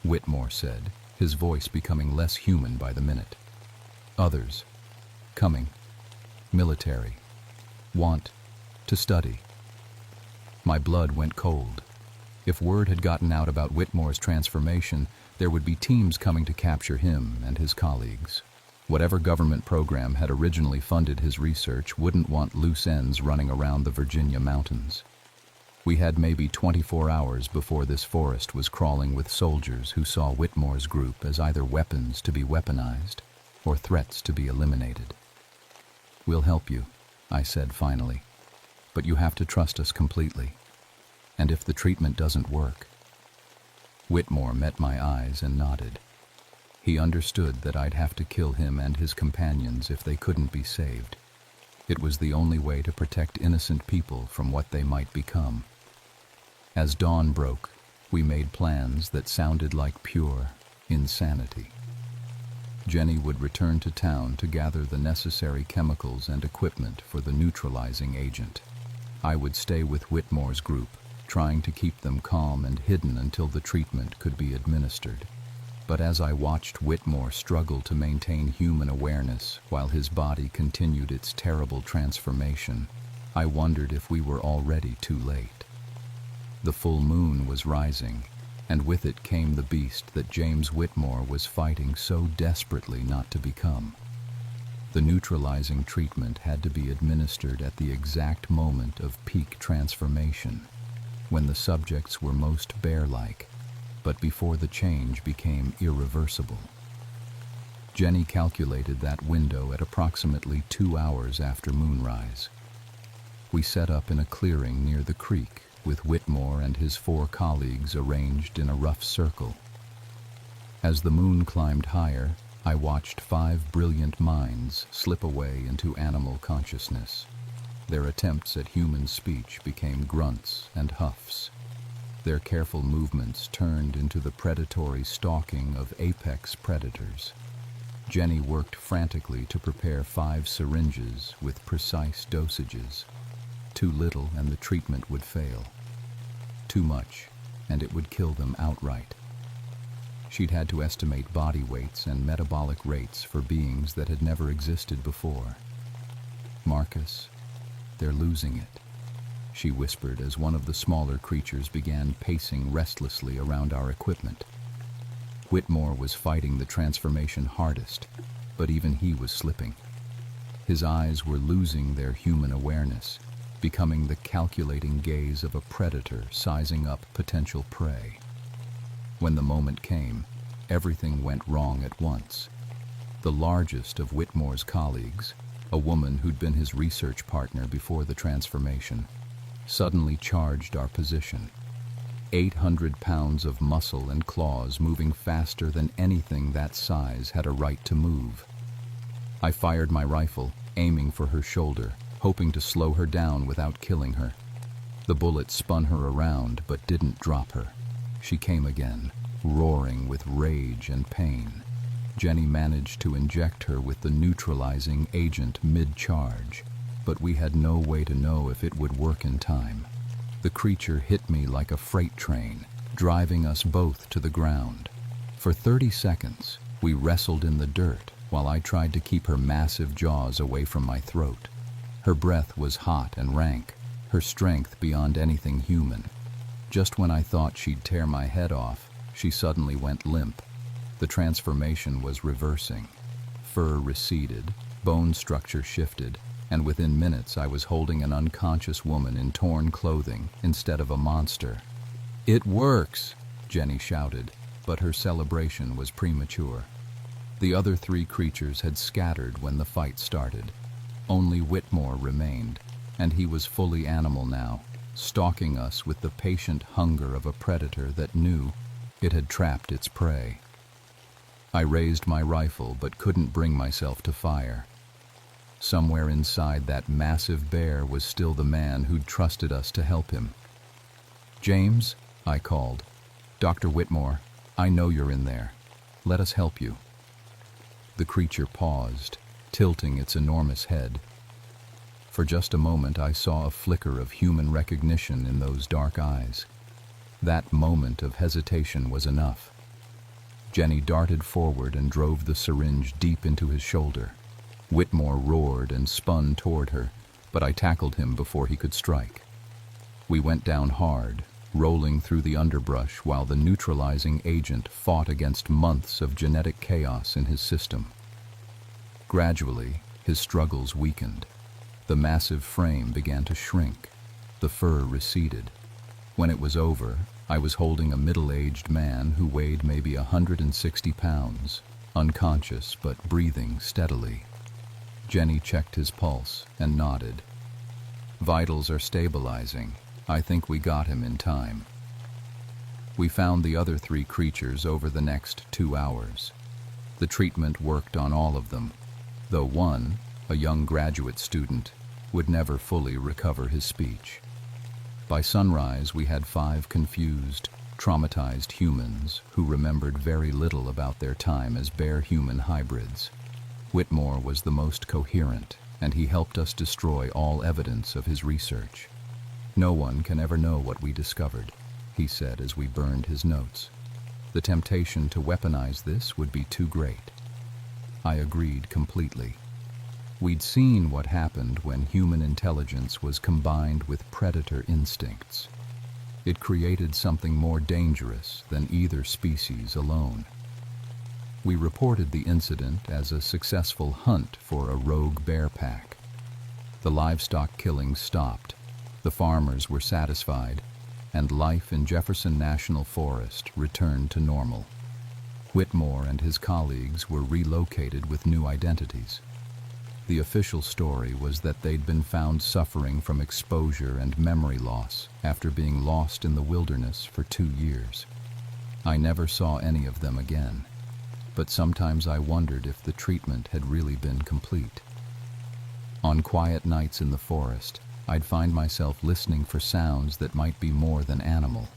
Speaker 1: Whitmore said, his voice becoming less human by the minute. "Others. Coming. Military. Want to study." My blood went cold. If word had gotten out about Whitmore's transformation, there would be teams coming to capture him and his colleagues. Whatever government program had originally funded his research wouldn't want loose ends running around the Virginia mountains. We had maybe 24 hours before this forest was crawling with soldiers who saw Whitmore's group as either weapons to be weaponized or threats to be eliminated. "We'll help you," I said finally, "but you have to trust us completely. And if the treatment doesn't work..." Whitmore met my eyes and nodded. He understood that I'd have to kill him and his companions if they couldn't be saved. It was the only way to protect innocent people from what they might become. As dawn broke, we made plans that sounded like pure insanity. Jenny would return to town to gather the necessary chemicals and equipment for the neutralizing agent. I would stay with Whitmore's group, trying to keep them calm and hidden until the treatment could be administered. But as I watched Whitmore struggle to maintain human awareness while his body continued its terrible transformation, I wondered if we were already too late. The full moon was rising, and with it came the beast that James Whitmore was fighting so desperately not to become. The neutralizing treatment had to be administered at the exact moment of peak transformation, when the subjects were most bear-like, but before the change became irreversible. Jenny calculated that window at approximately 2 hours after moonrise. We set up in a clearing near the creek, with Whitmore and his 4 colleagues arranged in a rough circle. As the moon climbed higher, I watched 5 brilliant minds slip away into animal consciousness. Their attempts at human speech became grunts and huffs. Their careful movements turned into the predatory stalking of apex predators. Jenny worked frantically to prepare 5 syringes with precise dosages. Too little and the treatment would fail. Too much, and it would kill them outright. She'd had to estimate body weights and metabolic rates for beings that had never existed before. "Marcus, they're losing it," she whispered as one of the smaller creatures began pacing restlessly around our equipment. Whitmore was fighting the transformation hardest, but even he was slipping. His eyes were losing their human awareness, becoming the calculating gaze of a predator sizing up potential prey. When the moment came, everything went wrong at once. The largest of Whitmore's colleagues, a woman who'd been his research partner before the transformation, suddenly charged our position. 800 pounds of muscle and claws moving faster than anything that size had a right to move. I fired my rifle, aiming for her shoulder, hoping to slow her down without killing her. The bullet spun her around but didn't drop her. She came again, roaring with rage and pain. Jenny managed to inject her with the neutralizing agent mid-charge, but we had no way to know if it would work in time. The creature hit me like a freight train, driving us both to the ground. For 30 seconds, we wrestled in the dirt while I tried to keep her massive jaws away from my throat. Her breath was hot and rank, her strength beyond anything human. Just when I thought she'd tear my head off, she suddenly went limp. The transformation was reversing. Fur receded, bone structure shifted, and within minutes I was holding an unconscious woman in torn clothing instead of a monster. "It works!" Jenny shouted, but her celebration was premature. The other 3 creatures had scattered when the fight started. Only Whitmore remained, and he was fully animal now, stalking us with the patient hunger of a predator that knew it had trapped its prey. I raised my rifle but couldn't bring myself to fire. Somewhere inside that massive bear was still the man who'd trusted us to help him. "James," I called. "Dr. Whitmore, I know you're in there. Let us help you." The creature paused, tilting its enormous head. For just a moment I saw a flicker of human recognition in those dark eyes. That moment of hesitation was enough. Jenny darted forward and drove the syringe deep into his shoulder. Whitmore roared and spun toward her, but I tackled him before he could strike. We went down hard, rolling through the underbrush while the neutralizing agent fought against months of genetic chaos in his system. Gradually, his struggles weakened. The massive frame began to shrink. The fur receded. When it was over, I was holding a middle-aged man who weighed maybe 160 pounds, unconscious but breathing steadily. Jenny checked his pulse and nodded. "Vitals are stabilizing. I think we got him in time." We found the other 3 creatures over the next 2 hours. The treatment worked on all of them, though one, a young graduate student, would never fully recover his speech. By sunrise, we had 5 confused, traumatized humans who remembered very little about their time as bear-human hybrids. Whitmore was the most coherent, and he helped us destroy all evidence of his research. "No one can ever know what we discovered," he said as we burned his notes. The temptation to weaponize this would be too great. I agreed completely. We'd seen what happened when human intelligence was combined with predator instincts. It created something more dangerous than either species alone. We reported the incident as a successful hunt for a rogue bear pack. The livestock killings stopped, the farmers were satisfied, and life in Jefferson National Forest returned to normal. Whitmore and his colleagues were relocated with new identities. The official story was that they'd been found suffering from exposure and memory loss after being lost in the wilderness for 2 years. I never saw any of them again, but sometimes I wondered if the treatment had really been complete. On quiet nights in the forest, I'd find myself listening for sounds that might be more than animal,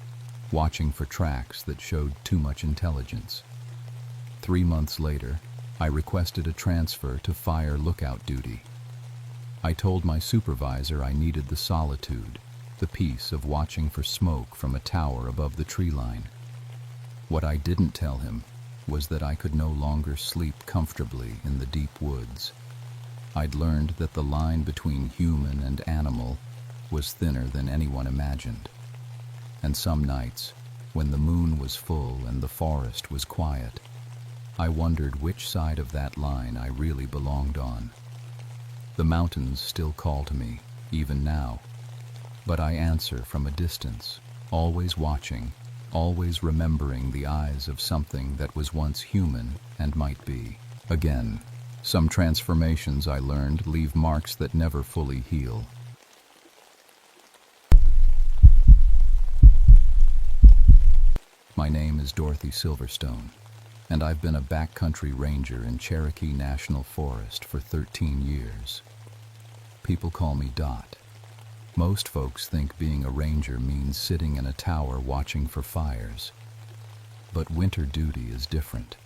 Speaker 1: watching for tracks that showed too much intelligence. 3 months later, I requested a transfer to fire lookout duty. I told my supervisor I needed the solitude, the peace of watching for smoke from a tower above the tree line. What I didn't tell him was that I could no longer sleep comfortably in the deep woods. I'd learned that the line between human and animal was thinner than anyone imagined. And some nights, when the moon was full and the forest was quiet, I wondered which side of that line I really belonged on. The mountains still call to me, even now, but I answer from a distance, always watching, always remembering the eyes of something that was once human and might be. Again, some transformations I learned leave marks that never fully heal. My name is Dorothy Silverstone, and I've been a backcountry ranger in Cherokee National Forest for 13 years. People call me Dot. Most folks think being a ranger means sitting in a tower watching for fires. But winter duty is different.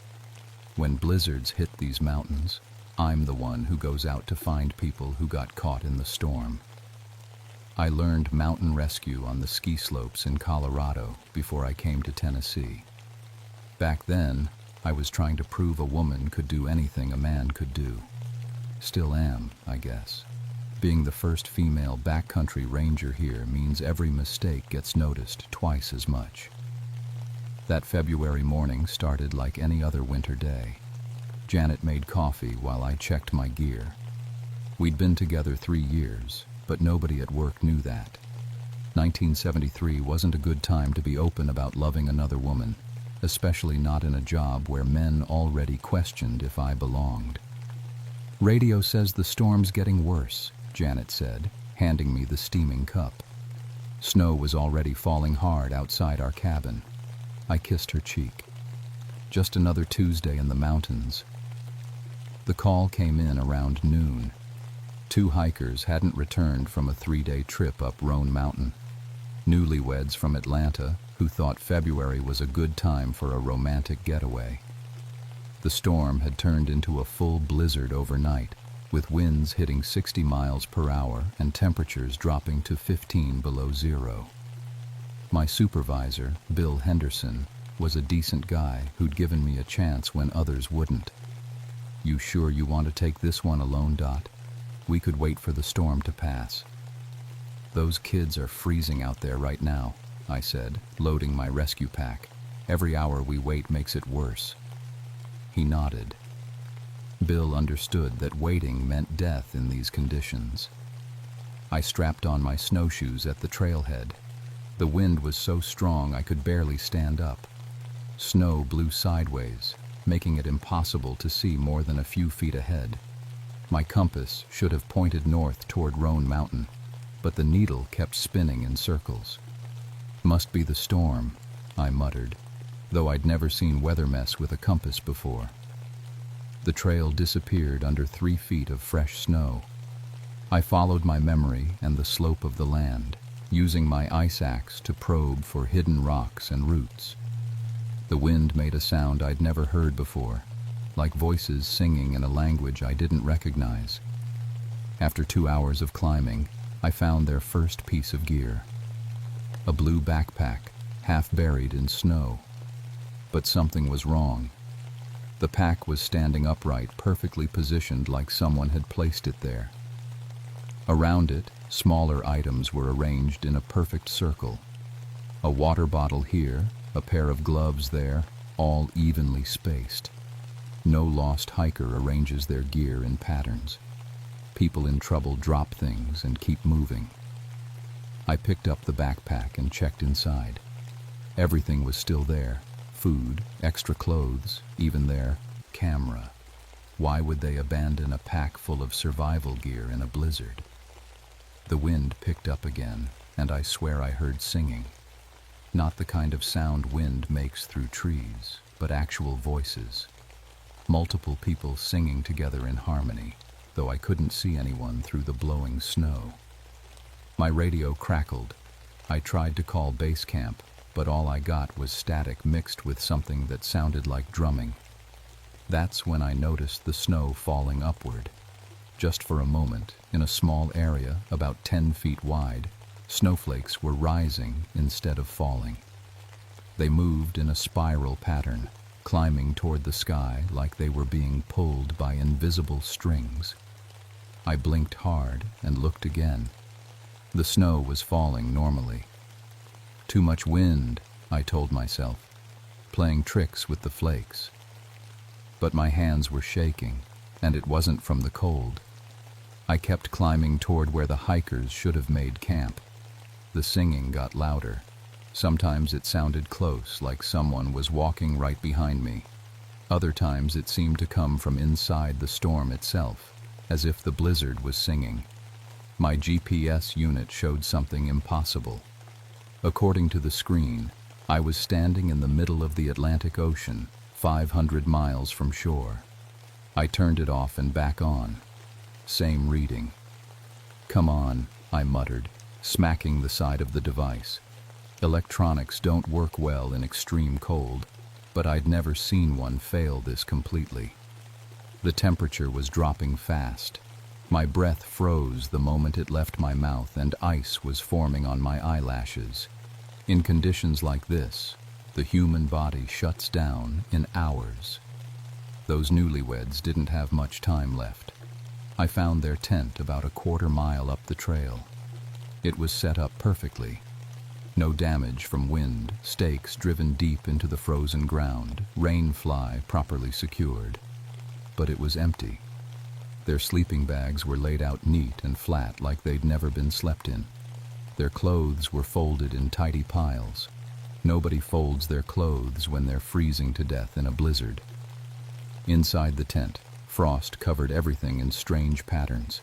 Speaker 1: When blizzards hit these mountains, I'm the one who goes out to find people who got caught in the storm. I learned mountain rescue on the ski slopes in Colorado before I came to Tennessee. Back then, I was trying to prove a woman could do anything a man could do. Still am, I guess. Being the first female backcountry ranger here means every mistake gets noticed twice as much. That February morning started like any other winter day. Janet made coffee while I checked my gear. We'd been together 3 years, but nobody at work knew that. 1973 wasn't a good time to be open about loving another woman, especially not in a job where men already questioned if I belonged. "Radio says the storm's getting worse," Janet said, handing me the steaming cup. Snow was already falling hard outside our cabin. I kissed her cheek. Just another Tuesday in the mountains. The call came in around noon. 2 hikers hadn't returned from a 3-day trip up Roan Mountain. Newlyweds from Atlanta who thought February was a good time for a romantic getaway. The storm had turned into a full blizzard overnight, with winds hitting 60 miles per hour and temperatures dropping to 15 below zero. My supervisor, Bill Henderson, was a decent guy who'd given me a chance when others wouldn't. "You sure you want to take this one alone, Dot? We could wait for the storm to pass." "Those kids are freezing out there right now," I said, loading my rescue pack. "Every hour we wait makes it worse." He nodded. Bill understood that waiting meant death in these conditions. I strapped on my snowshoes at the trailhead. The wind was so strong I could barely stand up. Snow blew sideways, making it impossible to see more than a few feet ahead. My compass should have pointed north toward Roan Mountain, but the needle kept spinning in circles. "Must be the storm," I muttered, though I'd never seen weather mess with a compass before. The trail disappeared under 3 feet of fresh snow. I followed my memory and the slope of the land, using my ice axe to probe for hidden rocks and roots. The wind made a sound I'd never heard before, like voices singing in a language I didn't recognize. After 2 hours of climbing, I found their first piece of gear. A blue backpack, half buried in snow. But something was wrong. The pack was standing upright, perfectly positioned like someone had placed it there. Around it, smaller items were arranged in a perfect circle. A water bottle here, a pair of gloves there, all evenly spaced. No lost hiker arranges their gear in patterns. People in trouble drop things and keep moving. I picked up the backpack and checked inside. Everything was still there. Food, extra clothes, even their camera. Why would they abandon a pack full of survival gear in a blizzard? The wind picked up again, and I swear I heard singing. Not the kind of sound wind makes through trees, but actual voices. Multiple people singing together in harmony, though I couldn't see anyone through the blowing snow. My radio crackled. I tried to call base camp, but all I got was static mixed with something that sounded like drumming. That's when I noticed the snow falling upward. Just for a moment, in a small area about 10 feet wide, snowflakes were rising instead of falling. They moved in a spiral pattern, climbing toward the sky like they were being pulled by invisible strings. I blinked hard and looked again. The snow was falling normally. Too much wind, I told myself, playing tricks with the flakes. But my hands were shaking, and it wasn't from the cold. I kept climbing toward where the hikers should have made camp. The singing got louder. Sometimes it sounded close, like someone was walking right behind me. Other times it seemed to come from inside the storm itself, as if the blizzard was singing. My GPS unit showed something impossible. According to the screen, I was standing in the middle of the Atlantic Ocean, 500 miles from shore. I turned it off and back on. Same reading. "Come on," I muttered, smacking the side of the device. Electronics don't work well in extreme cold, but I'd never seen one fail this completely. The temperature was dropping fast. My breath froze the moment it left my mouth, and ice was forming on my eyelashes. In conditions like this, the human body shuts down in hours. Those newlyweds didn't have much time left. I found their tent about a quarter-mile up the trail. It was set up perfectly. No damage from wind, stakes driven deep into the frozen ground, rain fly properly secured. But it was empty. Their sleeping bags were laid out neat and flat like they'd never been slept in. Their clothes were folded in tidy piles. Nobody folds their clothes when they're freezing to death in a blizzard. Inside the tent, frost covered everything in strange patterns.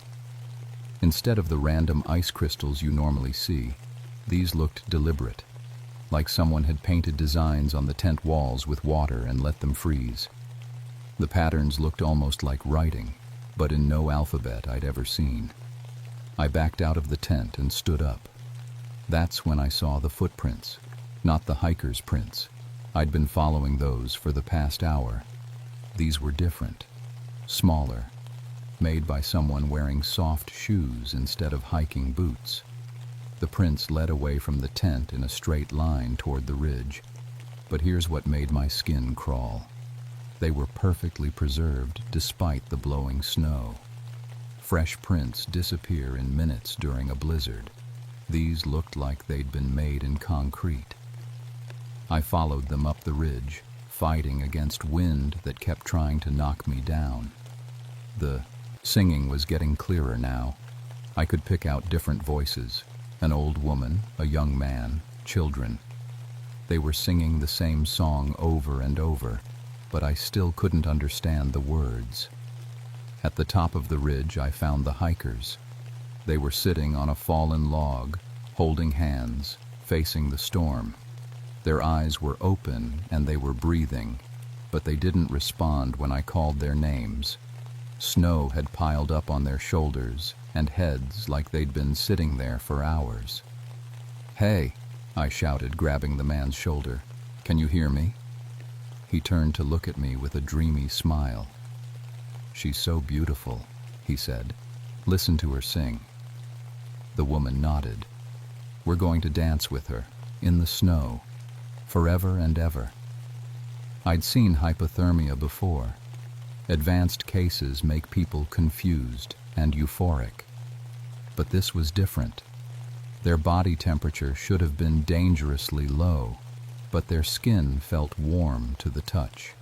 Speaker 1: Instead of the random ice crystals you normally see, these looked deliberate, like someone had painted designs on the tent walls with water and let them freeze. The patterns looked almost like writing, but in no alphabet I'd ever seen. I backed out of the tent and stood up. That's when I saw the footprints, not the hikers' prints. I'd been following those for the past hour. These were different, smaller, made by someone wearing soft shoes instead of hiking boots. The prints led away from the tent in a straight line toward the ridge. But here's what made my skin crawl. They were perfectly preserved despite the blowing snow. Fresh prints disappear in minutes during a blizzard. These looked like they'd been made in concrete. I followed them up the ridge, fighting against wind that kept trying to knock me down. The singing was getting clearer now. I could pick out different voices. An old woman, a young man, children. They were singing the same song over and over, but I still couldn't understand the words. At the top of the ridge, I found the hikers. They were sitting on a fallen log, holding hands, facing the storm. Their eyes were open and they were breathing, but they didn't respond when I called their names. Snow had piled up on their shoulders and heads like they'd been sitting there for hours. "Hey," I shouted, grabbing the man's shoulder. "Can you hear me?" He turned to look at me with a dreamy smile. "She's so beautiful," he said. "Listen to her sing." The woman nodded. "We're going to dance with her, in the snow, forever and ever." I'd seen hypothermia before. Advanced cases make people confused and euphoric. But this was different. Their body temperature should have been dangerously low, but their skin felt warm to the touch.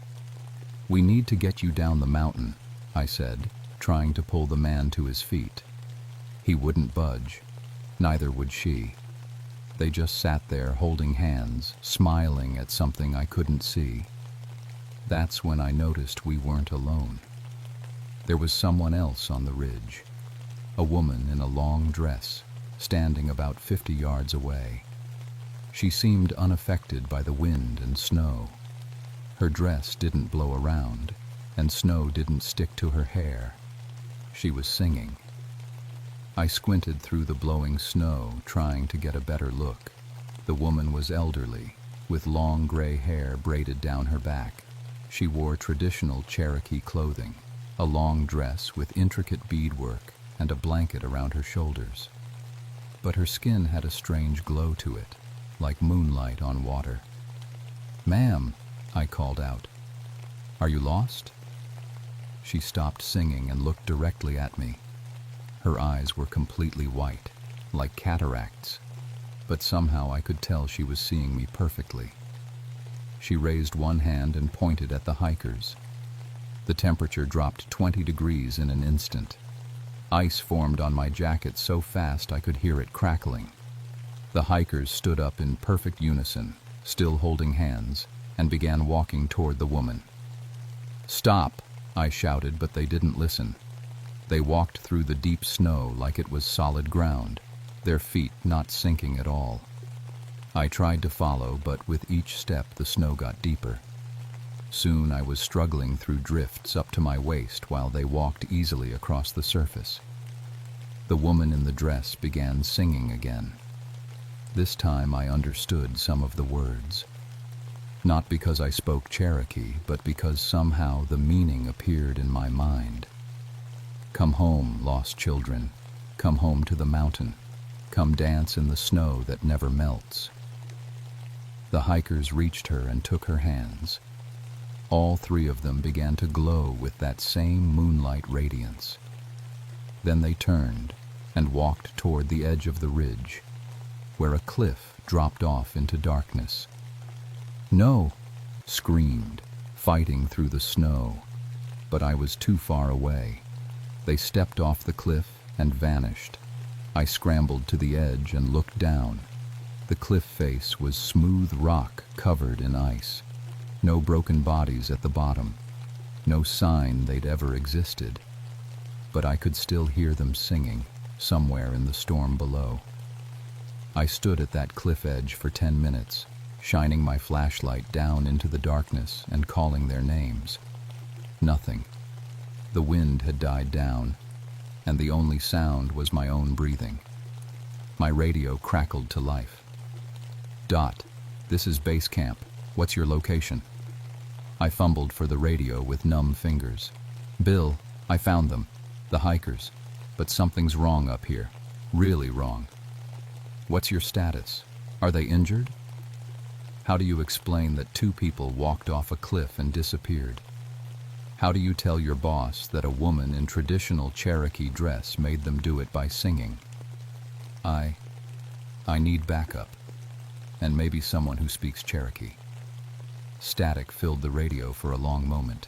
Speaker 1: "We need to get you down the mountain," I said, trying to pull the man to his feet. He wouldn't budge. Neither would she. They just sat there holding hands, smiling at something I couldn't see. That's when I noticed we weren't alone. There was someone else on the ridge. A woman in a long dress, standing about 50 yards away. She seemed unaffected by the wind and snow. Her dress didn't blow around, and snow didn't stick to her hair. She was singing. I squinted through the blowing snow, trying to get a better look. The woman was elderly, with long gray hair braided down her back. She wore traditional Cherokee clothing, a long dress with intricate beadwork and a blanket around her shoulders. But her skin had a strange glow to it, like moonlight on water. "Ma'am," I called out, "are you lost?" She stopped singing and looked directly at me. Her eyes were completely white, like cataracts, but somehow I could tell she was seeing me perfectly. She raised one hand and pointed at the hikers. The temperature dropped 20 degrees in an instant. Ice formed on my jacket so fast I could hear it crackling. The hikers stood up in perfect unison, still holding hands, and began walking toward the woman. "Stop!" I shouted, but they didn't listen. They walked through the deep snow like it was solid ground, their feet not sinking at all. I tried to follow, but with each step the snow got deeper. Soon I was struggling through drifts up to my waist while they walked easily across the surface. The woman in the dress began singing again. This time I understood some of the words. Not because I spoke Cherokee, but because somehow the meaning appeared in my mind. "Come home, lost children. Come home to the mountain. Come dance in the snow that never melts." The hikers reached her and took her hands. All three of them began to glow with that same moonlight radiance. Then they turned and walked toward the edge of the ridge, where a cliff dropped off into darkness. "No!" screamed, fighting through the snow, but I was too far away. They stepped off the cliff and vanished. I scrambled to the edge and looked down. The cliff face was smooth rock covered in ice. No broken bodies at the bottom. No sign they'd ever existed. But I could still hear them singing, somewhere in the storm below. I stood at that cliff edge for 10 minutes, shining my flashlight down into the darkness and calling their names. Nothing. The wind had died down, and the only sound was my own breathing. My radio crackled to life. "Dot, this is base camp. What's your location?" I fumbled for the radio with numb fingers. "Bill, I found them, the hikers, but something's wrong up here. Really wrong." "What's your status? Are they injured?" How do you explain that 2 people walked off a cliff and disappeared? How do you tell your boss that a woman in traditional Cherokee dress made them do it by singing? I need backup, and maybe someone who speaks Cherokee." Static filled the radio for a long moment.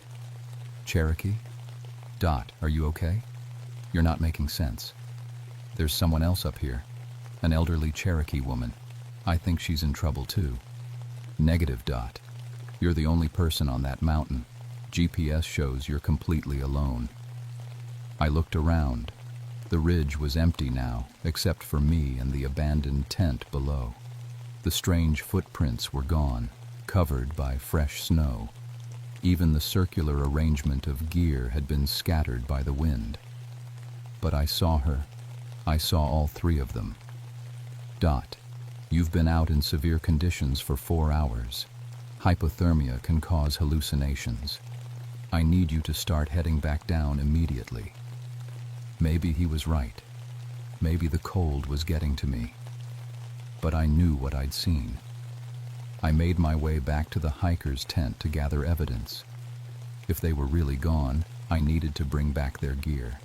Speaker 1: "Cherokee? Dot, are you okay? You're not making sense. There's someone else up here, an elderly Cherokee woman. I think she's in trouble too." "Negative, Dot. You're the only person on that mountain. GPS shows you're completely alone." I looked around. The ridge was empty now, except for me and the abandoned tent below. The strange footprints were gone, covered by fresh snow. Even the circular arrangement of gear had been scattered by the wind. But I saw her. I saw all 3 of them. "Dot, you've been out in severe conditions for 4 hours. Hypothermia can cause hallucinations. I need you to start heading back down immediately." Maybe he was right. Maybe the cold was getting to me. But I knew what I'd seen. I made my way back to the hiker's tent to gather evidence. If they were really gone, I needed to bring back their gear.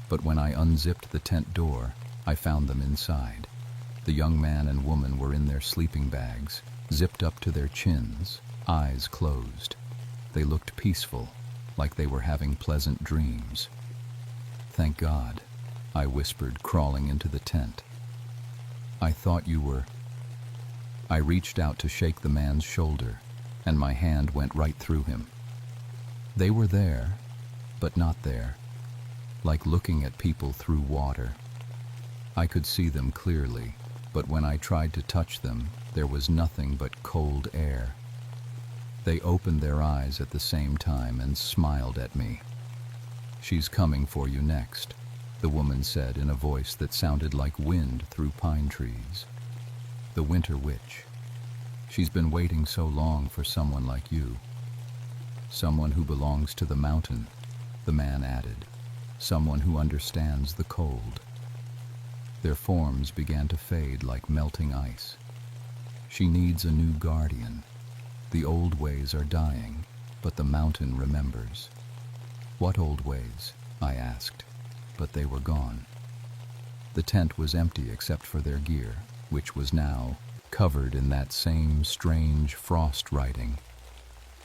Speaker 1: But when I unzipped the tent door, I found them inside. The young man and woman were in their sleeping bags, zipped up to their chins, eyes closed. They looked peaceful, like they were having pleasant dreams. "Thank God," I whispered, crawling into the tent. "I thought you were—" I reached out to shake the man's shoulder, and my hand went right through him. They were there, but not there, like looking at people through water. I could see them clearly, but when I tried to touch them, there was nothing but cold air. They opened their eyes at the same time and smiled at me. "She's coming for you next," the woman said in a voice that sounded like wind through pine trees. "The Winter Witch. She's been waiting so long for someone like you. Someone who belongs to the mountain," the man added. "Someone who understands the cold." Their forms began to fade like melting ice. "She needs a new guardian. The old ways are dying, but the mountain remembers." "What old ways?" I asked, but they were gone. The tent was empty except for their gear, which was now covered in that same strange frost writing.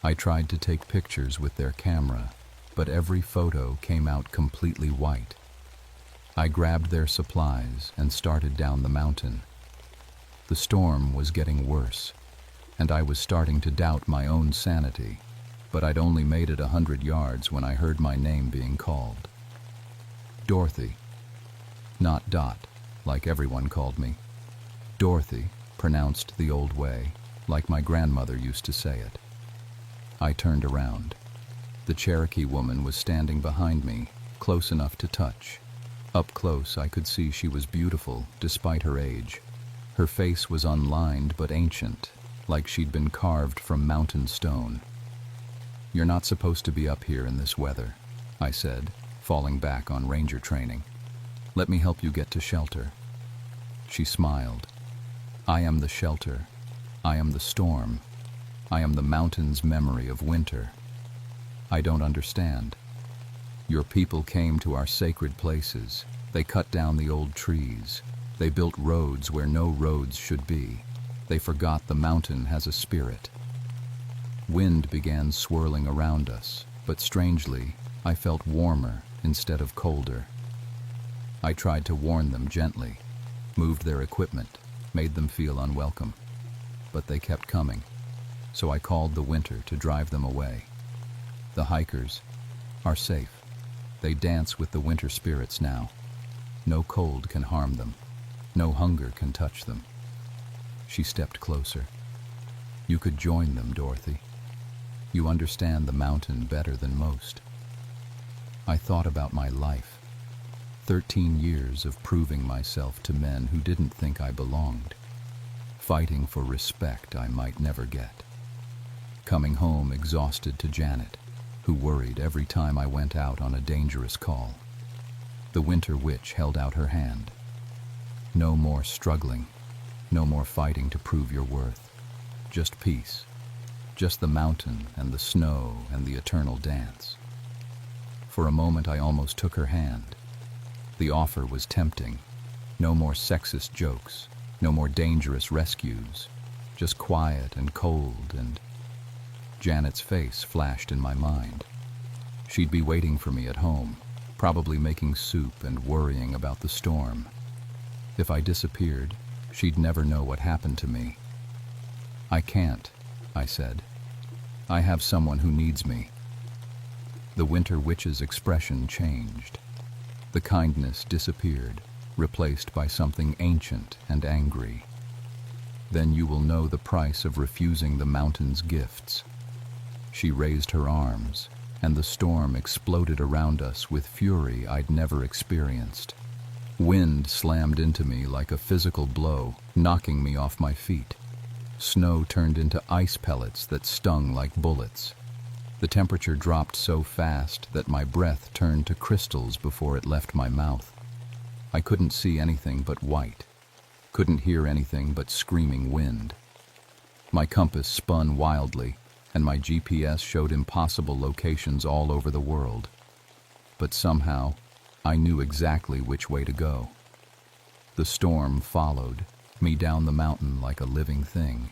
Speaker 1: I tried to take pictures with their camera, but every photo came out completely white. I grabbed their supplies and started down the mountain. The storm was getting worse, and I was starting to doubt my own sanity, but I'd only made it 100 yards when I heard my name being called. Dorothy. Not Dot, like everyone called me. Dorothy, pronounced the old way, like my grandmother used to say it. I turned around. The Cherokee woman was standing behind me, close enough to touch. Up close, I could see she was beautiful, despite her age. Her face was unlined but ancient, like she'd been carved from mountain stone. "You're not supposed to be up here in this weather," I said, falling back on ranger training. "Let me help you get to shelter." She smiled. "I am the shelter. I am the storm. I am the mountain's memory of winter." "I don't understand." "Your people came to our sacred places. They cut down the old trees. They built roads where no roads should be. They forgot the mountain has a spirit." Wind began swirling around us, but strangely, I felt warmer instead of colder. I tried to warn them gently, moved their equipment, made them feel unwelcome. But they kept coming, so I called the winter to drive them away. The hikers are safe. They dance with the winter spirits now. No cold can harm them. No hunger can touch them. She stepped closer. "You could join them, Dorothy. You understand the mountain better than most." I thought about my life. 13 years of proving myself to men who didn't think I belonged. Fighting for respect I might never get. Coming home exhausted to Janet, who worried every time I went out on a dangerous call. The Winter Witch held out her hand. "No more struggling. No more fighting to prove your worth. Just peace. Just the mountain and the snow and the eternal dance." For a moment I almost took her hand. The offer was tempting. No more sexist jokes. No more dangerous rescues. Just quiet and cold and... Janet's face flashed in my mind. She'd be waiting for me at home, probably making soup and worrying about the storm. If I disappeared, she'd never know what happened to me. "I can't," I said. "I have someone who needs me." The Winter Witch's expression changed. The kindness disappeared, replaced by something ancient and angry. "Then you will know the price of refusing the mountain's gifts." She raised her arms, and the storm exploded around us with fury I'd never experienced. Wind slammed into me like a physical blow, knocking me off my feet. Snow turned into ice pellets that stung like bullets. The temperature dropped so fast that my breath turned to crystals before it left my mouth. I couldn't see anything but white, couldn't hear anything but screaming wind. My compass spun wildly, and my GPS showed impossible locations all over the world. But somehow, I knew exactly which way to go. The storm followed me down the mountain like a living thing.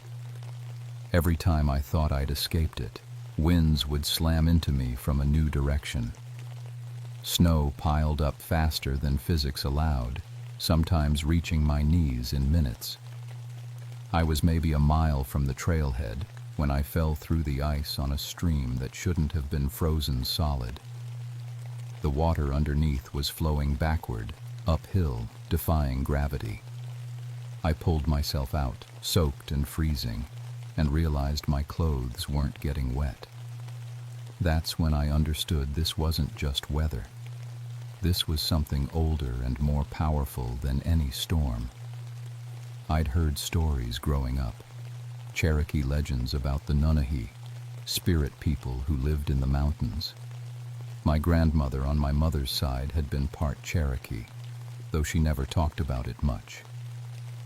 Speaker 1: Every time I thought I'd escaped it, winds would slam into me from a new direction. Snow piled up faster than physics allowed, sometimes reaching my knees in minutes. I was maybe a mile from the trailhead when I fell through the ice on a stream that shouldn't have been frozen solid. The water underneath was flowing backward, uphill, defying gravity. I pulled myself out, soaked and freezing, and realized my clothes weren't getting wet. That's when I understood this wasn't just weather. This was something older and more powerful than any storm. I'd heard stories growing up, Cherokee legends about the Nunahi, spirit people who lived in the mountains. My grandmother on my mother's side had been part Cherokee, though she never talked about it much.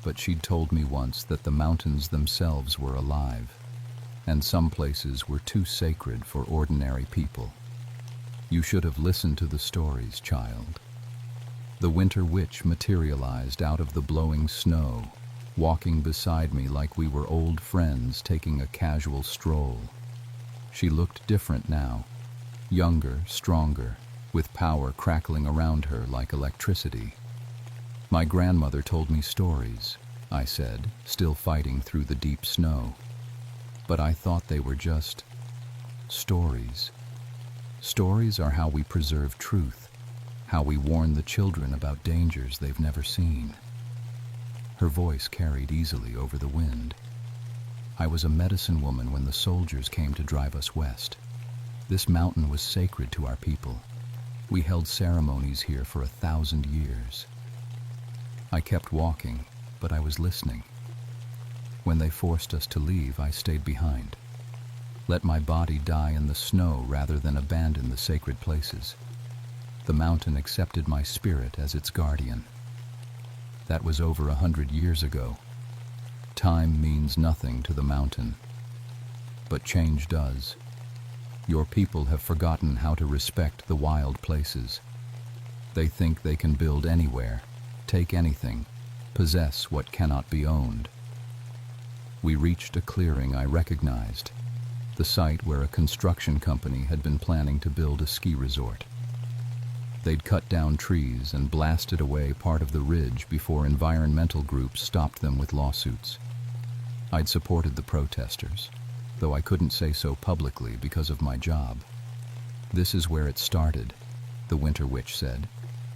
Speaker 1: But she'd told me once that the mountains themselves were alive, and some places were too sacred for ordinary people. You should have listened to the stories, child. The winter witch materialized out of the blowing snow, walking beside me like we were old friends taking a casual stroll. She looked different now, younger, stronger, with power crackling around her like electricity. My grandmother told me stories, I said, still fighting through the deep snow. But I thought they were just stories. Stories are how we preserve truth, how we warn the children about dangers they've never seen. Her voice carried easily over the wind. I was a medicine woman when the soldiers came to drive us west. This mountain was sacred to our people. We held ceremonies here for 1,000 years. I kept walking, but I was listening. When they forced us to leave, I stayed behind. Let my body die in the snow rather than abandon the sacred places. The mountain accepted my spirit as its guardian. That was over 100 years ago. Time means nothing to the mountain, but change does. Your people have forgotten how to respect the wild places. They think they can build anywhere, take anything, possess what cannot be owned. We reached a clearing I recognized, the site where a construction company had been planning to build a ski resort. They'd cut down trees and blasted away part of the ridge before environmental groups stopped them with lawsuits. I'd supported the protesters, though I couldn't say so publicly because of my job. This is where it started, the Winter Witch said.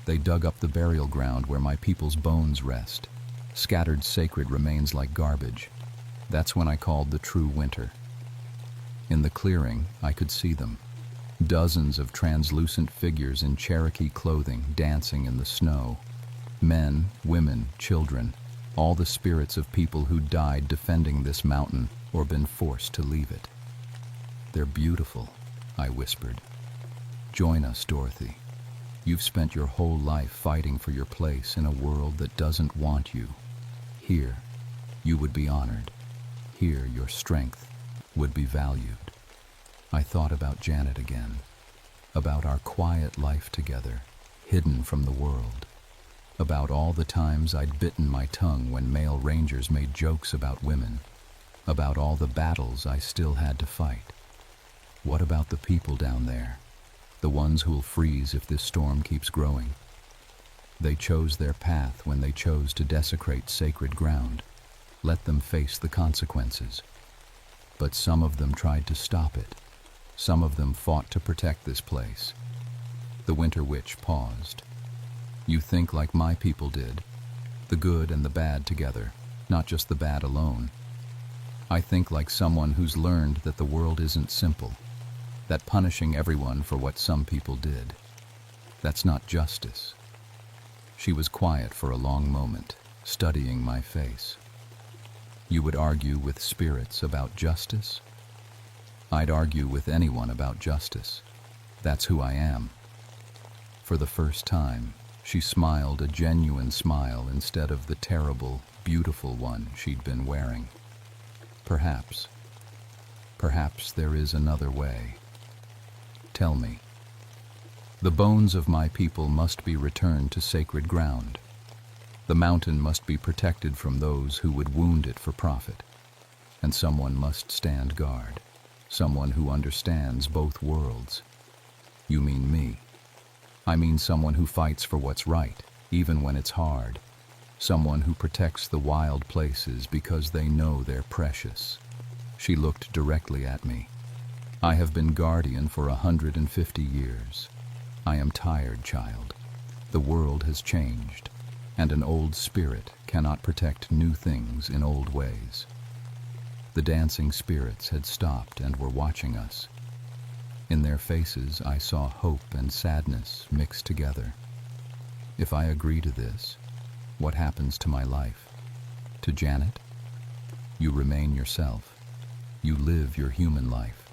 Speaker 1: They dug up the burial ground where my people's bones rest, scattered sacred remains like garbage. That's when I called the true winter. In the clearing, I could see them. Dozens of translucent figures in Cherokee clothing dancing in the snow. Men, women, children, all the spirits of people who died defending this mountain or been forced to leave it. They're beautiful, I whispered. Join us, Dorothy. You've spent your whole life fighting for your place in a world that doesn't want you. Here, you would be honored. Here, your strength would be valued. I thought about Janet again, about our quiet life together, hidden from the world, about all the times I'd bitten my tongue when male rangers made jokes about women, about all the battles I still had to fight. What about the people down there, the ones who'll freeze if this storm keeps growing? They chose their path when they chose to desecrate sacred ground. Let them face the consequences. But some of them tried to stop it. Some of them fought to protect this place. The Winter Witch paused. You think like my people did, the good and the bad together, not just the bad alone. I think like someone who's learned that the world isn't simple, that punishing everyone for what some people did, that's not justice. She was quiet for a long moment, studying my face. You would argue with spirits about justice? I'd argue with anyone about justice. That's who I am. For the first time, she smiled a genuine smile instead of the terrible, beautiful one she'd been wearing. Perhaps, perhaps there is another way. Tell me. The bones of my people must be returned to sacred ground. The mountain must be protected from those who would wound it for profit. And someone must stand guard, someone who understands both worlds. You mean me. I mean someone who fights for what's right, even when it's hard. Someone who protects the wild places because they know they're precious. She looked directly at me. I have been guardian for 150 years. I am tired, child. The world has changed, and an old spirit cannot protect new things in old ways. The dancing spirits had stopped and were watching us. In their faces I saw hope and sadness mixed together. If I agree to this, what happens to my life? To Janet? You remain yourself. You live your human life.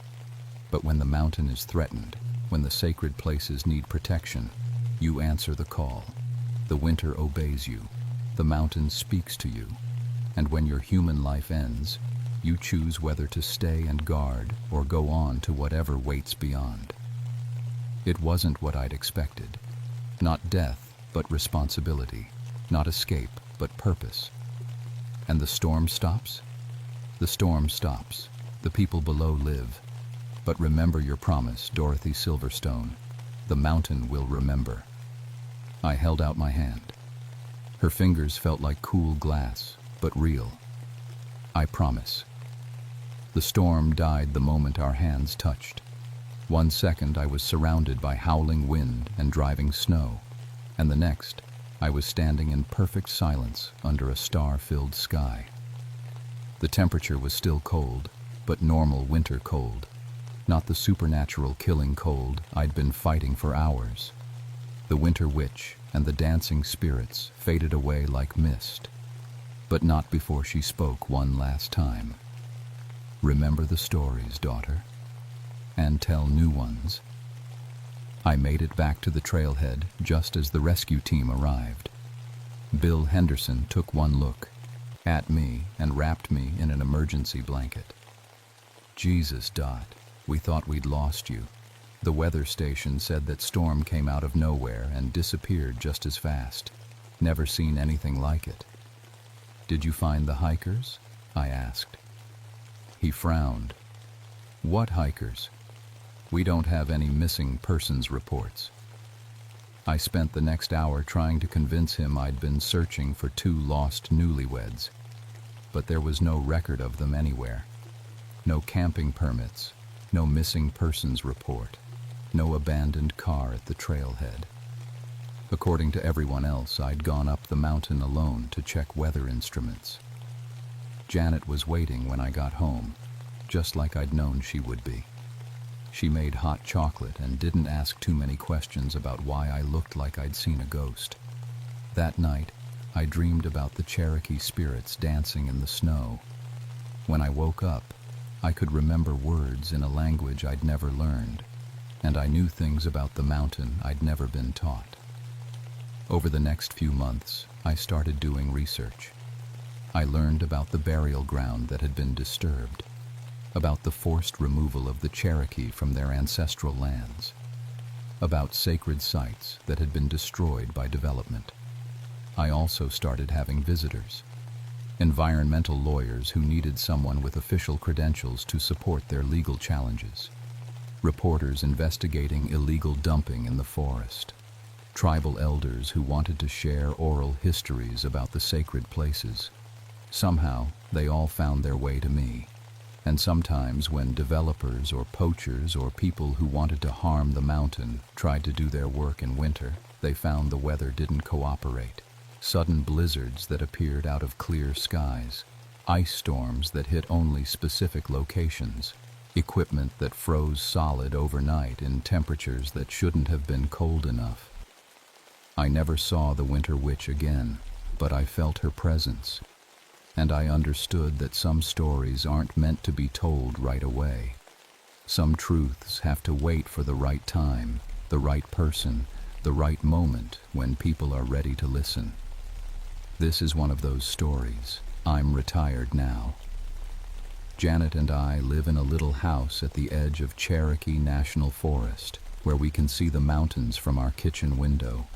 Speaker 1: But when the mountain is threatened, when the sacred places need protection, you answer the call. The winter obeys you. The mountain speaks to you. And when your human life ends, you choose whether to stay and guard or go on to whatever waits beyond. It wasn't what I'd expected. Not death, but responsibility. Not escape, but purpose. And the storm stops? The storm stops. The people below live. But remember your promise, Dorothy Silverstone. The mountain will remember. I held out my hand. Her fingers felt like cool glass, but real. I promise. The storm died the moment our hands touched. 1 second I was surrounded by howling wind and driving snow, and the next I was standing in perfect silence under a star-filled sky. The temperature was still cold, but normal winter cold, not the supernatural killing cold I'd been fighting for hours. The winter witch and the dancing spirits faded away like mist, but not before she spoke one last time. Remember the stories, daughter, and tell new ones. I made it back to the trailhead just as the rescue team arrived. Bill Henderson took one look at me and wrapped me in an emergency blanket. Jesus, Dot, we thought we'd lost you. The weather station said that storm came out of nowhere and disappeared just as fast. Never seen anything like it. Did you find the hikers? I asked. He frowned. What hikers? We don't have any missing persons reports. I spent the next hour trying to convince him I'd been searching for 2 lost newlyweds, but there was no record of them anywhere. No camping permits, no missing persons report, no abandoned car at the trailhead. According to everyone else, I'd gone up the mountain alone to check weather instruments. Janet was waiting when I got home, just like I'd known she would be. She made hot chocolate and didn't ask too many questions about why I looked like I'd seen a ghost. That night, I dreamed about the Cherokee spirits dancing in the snow. When I woke up, I could remember words in a language I'd never learned, and I knew things about the mountain I'd never been taught. Over the next few months, I started doing research. I learned about the burial ground that had been disturbed, about the forced removal of the Cherokee from their ancestral lands, about sacred sites that had been destroyed by development. I also started having visitors, environmental lawyers who needed someone with official credentials to support their legal challenges, reporters investigating illegal dumping in the forest, tribal elders who wanted to share oral histories about the sacred places. Somehow, they all found their way to me. And sometimes when developers or poachers or people who wanted to harm the mountain tried to do their work in winter, they found the weather didn't cooperate. Sudden blizzards that appeared out of clear skies, ice storms that hit only specific locations, equipment that froze solid overnight in temperatures that shouldn't have been cold enough. I never saw the winter witch again, but I felt her presence. And I understood that some stories aren't meant to be told right away. Some truths have to wait for the right time, the right person, the right moment when people are ready to listen. This is one of those stories. I'm retired now. Janet and I live in a little house at the edge of Cherokee National Forest, where we can see the mountains from our kitchen window.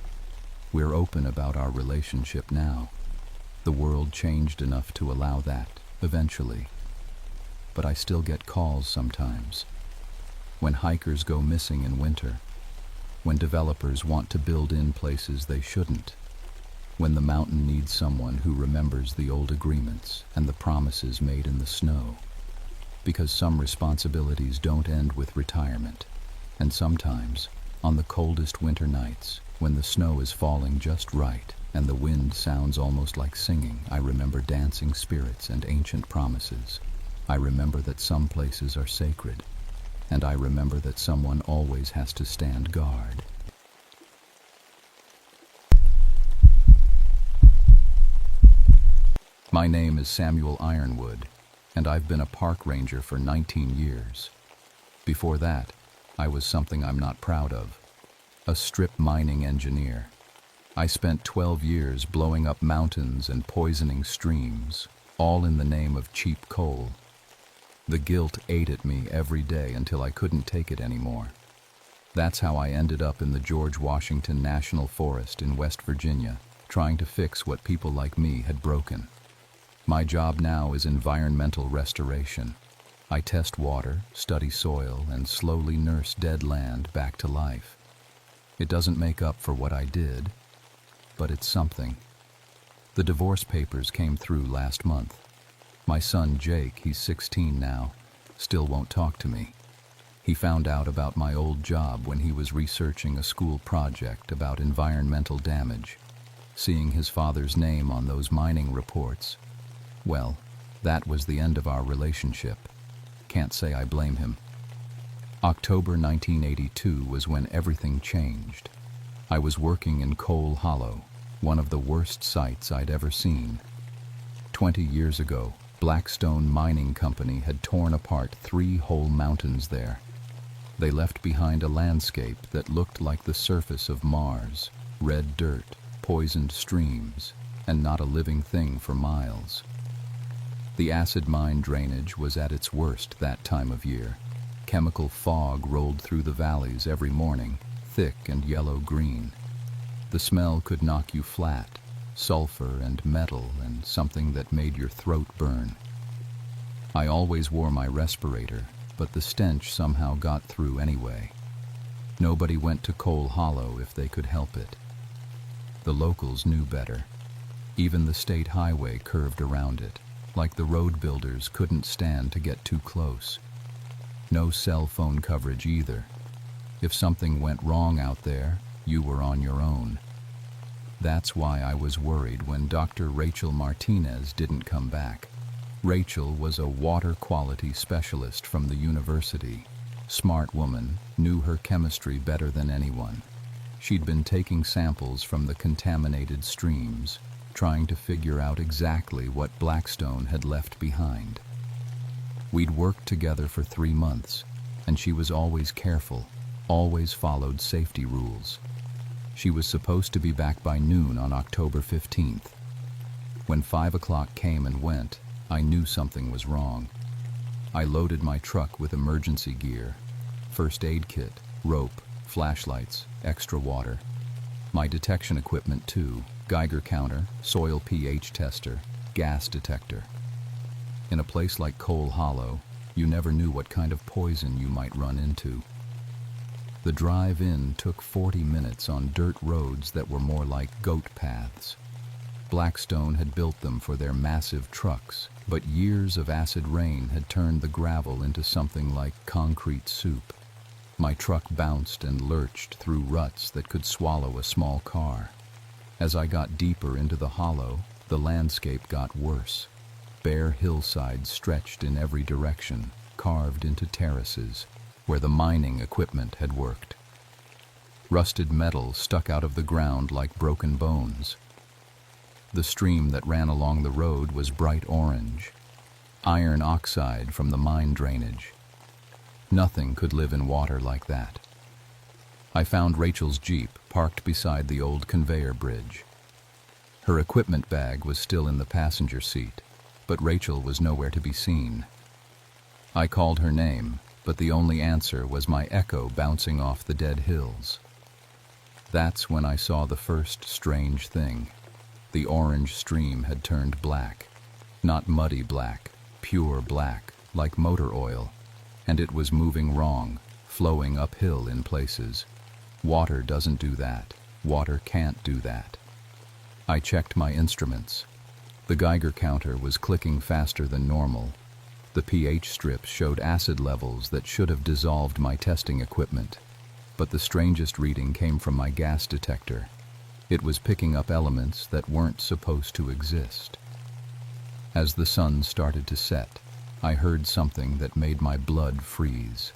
Speaker 1: We're open about our relationship now. The world changed enough to allow that, eventually. But I still get calls sometimes. When hikers go missing in winter. When developers want to build in places they shouldn't. When the mountain needs someone who remembers the old agreements and the promises made in the snow. Because some responsibilities don't end with retirement. And sometimes, on the coldest winter nights, when the snow is falling just right and the wind sounds almost like singing, I remember dancing spirits and ancient promises. I remember that some places are sacred, and I remember that someone always has to stand guard. My name is Samuel Ironwood, and I've been a park ranger for 19 years. Before that, I was something I'm not proud of, a strip mining engineer. I spent 12 years blowing up mountains and poisoning streams, all in the name of cheap coal. The guilt ate at me every day until I couldn't take it anymore. That's how I ended up in the George Washington National Forest in West Virginia, trying to fix what people like me had broken. My job now is environmental restoration. I test water, study soil, and slowly nurse dead land back to life. It doesn't make up for what I did, but it's something. The divorce papers came through last month. My son Jake, he's 16 now, still won't talk to me. He found out about my old job when he was researching a school project about environmental damage. Seeing his father's name on those mining reports, well, that was the end of our relationship. Can't say I blame him. October 1982 was when everything changed. I was working in Coal Hollow, one of the worst sites I'd ever seen. 20 years ago, Blackstone Mining Company had torn apart 3 whole mountains there. They left behind a landscape that looked like the surface of Mars, red dirt, poisoned streams, and not a living thing for miles. The acid mine drainage was at its worst that time of year. Chemical fog rolled through the valleys every morning, thick and yellow-green. The smell could knock you flat, sulfur and metal and something that made your throat burn. I always wore my respirator, but the stench somehow got through anyway. Nobody went to Coal Hollow if they could help it. The locals knew better. Even the state highway curved around it, like the road builders couldn't stand to get too close. No cell phone coverage either. If something went wrong out there, you were on your own. That's why I was worried when Dr. Rachel Martinez didn't come back. Rachel was a water quality specialist from the university. Smart woman, knew her chemistry better than anyone. She'd been taking samples from the contaminated streams, trying to figure out exactly what Blackstone had left behind. We'd worked together for 3 months, and she was always careful, always followed safety rules. She was supposed to be back by noon on October 15th. When 5 o'clock came and went, I knew something was wrong. I loaded my truck with emergency gear, first aid kit, rope, flashlights, extra water. My detection equipment too, Geiger counter, soil pH tester, gas detector. In a place like Coal Hollow, you never knew what kind of poison you might run into. The drive in took 40 minutes on dirt roads that were more like goat paths. Blackstone had built them for their massive trucks, but years of acid rain had turned the gravel into something like concrete soup. My truck bounced and lurched through ruts that could swallow a small car. As I got deeper into the hollow, the landscape got worse. Bare hillsides stretched in every direction, carved into terraces, where the mining equipment had worked. Rusted metal stuck out of the ground like broken bones. The stream that ran along the road was bright orange, iron oxide from the mine drainage. Nothing could live in water like that. I found Rachel's Jeep parked beside the old conveyor bridge. Her equipment bag was still in the passenger seat, but Rachel was nowhere to be seen. I called her name, but the only answer was my echo bouncing off the dead hills. That's when I saw the first strange thing. The orange stream had turned black. Not muddy black, pure black, like motor oil. And it was moving wrong, flowing uphill in places. Water doesn't do that. Water can't do that. I checked my instruments. The Geiger counter was clicking faster than normal. The pH strips showed acid levels that should have dissolved my testing equipment. But the strangest reading came from my gas detector. It was picking up elements that weren't supposed to exist. As the sun started to set, I heard something that made my blood freeze.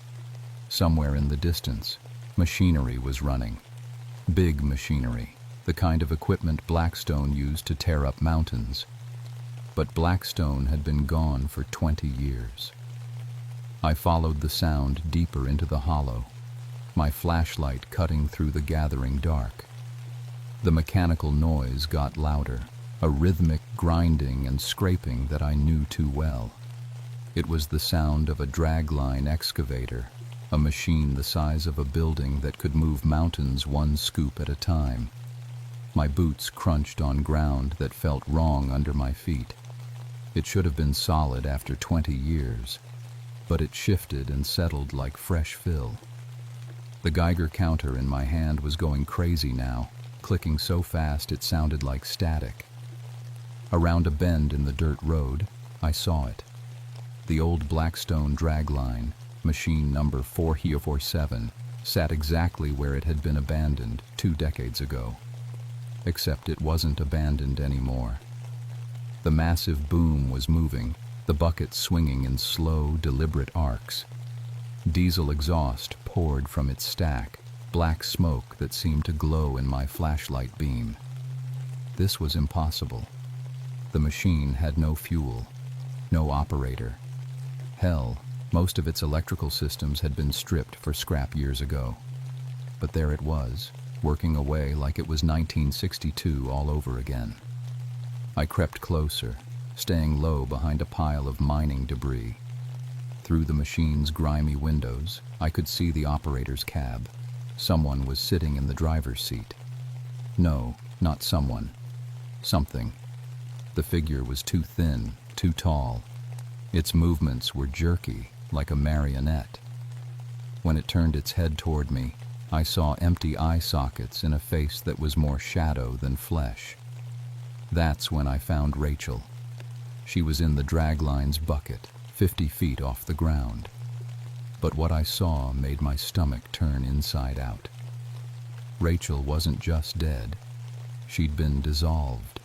Speaker 1: Somewhere in the distance, machinery was running. Big machinery, the kind of equipment Blackstone used to tear up mountains. But Blackstone had been gone for 20 years. I followed the sound deeper into the hollow, my flashlight cutting through the gathering dark. The mechanical noise got louder, a rhythmic grinding and scraping that I knew too well. It was the sound of a dragline excavator, a machine the size of a building that could move mountains one scoop at a time. My boots crunched on ground that felt wrong under my feet. It should have been solid after 20 years, but it shifted and settled like fresh fill. The Geiger counter in my hand was going crazy now, clicking so fast it sounded like static. Around a bend in the dirt road, I saw it. The old Blackstone dragline, machine number 447, sat exactly where it had been abandoned 2 decades ago. Except it wasn't abandoned anymore. The massive boom was moving, the bucket swinging in slow, deliberate arcs. Diesel exhaust poured from its stack, black smoke that seemed to glow in my flashlight beam. This was impossible. The machine had no fuel, no operator. Hell, most of its electrical systems had been stripped for scrap years ago. But there it was, working away like it was 1962 all over again. I crept closer, staying low behind a pile of mining debris. Through the machine's grimy windows, I could see the operator's cab. Someone was sitting in the driver's seat. No, not someone. Something. The figure was too thin, too tall. Its movements were jerky, like a marionette. When it turned its head toward me, I saw empty eye sockets in a face that was more shadow than flesh. That's when I found Rachel. She was in the dragline's bucket, 50 feet off the ground. But what I saw made my stomach turn inside out. Rachel wasn't just dead. She'd been dissolved.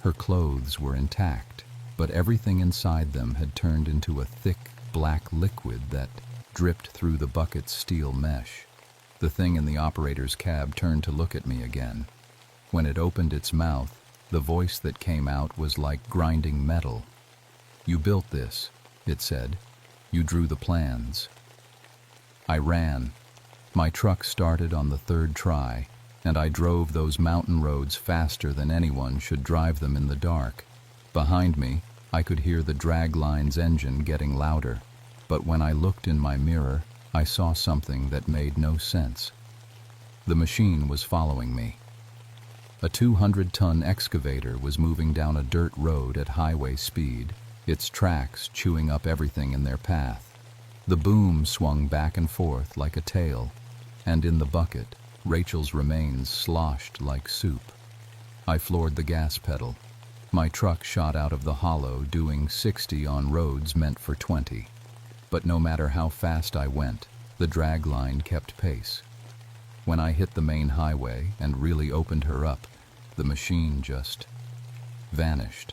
Speaker 1: Her clothes were intact, but everything inside them had turned into a thick, black liquid that dripped through the bucket's steel mesh. The thing in the operator's cab turned to look at me again. When it opened its mouth, the voice that came out was like grinding metal. "You built this," it said. "You drew the plans." I ran. My truck started on the 3rd try, and I drove those mountain roads faster than anyone should drive them in the dark. Behind me, I could hear the dragline's engine getting louder, but when I looked in my mirror, I saw something that made no sense. The machine was following me. A 200-ton excavator was moving down a dirt road at highway speed, its tracks chewing up everything in their path. The boom swung back and forth like a tail, and in the bucket, Rachel's remains sloshed like soup. I floored the gas pedal. My truck shot out of the hollow doing 60 on roads meant for 20. But no matter how fast I went, the dragline kept pace. When I hit the main highway and really opened her up, the machine just vanished.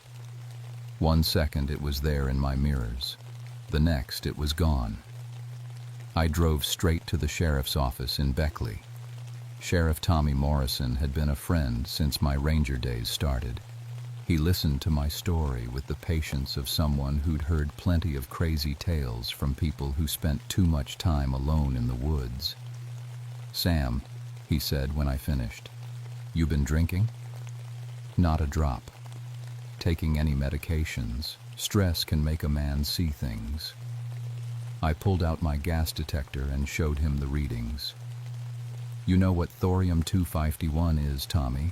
Speaker 1: 1 second it was there in my mirrors. The next it was gone. I drove straight to the sheriff's office in Beckley. Sheriff Tommy Morrison had been a friend since my ranger days started. He listened to my story with the patience of someone who'd heard plenty of crazy tales from people who spent too much time alone in the woods. "Sam," he said when I finished, "you been drinking?" "Not a drop. Taking any medications, stress can make a man see things." I pulled out my gas detector and showed him the readings. You know what thorium-251 is, Tommy?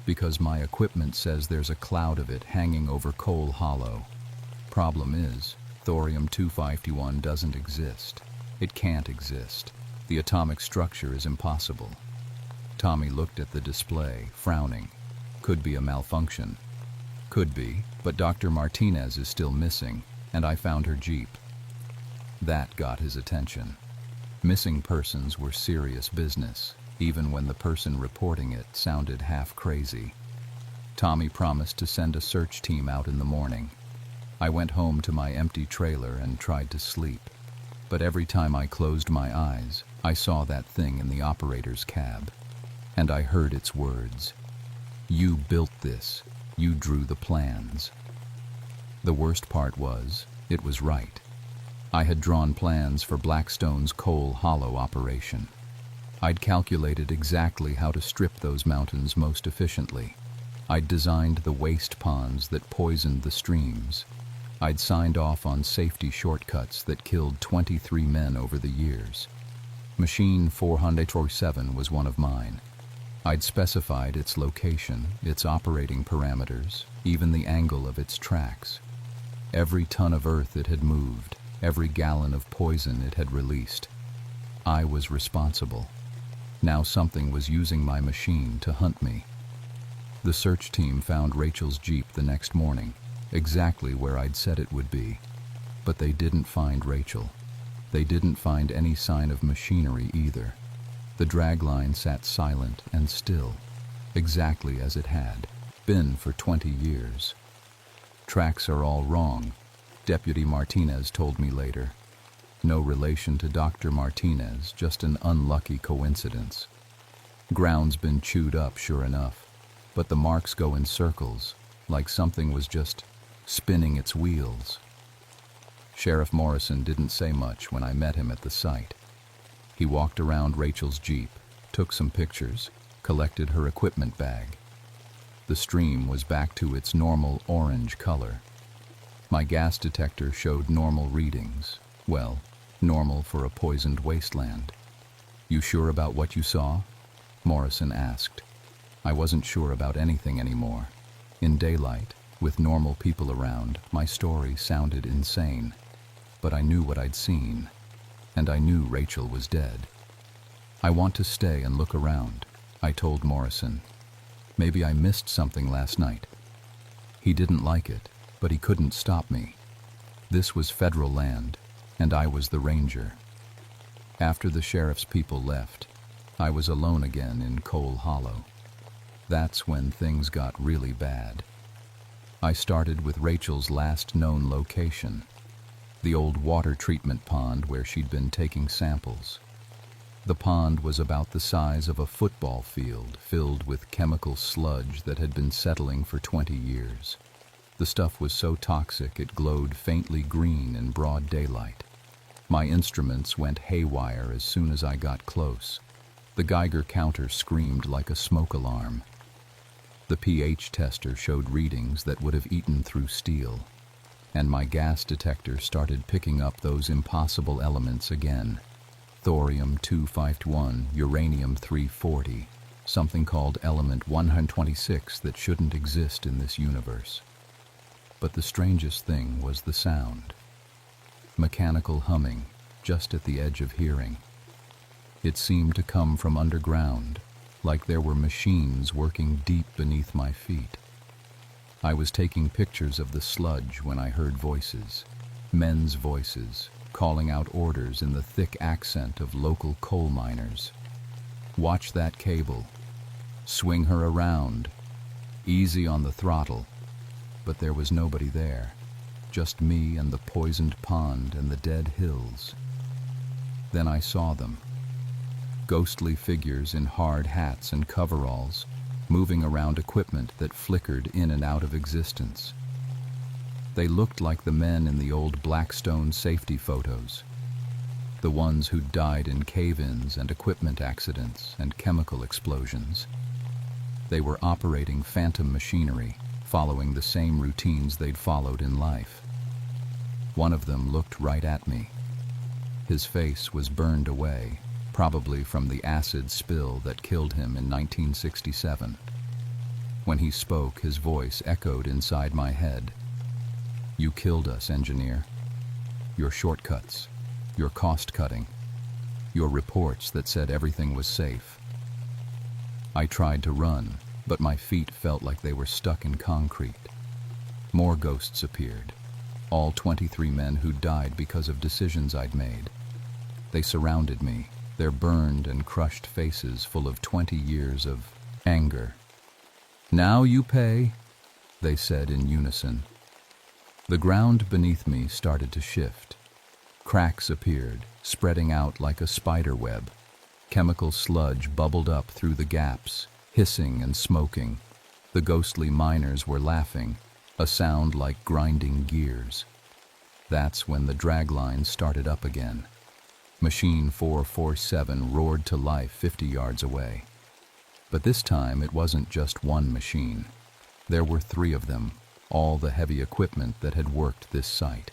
Speaker 1: Because my equipment says there's a cloud of it hanging over Coal Hollow. Problem is, thorium-251 doesn't exist. It can't exist. The atomic structure is impossible. Tommy looked at the display, frowning. Could be a malfunction. Could be, but Dr. Martinez is still missing, and I found her Jeep. That got his attention. Missing persons were serious business, even when the person reporting it sounded half crazy. Tommy promised to send a search team out in the morning. I went home to my empty trailer and tried to sleep. But every time I closed my eyes, I saw that thing in the operator's cab. And I heard its words. You built this. You drew the plans. The worst part was, it was right. I had drawn plans for Blackstone's Coal Hollow operation. I'd calculated exactly how to strip those mountains most efficiently. I'd designed the waste ponds that poisoned the streams. I'd signed off on safety shortcuts that killed 23 men over the years. Machine 407 was one of mine. I'd specified its location, its operating parameters, even the angle of its tracks. Every ton of earth it had moved, every gallon of poison it had released. I was responsible. Now something was using my machine to hunt me. The search team found Rachel's Jeep the next morning, exactly where I'd said it would be. But they didn't find Rachel. They didn't find any sign of machinery either. The dragline sat silent and still, exactly as it had been for 20 years. Tracks are all wrong, Deputy Martinez told me later. No relation to Dr. Martinez, just an unlucky coincidence. Ground's been chewed up, sure enough, but the marks go in circles, like something was just spinning its wheels. Sheriff Morrison didn't say much when I met him at the site. He walked around Rachel's Jeep, took some pictures, collected her equipment bag. The stream was back to its normal orange color. My gas detector showed normal readings. Well, normal for a poisoned wasteland. You sure about what you saw? Morrison asked. I wasn't sure about anything anymore. In daylight, with normal people around, my story sounded insane. But I knew what I'd seen. And I knew Rachel was dead. I want to stay and look around, I told Morrison. Maybe I missed something last night. He didn't like it, but he couldn't stop me. This was federal land, and I was the ranger. After the sheriff's people left, I was alone again in Coal Hollow. That's when things got really bad. I started with Rachel's last known location, the old water treatment pond where she'd been taking samples. The pond was about the size of a football field, filled with chemical sludge that had been settling for 20 years. The stuff was so toxic it glowed faintly green in broad daylight. My instruments went haywire as soon as I got close. The Geiger counter screamed like a smoke alarm. The pH tester showed readings that would have eaten through steel. And my gas detector started picking up those impossible elements again. Thorium-251, uranium-340, something called element 126 that shouldn't exist in this universe. But the strangest thing was the sound. Mechanical humming, just at the edge of hearing. It seemed to come from underground, like there were machines working deep beneath my feet. I was taking pictures of the sludge when I heard voices, men's voices, calling out orders in the thick accent of local coal miners. Watch that cable. Swing her around. Easy on the throttle. But there was nobody there. Just me and the poisoned pond and the dead hills. Then I saw them. Ghostly figures in hard hats and coveralls, moving around equipment that flickered in and out of existence. They looked like the men in the old Blackstone safety photos, the ones who'd died in cave-ins and equipment accidents and chemical explosions. They were operating phantom machinery, following the same routines they'd followed in life. One of them looked right at me. His face was burned away, probably from the acid spill that killed him in 1967. When he spoke, his voice echoed inside my head. "You killed us, engineer. Your shortcuts, your cost-cutting, your reports that said everything was safe." I tried to run, but my feet felt like they were stuck in concrete. More ghosts appeared, all 23 men who died because of decisions I'd made. They surrounded me, their burned and crushed faces full of 20 years of anger. "Now you pay," they said in unison. The ground beneath me started to shift. Cracks appeared, spreading out like a spider web. Chemical sludge bubbled up through the gaps, hissing and smoking. The ghostly miners were laughing, a sound like grinding gears. That's when the dragline started up again. Machine 447 roared to life 50 yards away. But this time it wasn't just one machine. There were 3 of them, all the heavy equipment that had worked this site.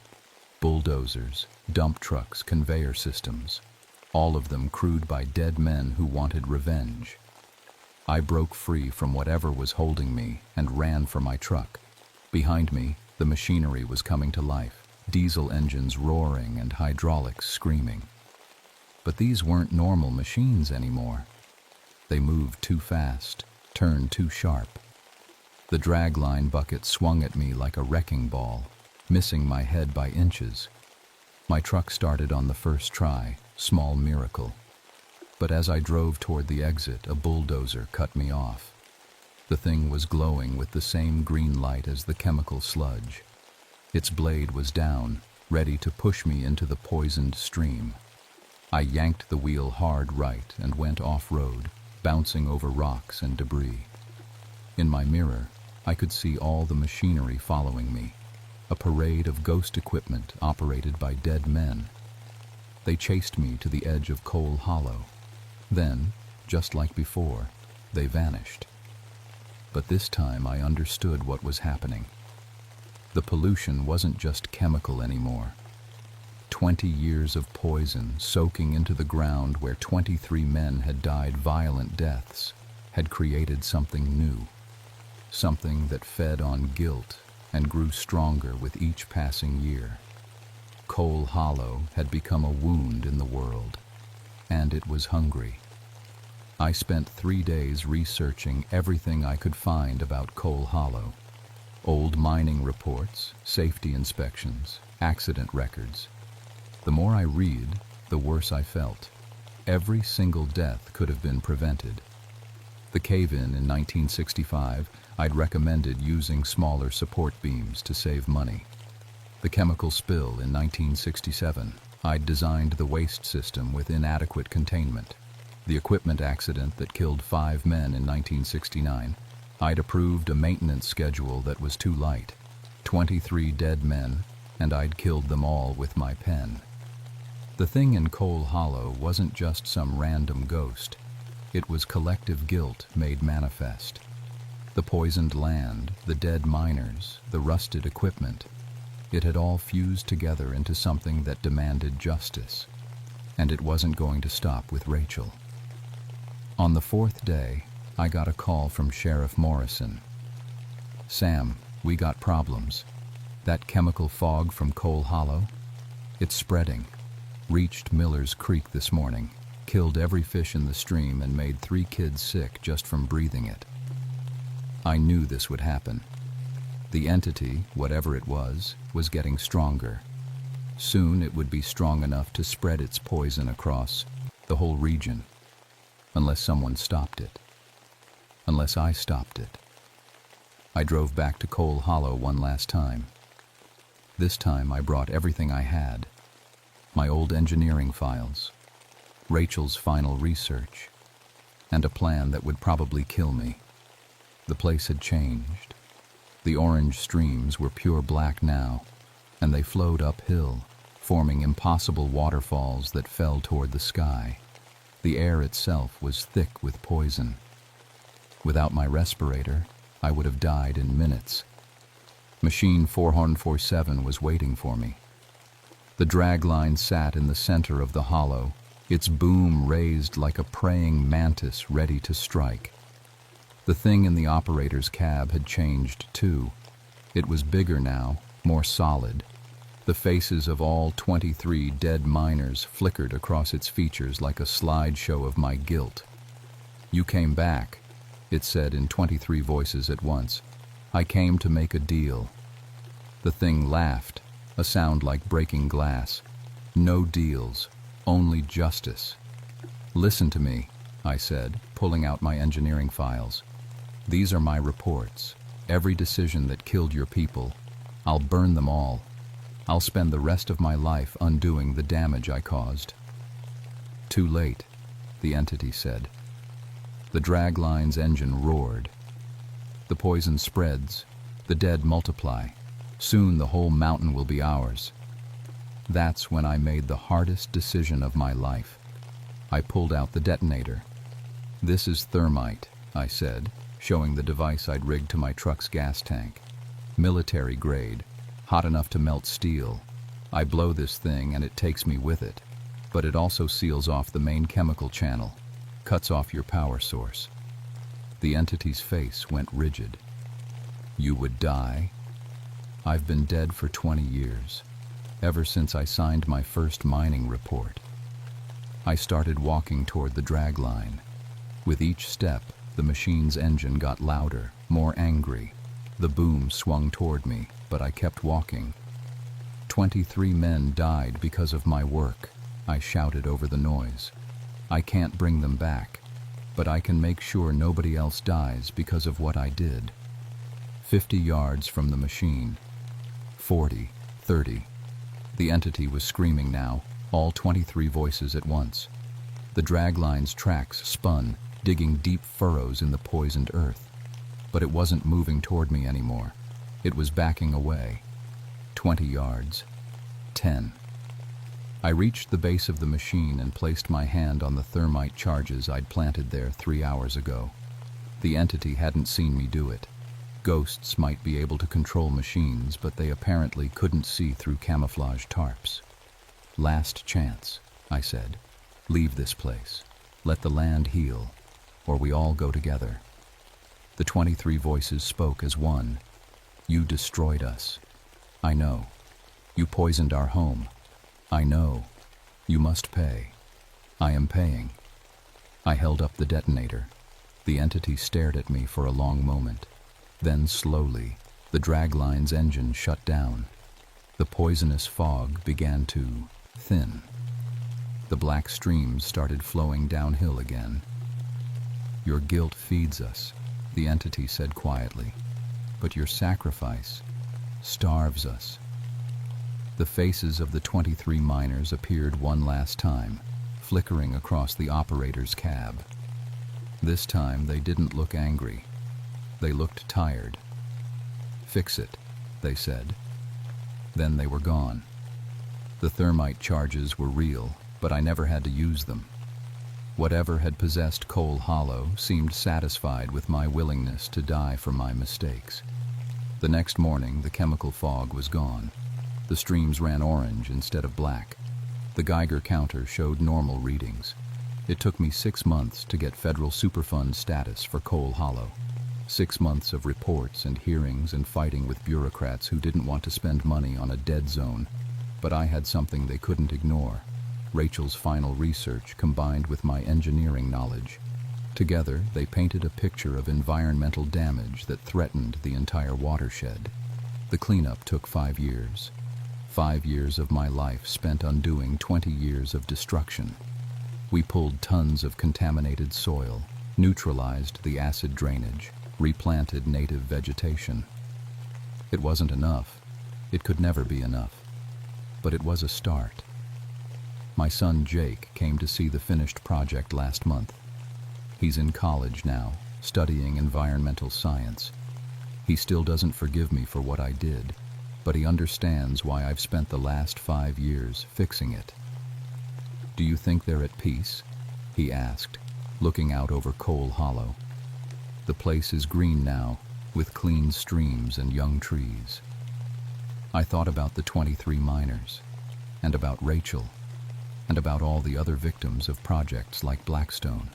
Speaker 1: Bulldozers, dump trucks, conveyor systems, all of them crewed by dead men who wanted revenge. I broke free from whatever was holding me and ran for my truck. Behind me, the machinery was coming to life, diesel engines roaring and hydraulics screaming. But these weren't normal machines anymore. They moved too fast, turned too sharp. The dragline bucket swung at me like a wrecking ball, missing my head by inches. My truck started on the first try, small miracle. But as I drove toward the exit, a bulldozer cut me off. The thing was glowing with the same green light as the chemical sludge. Its blade was down, ready to push me into the poisoned stream. I yanked the wheel hard right and went off-road, bouncing over rocks and debris. In my mirror, I could see all the machinery following me, a parade of ghost equipment operated by dead men. They chased me to the edge of Coal Hollow. Then, just like before, they vanished. But this time I understood what was happening. The pollution wasn't just chemical anymore. 20 years of poison soaking into the ground where 23 men had died violent deaths had created something new, something that fed on guilt and grew stronger with each passing year. Coal Hollow had become a wound in the world, and it was hungry. I spent 3 days researching everything I could find about Coal Hollow. Old mining reports, safety inspections, accident records. The more I read, the worse I felt. Every single death could have been prevented. The cave-in in 1965, I'd recommended using smaller support beams to save money. The chemical spill in 1967, I'd designed the waste system with inadequate containment. The equipment accident that killed 5 men in 1969, I'd approved a maintenance schedule that was too light. 23 dead men, and I'd killed them all with my pen. The thing in Coal Hollow wasn't just some random ghost. It was collective guilt made manifest. The poisoned land, the dead miners, the rusted equipment. It had all fused together into something that demanded justice. And it wasn't going to stop with Rachel. On the 4th day, I got a call from Sheriff Morrison. "Sam, we got problems. That chemical fog from Coal Hollow, it's spreading. Reached Miller's Creek this morning, killed every fish in the stream and made 3 kids sick just from breathing it." I knew this would happen. The entity, whatever it was getting stronger. Soon it would be strong enough to spread its poison across the whole region. Unless someone stopped it. Unless I stopped it. I drove back to Coal Hollow one last time. This time I brought everything I had. My old engineering files, Rachel's final research, and a plan that would probably kill me. The place had changed. The orange streams were pure black now, and they flowed uphill, forming impossible waterfalls that fell toward the sky. The air itself was thick with poison. Without my respirator, I would have died in minutes. Machine 447 was waiting for me. The dragline sat in the center of the hollow, its boom raised like a praying mantis ready to strike. The thing in the operator's cab had changed too. It was bigger now, more solid. The faces of all 23 dead miners flickered across its features like a slideshow of my guilt. "You came back," it said in 23 voices at once. "I came to make a deal." The thing laughed, a sound like breaking glass. "No deals, only justice." "Listen to me," I said, pulling out my engineering files. "These are my reports. Every decision that killed your people. I'll burn them all. I'll spend the rest of my life undoing the damage I caused." "Too late," the entity said. The dragline's engine roared. "The poison spreads. The dead multiply. Soon the whole mountain will be ours." That's when I made the hardest decision of my life. I pulled out the detonator. "This is thermite," I said, showing the device I'd rigged to my truck's gas tank. "Military grade, hot enough to melt steel. I blow this thing and it takes me with it. But it also seals off the main chemical channel, cuts off your power source." The entity's face went rigid. "You would die?" "I've been dead for 20 years, ever since I signed my first mining report." I started walking toward the dragline. With each step, the machine's engine got louder, more angry. The boom swung toward me, but I kept walking. 23 men died because of my work," I shouted over the noise. "I can't bring them back, but I can make sure nobody else dies because of what I did." 50 yards from the machine. 40, 30. The entity was screaming now, all 23 voices at once. The dragline's tracks spun, digging deep furrows in the poisoned earth. But it wasn't moving toward me anymore. It was backing away. 20 yards. 10. I reached the base of the machine and placed my hand on the thermite charges I'd planted there 3 hours ago. The entity hadn't seen me do it. Ghosts might be able to control machines, but they apparently couldn't see through camouflage tarps. "Last chance," I said. "Leave this place. Let the land heal, or we all go together." The 23 voices spoke as one. "You destroyed us. I know. You poisoned our home. I know. You must pay. I am paying." I held up the detonator. The entity stared at me for a long moment. Then slowly, the dragline's engine shut down. The poisonous fog began to thin. The black streams started flowing downhill again. "Your guilt feeds us," the entity said quietly, "but your sacrifice starves us." The faces of the 23 miners appeared one last time, flickering across the operator's cab. This time they didn't look angry. They looked tired. "Fix it," they said. Then they were gone. The thermite charges were real, but I never had to use them. Whatever had possessed Coal Hollow seemed satisfied with my willingness to die for my mistakes. The next morning, the chemical fog was gone. The streams ran orange instead of black. The Geiger counter showed normal readings. It took me 6 months to get federal Superfund status for Coal Hollow. 6 months of reports and hearings and fighting with bureaucrats who didn't want to spend money on a dead zone. But I had something they couldn't ignore: Rachel's final research combined with my engineering knowledge. Together, they painted a picture of environmental damage that threatened the entire watershed. The cleanup took 5 years. 5 years of my life spent undoing 20 years of destruction. We pulled tons of contaminated soil, neutralized the acid drainage, replanted native vegetation. It wasn't enough. It could never be enough. But it was a start. My son Jake came to see the finished project last month. He's in college now, studying environmental science. He still doesn't forgive me for what I did, but he understands why I've spent the last 5 years fixing it. "Do you think they're at peace?" he asked, looking out over Coal Hollow. "The place is green now, with clean streams and young trees." I thought about the 23 miners. and about Rachel, and about all the other victims of projects like Blackstone.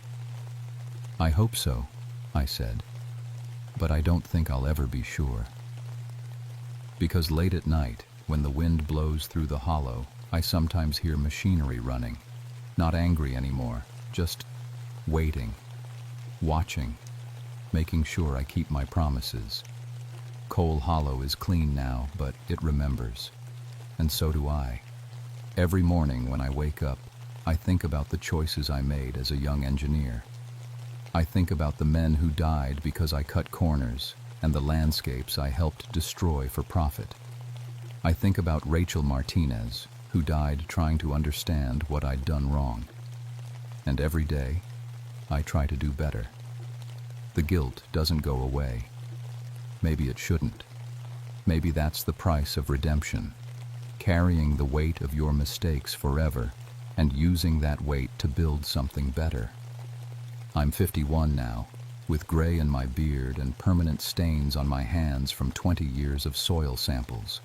Speaker 1: I hope so, I said, but I don't think I'll ever be sure. Because late at night, when the wind blows through the hollow, I sometimes hear machinery running, not angry anymore, just waiting, watching, making sure I keep my promises. Coal Hollow is clean now, but it remembers, and so do I. Every morning when I wake up, I think about the choices I made as a young engineer. I think about the men who died because I cut corners and the landscapes I helped destroy for profit. I think about Rachel Martinez, who died trying to understand what I'd done wrong. And every day, I try to do better. The guilt doesn't go away. Maybe it shouldn't. Maybe that's the price of redemption, carrying the weight of your mistakes forever and using that weight to build something better. I'm 51 now, with gray in my beard and permanent stains on my hands from 20 years of soil samples.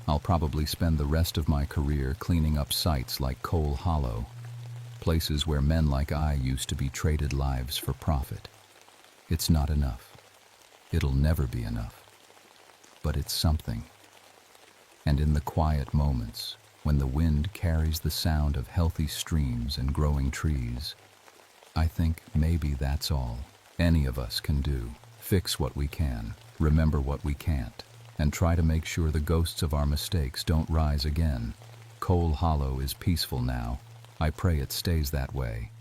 Speaker 1: I'll probably spend the rest of my career cleaning up sites like Coal Hollow, places where men like I used to be traded lives for profit. It's not enough. It'll never be enough. But it's something. And in the quiet moments, when the wind carries the sound of healthy streams and growing trees, I think maybe that's all any of us can do. Fix what we can, remember what we can't, and try to make sure the ghosts of our mistakes don't rise again. Coal Hollow is peaceful now. I pray it stays that way.